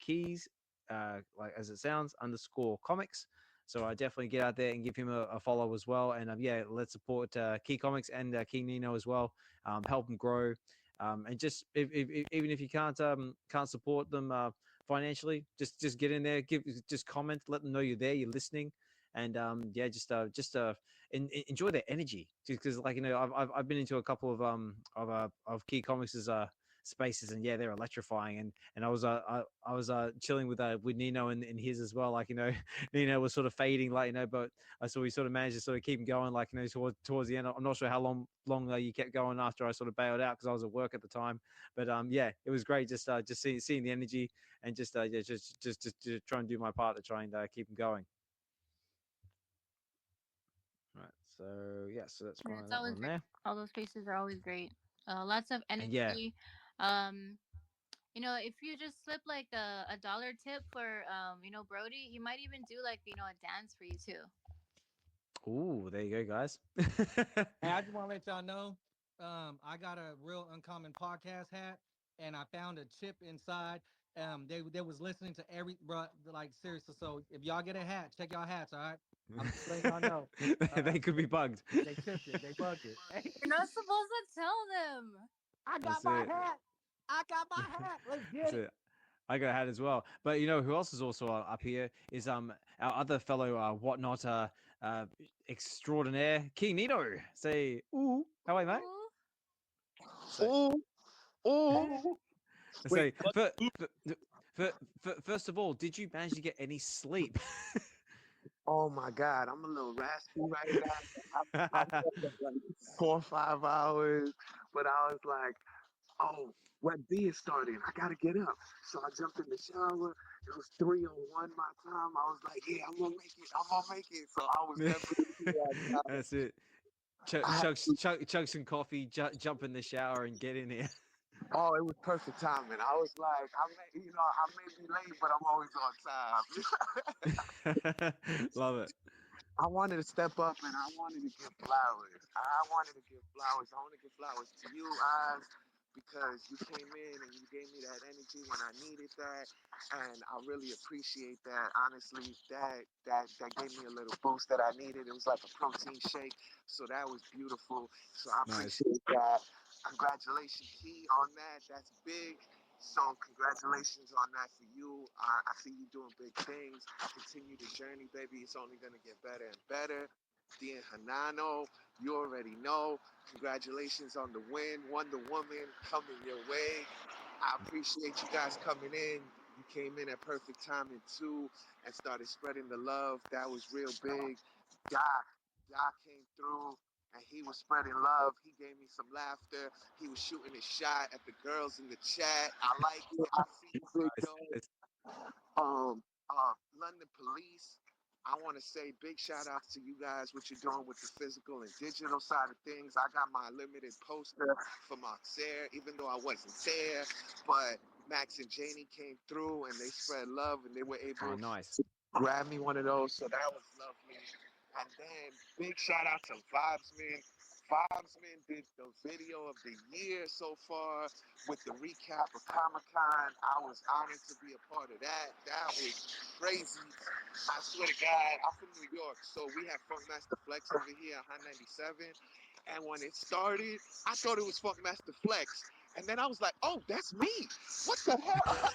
_keys, like as it sounds _comics. So I definitely get out there and give him a follow as well. And yeah, let's support Keycomix and King Nino as well. Help them grow. And just even if you can't support them financially, just get in there, just comment, let them know you're there, you're listening, and yeah, just enjoy their energy. Because like, you know, I've been into a couple of Keycomix's spaces, and yeah, they're electrifying. And I was chilling with Nino and his as well. Like, you know, Nino was sort of fading, like, you know, but I saw we sort of managed to sort of keep him going, like, you know, towards the end. I'm not sure how long you kept going after I sort of bailed out because I was at work at the time. But yeah, it was great just seeing the energy and just try and do my part to try and keep him going. Right. So yeah, so that's fine. It's always great. All those spaces are always great. Lots of energy. Yeah. You know, if you just slip like a dollar tip for you know, Brody, he might even do like, you know, a dance for you too. Ooh, there you go, guys. Hey, I just want to let y'all know, I got a real uncommon podcast hat, and I found a chip inside. They was listening to every, bro, like seriously. So if y'all get a hat, check y'all hats, all right? I'm just letting y'all know. They could be bugged. They chipped it. They bugged it. You're not supposed to tell them. I got my hat. I got my hat. Let's get it. I got a hat as well. But you know who else is also up here is our other fellow whatnot extraordinaire, King Nino. Say ooh, how are you, mate? Ooh. Say first of all, did you manage to get any sleep? Oh my God, I'm a little raspy right now. I slept like 4 or 5 hours, but I was like, oh, Web V is starting. I gotta get up. So I jumped in the shower. It was 3:01 my time. I was like, yeah, I'm gonna make it. So I was definitely That's it. Chug some coffee, jump in the shower, and get in here. Oh, it was perfect timing. I was like, I may be late, but I'm always on time. Love it. I wanted to step up and I wanted to give flowers. I want to give flowers to you, Oz, because you came in and you gave me that energy when I needed that, and I really appreciate that. Honestly, that gave me a little boost that I needed. It was like a protein shake, so that was beautiful. So I Nice. appreciate that. Congratulations, Key, on that. That's big. So congratulations on that for you. I see you doing big things. Continue the journey, baby. It's only gonna get better and better. Dean Hinano, you already know. Congratulations on the win. Wonder Woman coming your way. I appreciate you guys coming in. You came in at perfect timing too and started spreading the love. That was real big. Doc came through and he was spreading love. He gave me some laughter. He was shooting a shot at the girls in the chat. I like it. I see you, big dog. Nice. London Police. I want to say big shout outs to you guys, what you're doing with the physical and digital side of things. I got my limited poster for Moxair, even though I wasn't there, but Max and Janie came through and they spread love and they were able Nice. to grab me one of those. So that was lovely. And then big shout out to Vibesman. Vibesman did the video of the year so far with the recap of Comic-Con. I was honored to be a part of that. That was crazy. I swear to God, I'm from New York, so we have Funkmaster Flex over here at High 97. And when it started, I thought it was Funkmaster Flex. And then I was like, oh, that's me. What the hell?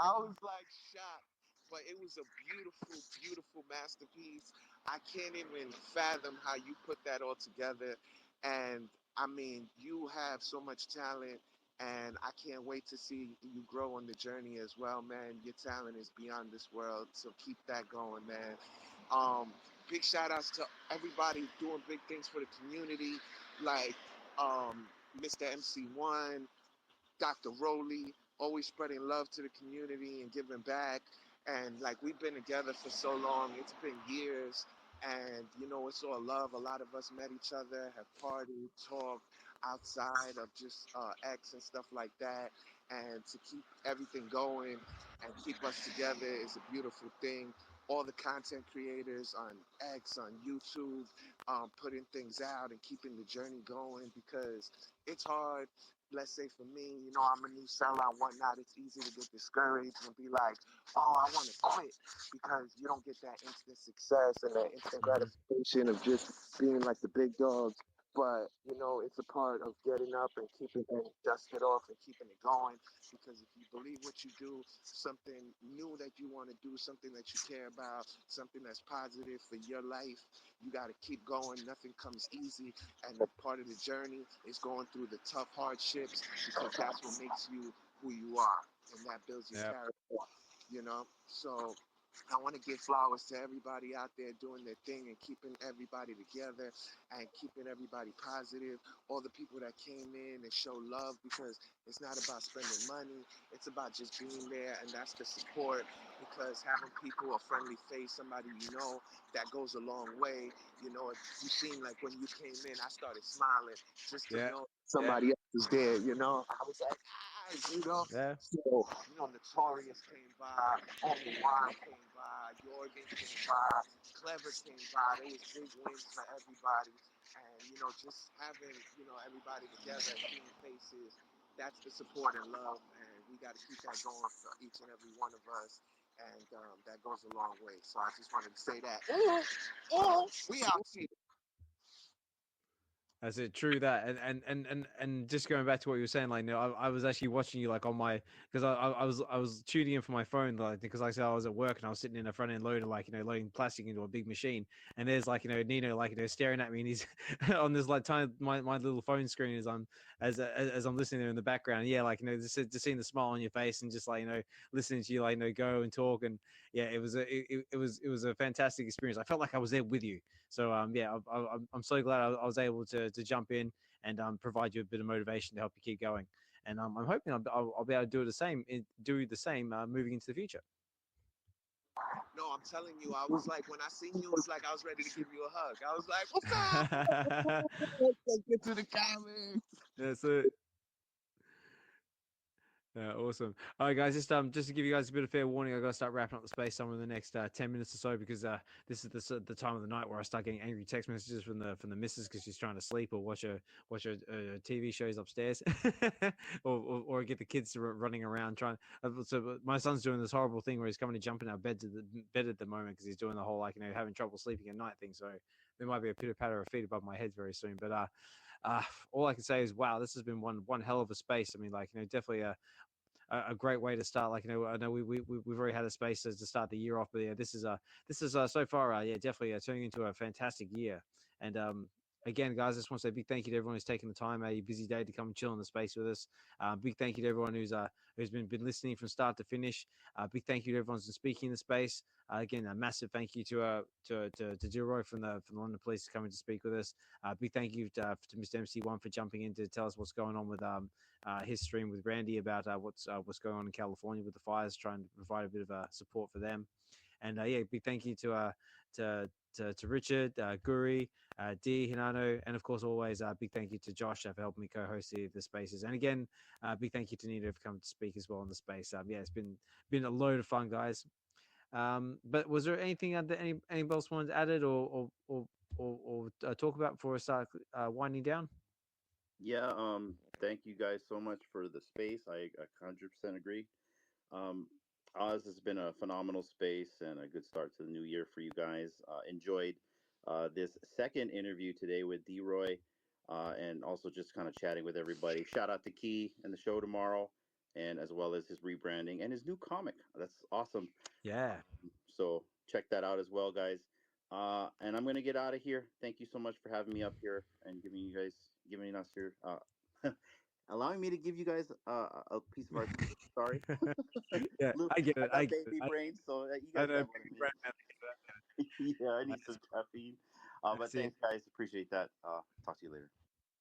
I was like shocked. But it was a beautiful, beautiful masterpiece. I can't even fathom how you put that all together. And I mean, you have so much talent, and I can't wait to see you grow on the journey as well, man. Your talent is beyond this world, so keep that going, man. Big shout outs to everybody doing big things for the community, like Mr. MC1, Dr. Rowley, always spreading love to the community and giving back. And like we've been together for so long, it's been years. And you know, it's all love. A lot of us met each other, have partied, talked outside of just X and stuff like that. And to keep everything going and keep us together is a beautiful thing. All the content creators on X, on YouTube, putting things out and keeping the journey going because it's hard. Let's say for me, you know, I'm a new seller and whatnot. It's easy to get discouraged and be like, oh, I want to quit because you don't get that instant success and that instant gratification of just being like the big dogs. But, you know, it's a part of getting up and keeping it dusted off and keeping it going. Because if you believe what you do, something new that you want to do, something that you care about, something that's positive for your life, you got to keep going. Nothing comes easy. And part of the journey is going through the tough hardships because that's what makes you who you are. And that builds your character, you know? So I want to give flowers to everybody out there doing their thing and keeping everybody together and keeping everybody positive. All the people that came in and show love because it's not about spending money. It's about just being there, and that's the support because having people, a friendly face, somebody you know, that goes a long way. You know, you seem like when you came in, I started smiling just to know somebody else is there, you know. I was like, you know. So, you know, Notorious came by, Only Wine came by, Jorgen came by, Clever came by. There was big wins for everybody. And, you know, just having, you know, everybody together, seeing faces, that's the support and love. And we got to keep that going for each and every one of us. And that goes a long way. So I just wanted to say that. We out here. That's it. True that, and just going back to what you were saying, like, you know, I was actually watching you like on my because I was tuning in for my phone, like because like I said I was at work and I was sitting in a front end loader, like, you know, loading plastic into a big machine, and there's like, you know, Nino, like, you know, staring at me, and he's on this like time my little phone screen as I'm listening there in the background, yeah, like, you know, just seeing the smile on your face and just like, you know, listening to you, like, you know, go and talk, and yeah, it was a fantastic experience. I felt like I was there with you. So yeah, I'm so glad I was able to jump in and provide you a bit of motivation to help you keep going. And I'm hoping I'll be able to do the same moving into the future. No, I'm telling you, I was like, when I seen you, it was like I was ready to give you a hug. I was like, what's up? Let's get to the comments. That's it. Awesome. All right, guys. Just to give you guys a bit of fair warning, I got to start wrapping up the space somewhere in the next 10 minutes or so because this is the time of the night where I start getting angry text messages from the missus because she's trying to sleep or watch her TV shows upstairs, or get the kids to running around trying. So my son's doing this horrible thing where he's coming to jump in our bed at the moment because he's doing the whole having trouble sleeping at night thing. So there might be a pitter patter of feet above my head very soon. But all I can say is, wow, this has been one hell of a space. I mean, definitely a great way to start. I know we've already had a space to start the year off, but yeah, this is so far, definitely turning into a fantastic year. And again, guys, I just want to say a big thank you to everyone who's taken the time out of your busy day to come and chill in the space with us. Big thank you to everyone who's been listening from start to finish. Big thank you to everyone who's been speaking in the space. Again, a massive thank you to Droi from the London Police coming to speak with us. Big thank you to Mr. MC1 for jumping in to tell us what's going on with his stream with Randy about what's going on in California with the fires, trying to provide a bit of support for them. And big thank you to Richard, Guri, Dee, Hinano, and of course always big thank you to Josh for helping me co-host the spaces. And again, big thank you to Nino for coming to speak as well in the space. It's been a load of fun, guys. But was there anything that anybody else wanted added or talk about before I start winding down? Yeah, thank you guys so much for the space. I 100% agree. Oz has been a phenomenal space and a good start to the new year for you guys. Enjoyed this second interview today with Droi, and also just kind of chatting with everybody. Shout out to Key and the show tomorrow, and as well as his rebranding and his new comic. That's awesome. Yeah. So check that out as well, guys. And I'm gonna get out of here. Thank you so much for having me up here and giving us your allowing me to give you guys a piece of art. Sorry. Yeah, I get it. I got baby brain, so you guys know what I mean. Yeah, I need some caffeine. But thanks, guys. Appreciate that. Talk to you later.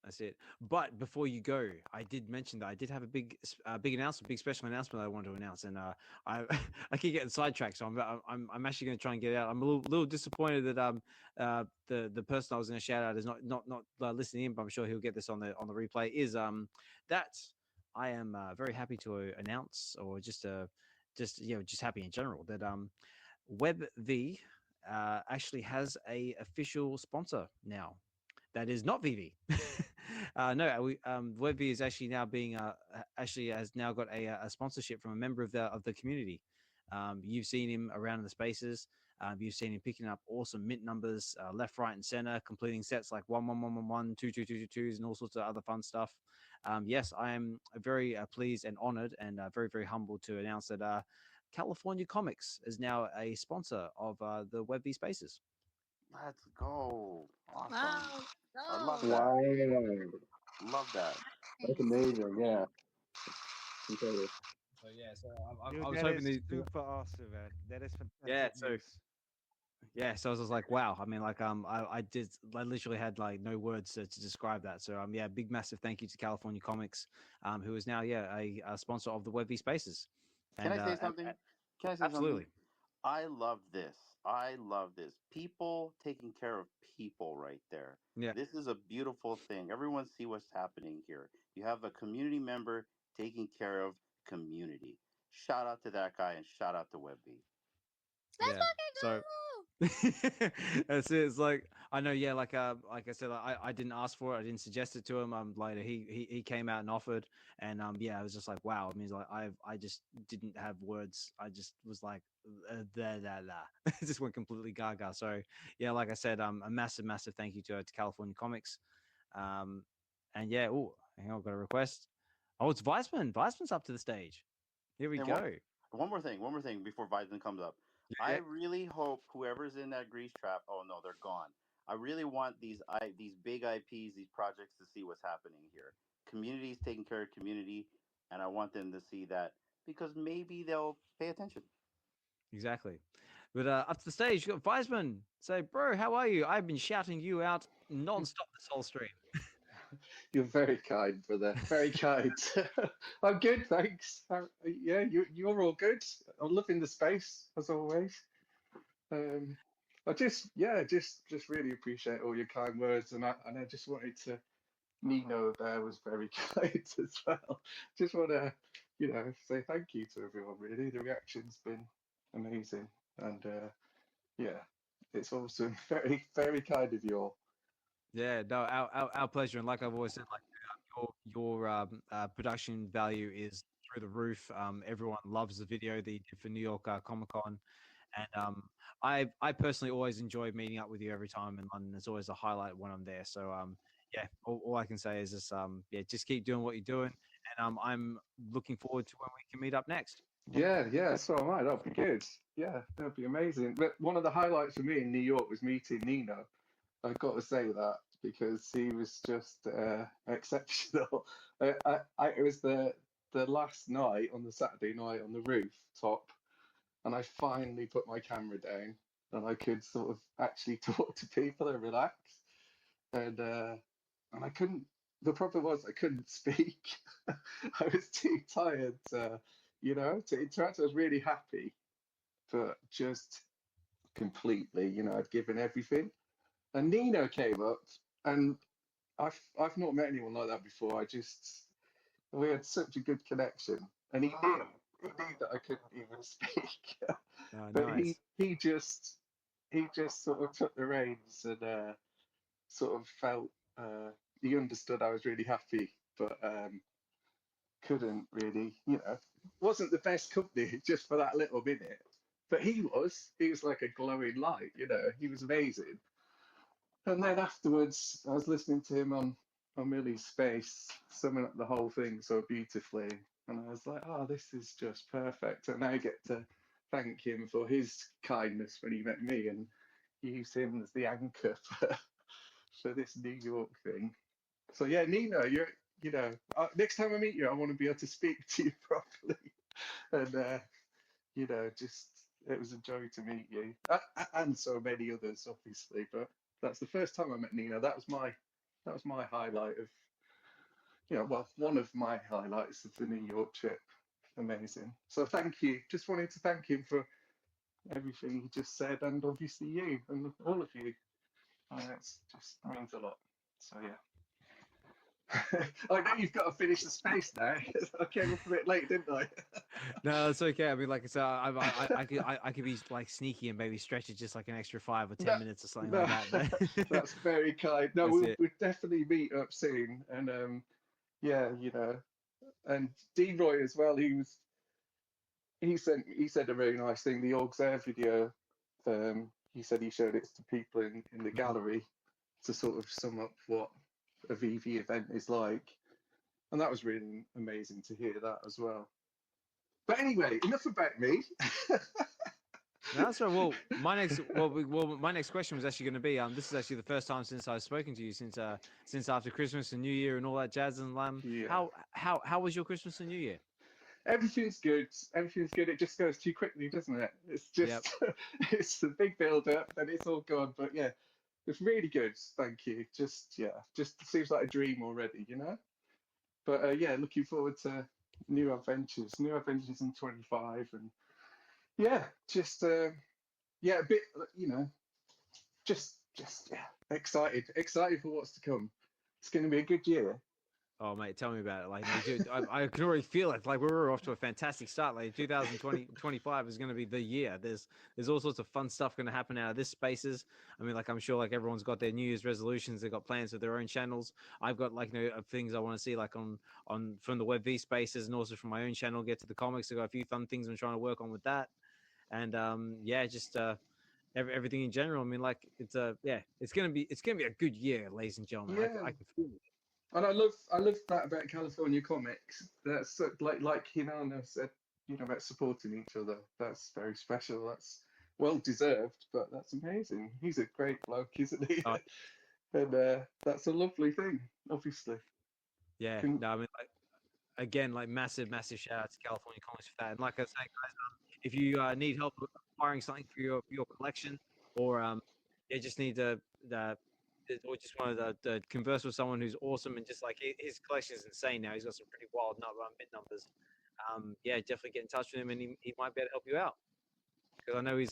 That's it. But before you go, I did mention that I did have a big announcement, big special announcement that I wanted to announce, and I I keep getting sidetracked, so I'm actually going to try and get it out. I'm a little disappointed that the person I was going to shout out is not listening in, but I'm sure he'll get this on the replay. Is that I am very happy to announce, or just happy in general, that Web V actually has a official sponsor now. That is not VeVe. No, Web V is actually now being has now got a sponsorship from a member of the community. You've seen him around in the spaces. You've seen him picking up awesome mint numbers, left, right, and center, completing sets like 11111, 2222s, and all sorts of other fun stuff. Yes, I am very pleased and honored and very, very humbled to announce that California Comics is now a sponsor of the Web V spaces. Let's go. Awesome. Wow. I love that. Wow. Love that. That's amazing. Yeah. Incredible. So yeah, so Dude, I was that hoping is super awesome, man. That is fantastic. Yeah, so news. yeah, so I was like, wow. I mean, I literally had like no words to describe that. So yeah, big massive thank you to California Comics, who is now a sponsor of the Web V spaces. Can I say something? Can I say absolutely. something? I love this. I love this. People taking care of people right there. Yeah. This is a beautiful thing. Everyone see what's happening here. You have a community member taking care of community. Shout out to that guy and shout out to Web V. Let's So that's it. It's like I know, yeah. Like I said, I didn't ask for it. I didn't suggest it to him. Later he came out and offered, and yeah, I was just like, wow. I mean, like I just didn't have words. I just was like, it just went completely gaga. So yeah, like I said, a massive thank you to California Comics, and yeah. Oh, hang on, I've got a request. Oh, it's Vibesman. Vibesman's up to the stage. Here we go. One more thing before Vibesman comes up. Yeah. I really hope whoever's in that grease trap. Oh no, they're gone. I really want these big IPs, these projects, to see what's happening here. Community's taking care of community, and I want them to see that because maybe they'll pay attention. Exactly. But up to the stage, you got Vibesman. Say, bro, how are you? I've been shouting you out non-stop this whole stream. You're very kind, brother. Very kind. I'm good, thanks. Yeah, you're all good. I'm loving the space as always. I just really appreciate all your kind words, and I just wanted to. Nino there was very kind as well. Just want to say thank you to everyone. Really, the reaction's been amazing, and yeah, it's awesome. Very, very kind of you all. Yeah, no, our pleasure. And like I've always said, like your production value is through the roof. Everyone loves the video that you did for New York Comic Con, and I personally always enjoy meeting up with you every time I'm in London. It's always a highlight when I'm there. So yeah, all I can say is just yeah, just keep doing what you're doing, and I'm looking forward to when we can meet up next. Yeah, so am I. That'd be good. Yeah, that'd be amazing. But one of the highlights for me in New York was meeting Nino. I've got to say that because he was just exceptional. It was the last night on the Saturday night on the rooftop, and I finally put my camera down, and I could sort of actually talk to people and relax. And I couldn't. The problem was I couldn't speak. I was too tired, to interact. I was really happy, but just completely, I'd given everything. And Nino came up, and I've not met anyone like that before. We had such a good connection, and he knew that I couldn't even speak. But Nice. he just sort of took the reins and sort of felt he understood I was really happy, but couldn't really, wasn't the best company just for that little minute. But he was like a glowing light, he was amazing. And then afterwards, I was listening to him on Millie's Space, summing up the whole thing so beautifully. And I was like, oh, this is just perfect. And I get to thank him for his kindness when he met me and use him as the anchor for this New York thing. So yeah, Nino, next time I meet you, I want to be able to speak to you properly. And, just, it was a joy to meet you. And so many others, obviously, but that's the first time I met Nino. That was my highlight of, one of my highlights of the New York trip. Amazing. So thank you. Just wanted to thank him for everything he just said, and obviously you and all of you. It just means a lot. So yeah. I know you've got to finish the space now. I came up a bit late, didn't I? No, it's okay. I mean, like I said, I could be like sneaky and maybe stretch it just like an extra 5 or 10 minutes or something like that. But that's very kind. No, we'll definitely meet up soon. And yeah, and Droi as well. He said a very nice thing. The Orgs Air video. He said he showed it to people in the gallery to sort of sum up what a VeVe event is like, and that was really amazing to hear that as well. But anyway, enough about me. That's right. Well, my next question was actually going to be this is actually the first time since I've spoken to you since after Christmas and New Year and all that jazz. And yeah. How was your Christmas and New Year? Everything's good. Everything's good. It just goes too quickly, doesn't it? It's just it's a big build up and it's all gone. But yeah, it's really good. Thank you. Just seems like a dream already, But yeah, looking forward to new adventures in 25, and yeah, just a bit, just excited for what's to come. It's going to be a good year. Oh mate, tell me about it. Like, dude, I can already feel it. Like we're off to a fantastic start. Like 2025 is going to be the year. There's all sorts of fun stuff going to happen out of this spaces. I mean, like I'm sure like everyone's got their New Year's resolutions. They've got plans for their own channels. I've got like things I want to see like on from the Web V spaces and also from my own channel. Get to the comics. I've got a few fun things I'm trying to work on with that. And everything in general. I mean, like it's gonna be a good year, ladies and gentlemen. Yeah. I can feel it. And I love that about California comics. That's like Hinano said, about supporting each other. That's very special. That's well deserved, but that's amazing. He's a great bloke, isn't he? Oh. And that's a lovely thing, obviously. Yeah. No, I mean, like again, like massive shout out to California Comics for that. And like I say, guys, if you need help acquiring something for your collection, or you just need to or just wanted to converse with someone who's awesome and just like his collection is insane now. He's got some pretty wild mid numbers. Yeah, definitely get in touch with him and he might be able to help you out. Because I know he's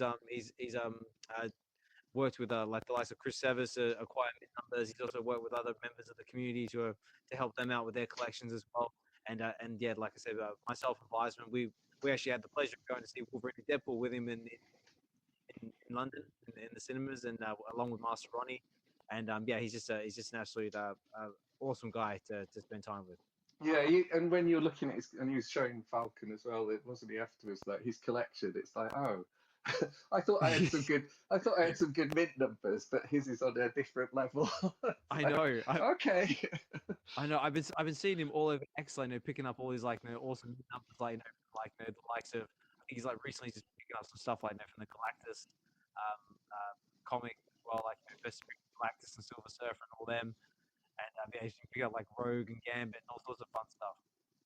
worked with like the likes of Chris Severs to acquire mid numbers. He's also worked with other members of the community to help them out with their collections as well. And yeah, like I said, myself and Vibesman, we actually had the pleasure of going to see Wolverine and Deadpool with him in London in the cinemas, and along with Master Ronnie. And yeah, he's just an absolute awesome guy to spend time with. Yeah, and when you're looking at his, and he was showing Falcon as well, it wasn't he afterwards, like his collection. It's like, oh, I thought I had some good mid numbers, but his is on a different level. I know. Okay. I know. I've been seeing him all over X, picking up all these awesome numbers, the likes of. I think he's recently just picking up some stuff from the Galactus comic, well, Best Galactus and Silver Surfer and all them, and yeah, he's pick up Rogue and Gambit and all sorts of fun stuff.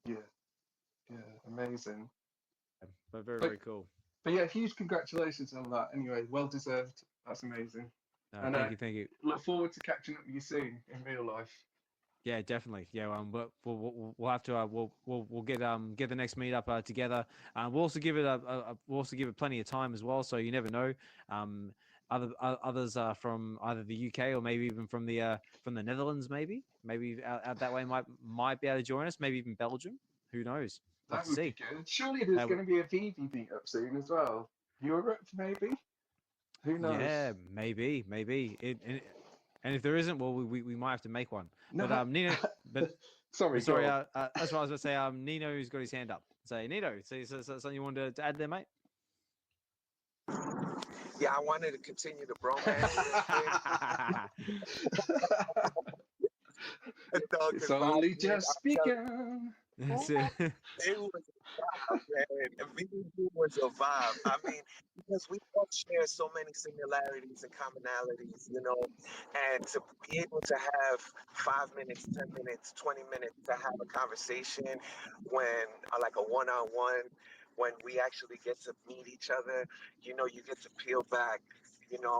Yeah, amazing. But very cool. But yeah, huge congratulations on that. Anyway, well deserved. That's amazing. And thank you. Look forward to catching up with you soon in real life. Yeah, definitely. Yeah, we'll have to we'll get the next meetup together. We'll also give it plenty of time as well. So you never know. Others from either the UK or maybe even from the Netherlands, maybe out that way might be able to join us. Maybe even Belgium. Who knows? That would be good. Surely there's going to be a VeVe meetup soon as well. Europe, maybe. Who knows? Yeah, maybe. And if there isn't, well, we might have to make one. No. But Nino, but sorry. That's what I was going to say. Nino's got his hand up. Say, Nino, so something you wanted to add there, mate? Yeah, I wanted to continue the bromance. It's only just begun. It was a vibe, man. VeVe was a vibe. I mean, because we all share so many similarities and commonalities, and to be able to have 5 minutes, 10 minutes, 20 minutes to have a conversation when, like a one-on-one, when we actually get to meet each other, you get to peel back, the onion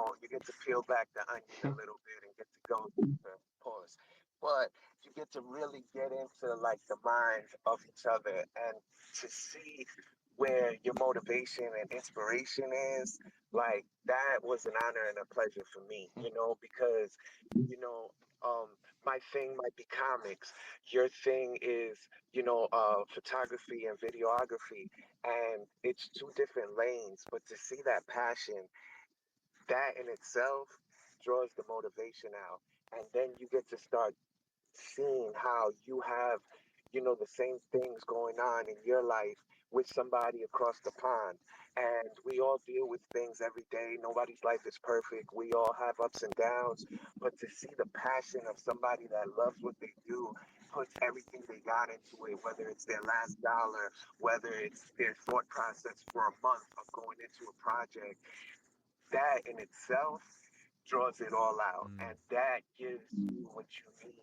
a little bit and get to go through the pause. But you get to really get into the minds of each other and to see where your motivation and inspiration is. That was an honor and a pleasure for me, because my thing might be comics, your thing is photography and videography, and it's two different lanes, but to see that passion, that in itself draws the motivation out. And then you get to start seeing how you have, the same things going on in your life with somebody across the pond. And we all deal with things every day. Nobody's life is perfect. We all have ups and downs. But to see the passion of somebody that loves what they do, puts everything they got into it, whether it's their last dollar, whether it's their thought process for a month of going into a project, that in itself draws it all out. And that gives you what you need,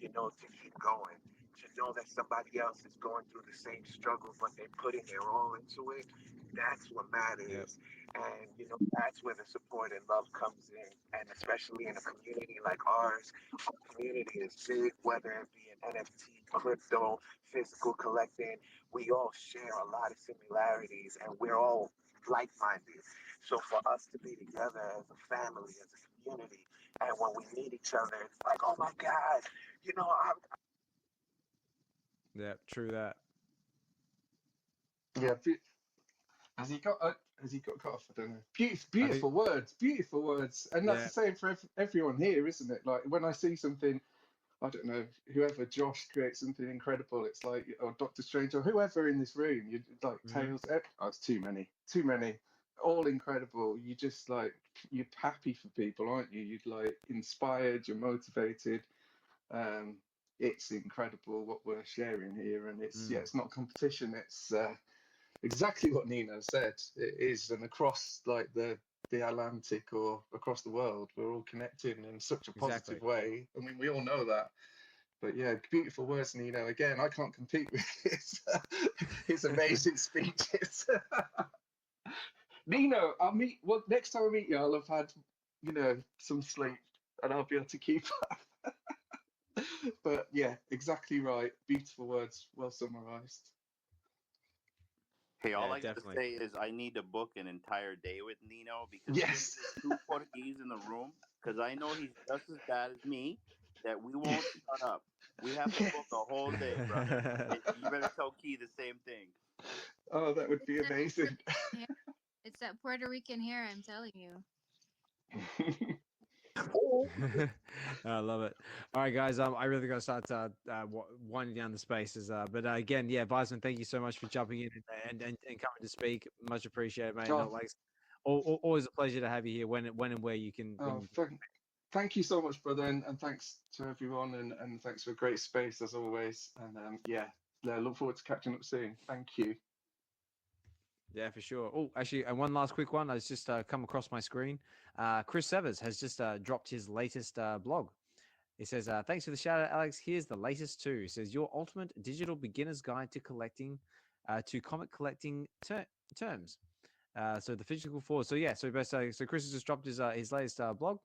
to keep going. To know that somebody else is going through the same struggle, but they're putting their all into it, that's what matters. Yep. And, that's where the support and love comes in. And especially in a community like ours, our community is big, whether it be an NFT, crypto, physical collecting, we all share a lot of similarities and we're all like-minded. So for us to be together as a family, as a community, and when we meet each other, it's like, oh my God, Yeah, true that. Yeah, has he got cut off? I don't know. Beautiful words, and that's the same for everyone here, isn't it? Like when I see something, I don't know, whoever Josh creates something incredible, it's like, or Dokta Strange, or whoever in this room, you like Tales. Oh, it's too many, all incredible. You just you're happy for people, aren't you? You're inspired, you're motivated. It's incredible what we're sharing here, and it's not competition. It's exactly what Nino said. It is, and across the Atlantic or across the world, we're all connected in such a positive way. I mean, we all know that. But yeah, beautiful words, Nino. Again, I can't compete with his amazing speeches. Nino, next time I meet you, I'll have had, some sleep, and I'll be able to keep up. But yeah, exactly right. Beautiful words, well summarized. Hey, all I got to say is I need to book an entire day with Nino because there's 2 Portuguese in the room, because I know he's just as bad as me, that we won't shut up. We have to book a whole day, brother. You better tell Key the same thing. Oh, that would be amazing. It's that Puerto Rican hair, I'm telling you. I love it. All right, guys. I really got to start winding down the spaces. But again, yeah, Vibesman, thank you so much for jumping in and coming to speak. Much appreciated, mate. Oh. Always a pleasure to have you here when and where you can. Oh, thank you so much, brother, and thanks to everyone, and thanks for a great space as always. And yeah, look forward to catching up soon. Thank you. Yeah, for sure. Oh, actually, and one last quick one. I just come across my screen. Chris Severs has just dropped his latest blog. He says, thanks for the shout out, Alex. Here's the latest too. He says, your ultimate digital beginner's guide to collecting, to comic collecting terms. So the physical form. So yeah, so Chris has just dropped his latest blog.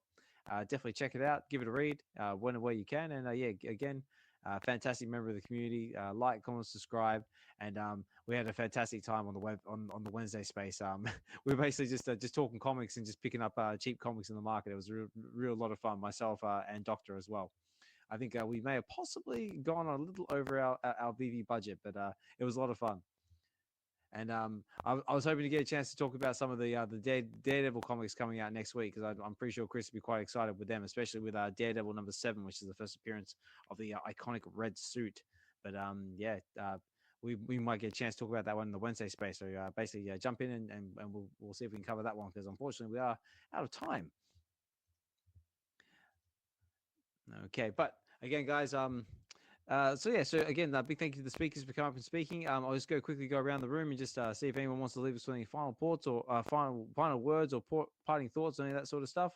Definitely check it out. Give it a read when and where you can. And yeah, again, fantastic member of the community. Like, comment, subscribe, and we had a fantastic time on the web on the Wednesday space. We were basically just talking comics and just picking up cheap comics in the market. It was a real lot of fun. Myself and Doctor as well. I think we may have possibly gone a little over our VeVe budget, but it was a lot of fun. And I was hoping to get a chance to talk about some of the Daredevil comics coming out next week, because I'm pretty sure Chris will be quite excited with them, especially with Daredevil #7, which is the first appearance of the iconic red suit. But yeah, we might get a chance to talk about that one in the Wednesday space. So basically, jump in and we'll see if we can cover that one, because unfortunately we are out of time. Okay, but again, guys, so again, big thank you to the speakers for coming up and speaking. I'll just quickly go around the room and just see if anyone wants to leave us with any final thoughts or final words or parting thoughts or any of that sort of stuff.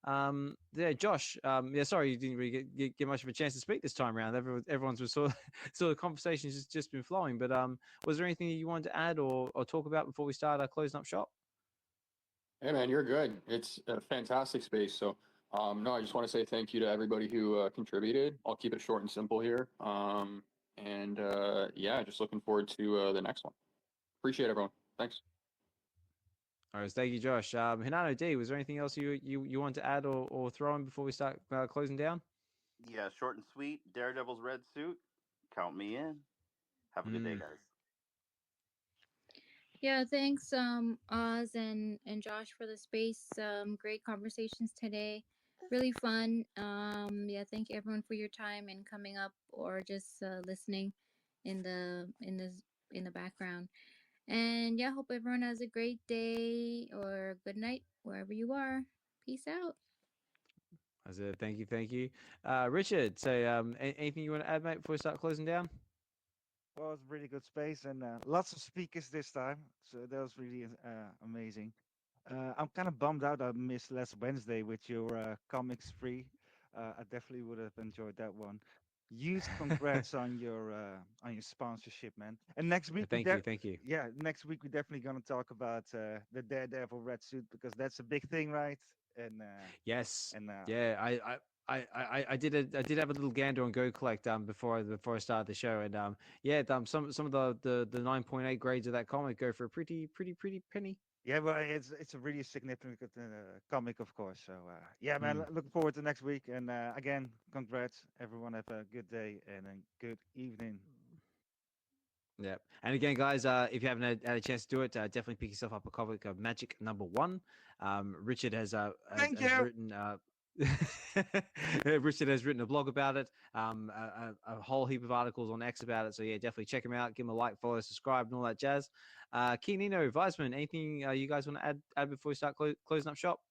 Yeah, Josh. Yeah, sorry you didn't really get much of a chance to speak this time around. Everyone's sort of the conversation's just been flowing. But was there anything that you wanted to add or talk about before we start closing up shop? Hey man, you're good. It's a fantastic space. So no, I just want to say thank you to everybody who contributed. I'll keep it short and simple here. Yeah, just looking forward to the next one. Appreciate everyone. Thanks. All right, thank you, Josh. Hinano D, was there anything else you want to add or throw in before we start closing down? Yeah, short and sweet. Daredevil's red suit. Count me in. Have a good day, guys. Yeah, thanks, Oz and Josh for the space. Great conversations today. Really fun. Yeah, thank you everyone for your time and coming up or just listening in the background. And yeah, hope everyone has a great day or good night wherever you are. Peace out. That's it. Thank you. Richard, so anything you want to add, mate, before we start closing down? Well, it's a really good space and lots of speakers this time. So that was really amazing. I'm kind of bummed out I missed last Wednesday with your comics free. I definitely would have enjoyed that one. Huge congrats on your sponsorship, man. And next week, thank you. Yeah, next week we're definitely gonna talk about the Daredevil red suit, because that's a big thing, right? And yes, and yeah, I did have a little gander on Go Collect before I started the show, and yeah, some of the 9.8 grades of that comic go for a pretty penny. Yeah, well, it's a really significant comic, of course. So yeah, man, looking forward to next week. And again, congrats, everyone. Have a good day and a good evening. Yeah, and again, guys, if you haven't had a chance to do it, definitely pick yourself up a copy of Magik #1. Richard has written. Richard has written a blog about it, a whole heap of articles on X about it. So yeah, definitely check him out. Give him a like, follow, subscribe, and all that jazz. Nino, Vibesman, anything you guys want to add before we start closing up shop?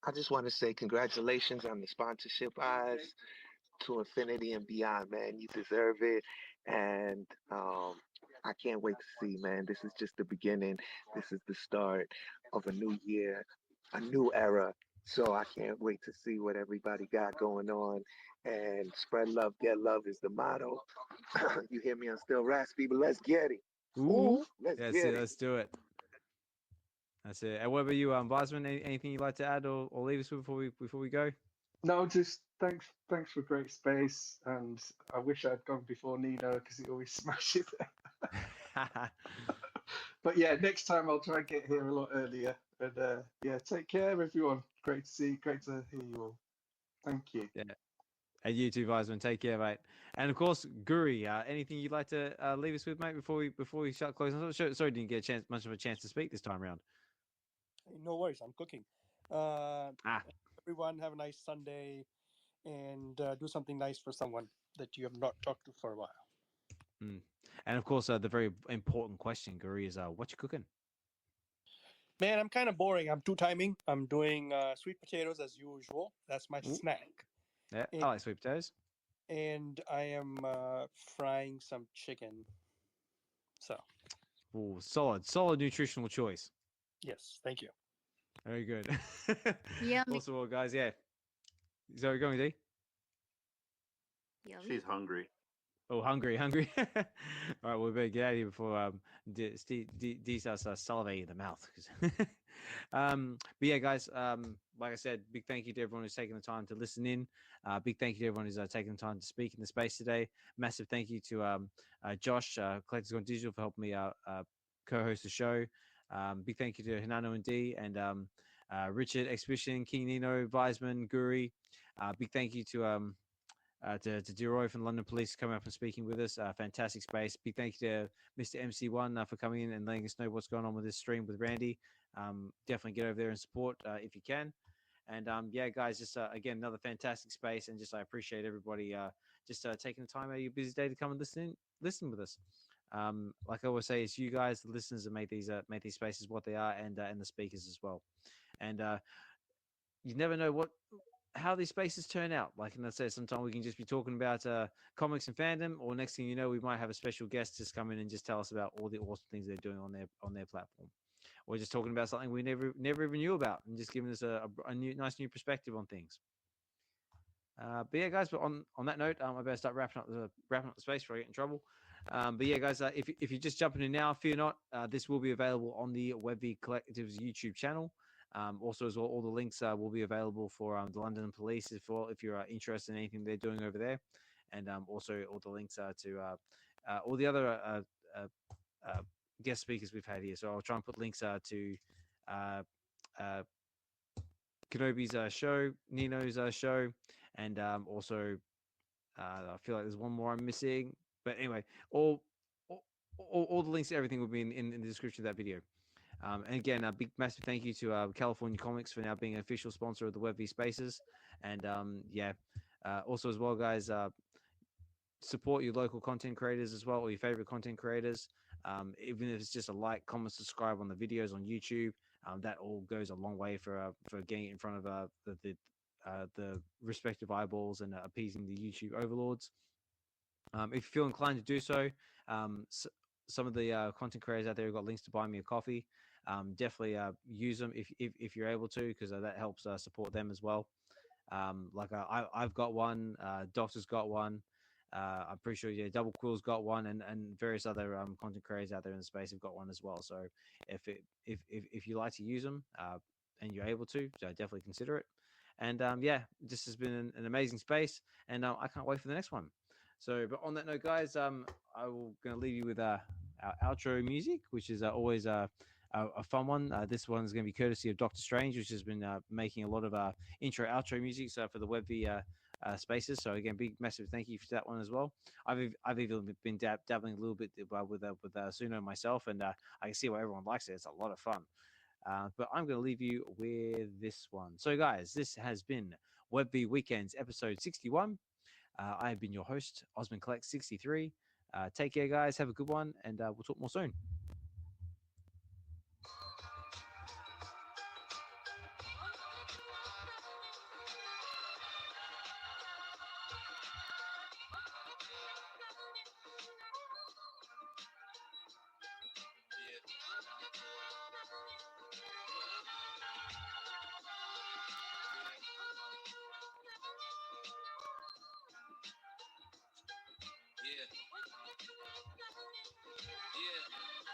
I just want to say congratulations on the sponsorship, Eyes, to infinity and beyond, man. You deserve it, and I can't wait to see, man. This is just the beginning. This is the start of a new year, a new era. So I can't wait to see what everybody got going on. And spread love, get love is the motto. You hear me? I'm still raspy, but let's get it. Ooh, let's get it. Let's do it. That's it. And what about you, Vibesman? Anything you'd like to add or leave us with before we go? No, just thanks for great space, and I wish I'd gone before Nino because he always smashes it. But yeah, next time I'll try and get here a lot earlier. And yeah, take care, everyone. Great to hear you all. Thank you. Yeah. And you too, Vibesman. Take care, mate. And of course, Guri, anything you'd like to leave us with, mate, before we shut closing? Sorry, didn't get much of a chance to speak this time around. No worries, I'm cooking. Everyone have a nice Sunday, and do something nice for someone that you have not talked to for a while. And of course, the very important question, Guri, is what you cooking? Man, I'm kind of boring. I'm two-timing. I'm doing sweet potatoes as usual. That's my snack. Yeah, I like sweet potatoes. And I am frying some chicken. So. Ooh, solid nutritional choice. Yes, thank you. Very good. Yummy. Also, well, guys, yeah. So, going, D? Yummy. She's hungry. Oh, hungry. All right, we better get out of here before D starts salivating in the mouth. But yeah, guys, like I said, big thank you to everyone who's taken the time to listen in. Big thank you to everyone who's taken the time to speak in the space today. Massive thank you to Josh, Collectors Gone Digital, for helping me co-host the show. Big thank you to Hinano and D, and Richard, Xhibition, King Nino, Vibesman, Guri. Big thank you to Droi from the London Police coming up and speaking with us. Fantastic space. Big thank you to Mr. MC1 for coming in and letting us know what's going on with this stream with Randy. Definitely get over there and support if you can. And yeah, guys, just again, another fantastic space, and just I appreciate everybody just taking the time out of your busy day to come and listen with us. Like I always say, it's you guys, the listeners, that make these spaces what they are, and the speakers as well. And you never know how these spaces turn out. Like, and I said, sometimes we can just be talking about comics and fandom, or next thing you know, we might have a special guest just come in and just tell us about all the awesome things they're doing on their platform, or just talking about something we never even knew about, and just giving us a nice new perspective on things. But yeah, guys. But on that note, I better start wrapping up the space before I get in trouble. But yeah, guys, if you're just jumping in now, fear not. This will be available on the WebV Collective's YouTube channel. Also, as well, all the links will be available for the London Police if you're interested in anything they're doing over there, and also all the links to all the other guest speakers we've had here. So I'll try and put links to Kenobi's show, Nino's show, and also I feel like there's one more I'm missing. But anyway, all the links to everything will be in the description of that video. And again, a big massive thank you to California Comics for now being an official sponsor of the WebV Spaces. And yeah, also as well, guys, support your local content creators as well, or your favorite content creators. Even if it's just a like, comment, subscribe on the videos on YouTube, that all goes a long way for getting in front of the respective eyeballs and appeasing the YouTube overlords. If you feel inclined to do so, some of the content creators out there have got links to buy me a coffee. Definitely use them if you're able to, because that helps support them as well. Like I've got one, Doctor's got one. I'm pretty sure Double Quill's got one, and various other content creators out there in the space have got one as well. So if you like to use them and you're able to, definitely consider it. And yeah, this has been an amazing space, and I can't wait for the next one. So, but on that note, guys, I will going to leave you with our outro music, which is always a fun one. This one is going to be courtesy of Dokta Strange, which has been making a lot of intro, outro music for the WebV spaces. So again, big massive thank you for that one as well. I've even been dabbling a little bit with Suno myself, and I can see why everyone likes it. It's a lot of fun. But I'm going to leave you with this one. So guys, this has been WebV Weekends episode 61. I have been your host, Osman Collect 63. Take care, guys. Have a good one, and we'll talk more soon. Yeah.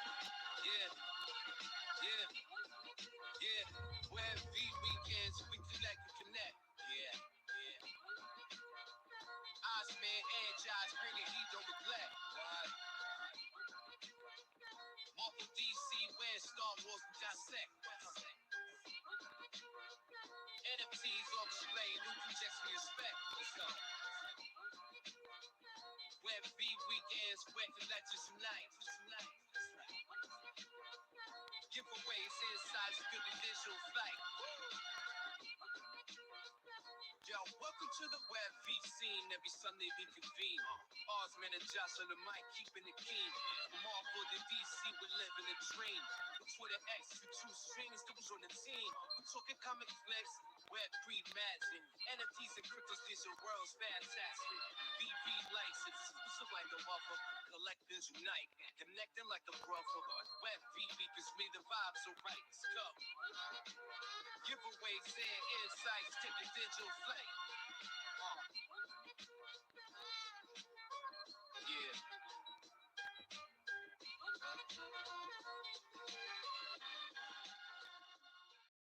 to the Web V scene. Every Sunday we convene. Osman and Josh on the mic, keeping it keen. From Marvel to DC, we're living a dream. With Twitter X, you two strings that was on the team. We're talking comic flicks, Web 3 magic. NFTs and cryptos, digital worlds, fantastic. VV license, this look like the welcome. Collectors unite, connecting like a brother. Web V because me the vibes are right. Let's go. Giveaways and insights, take a digital flight.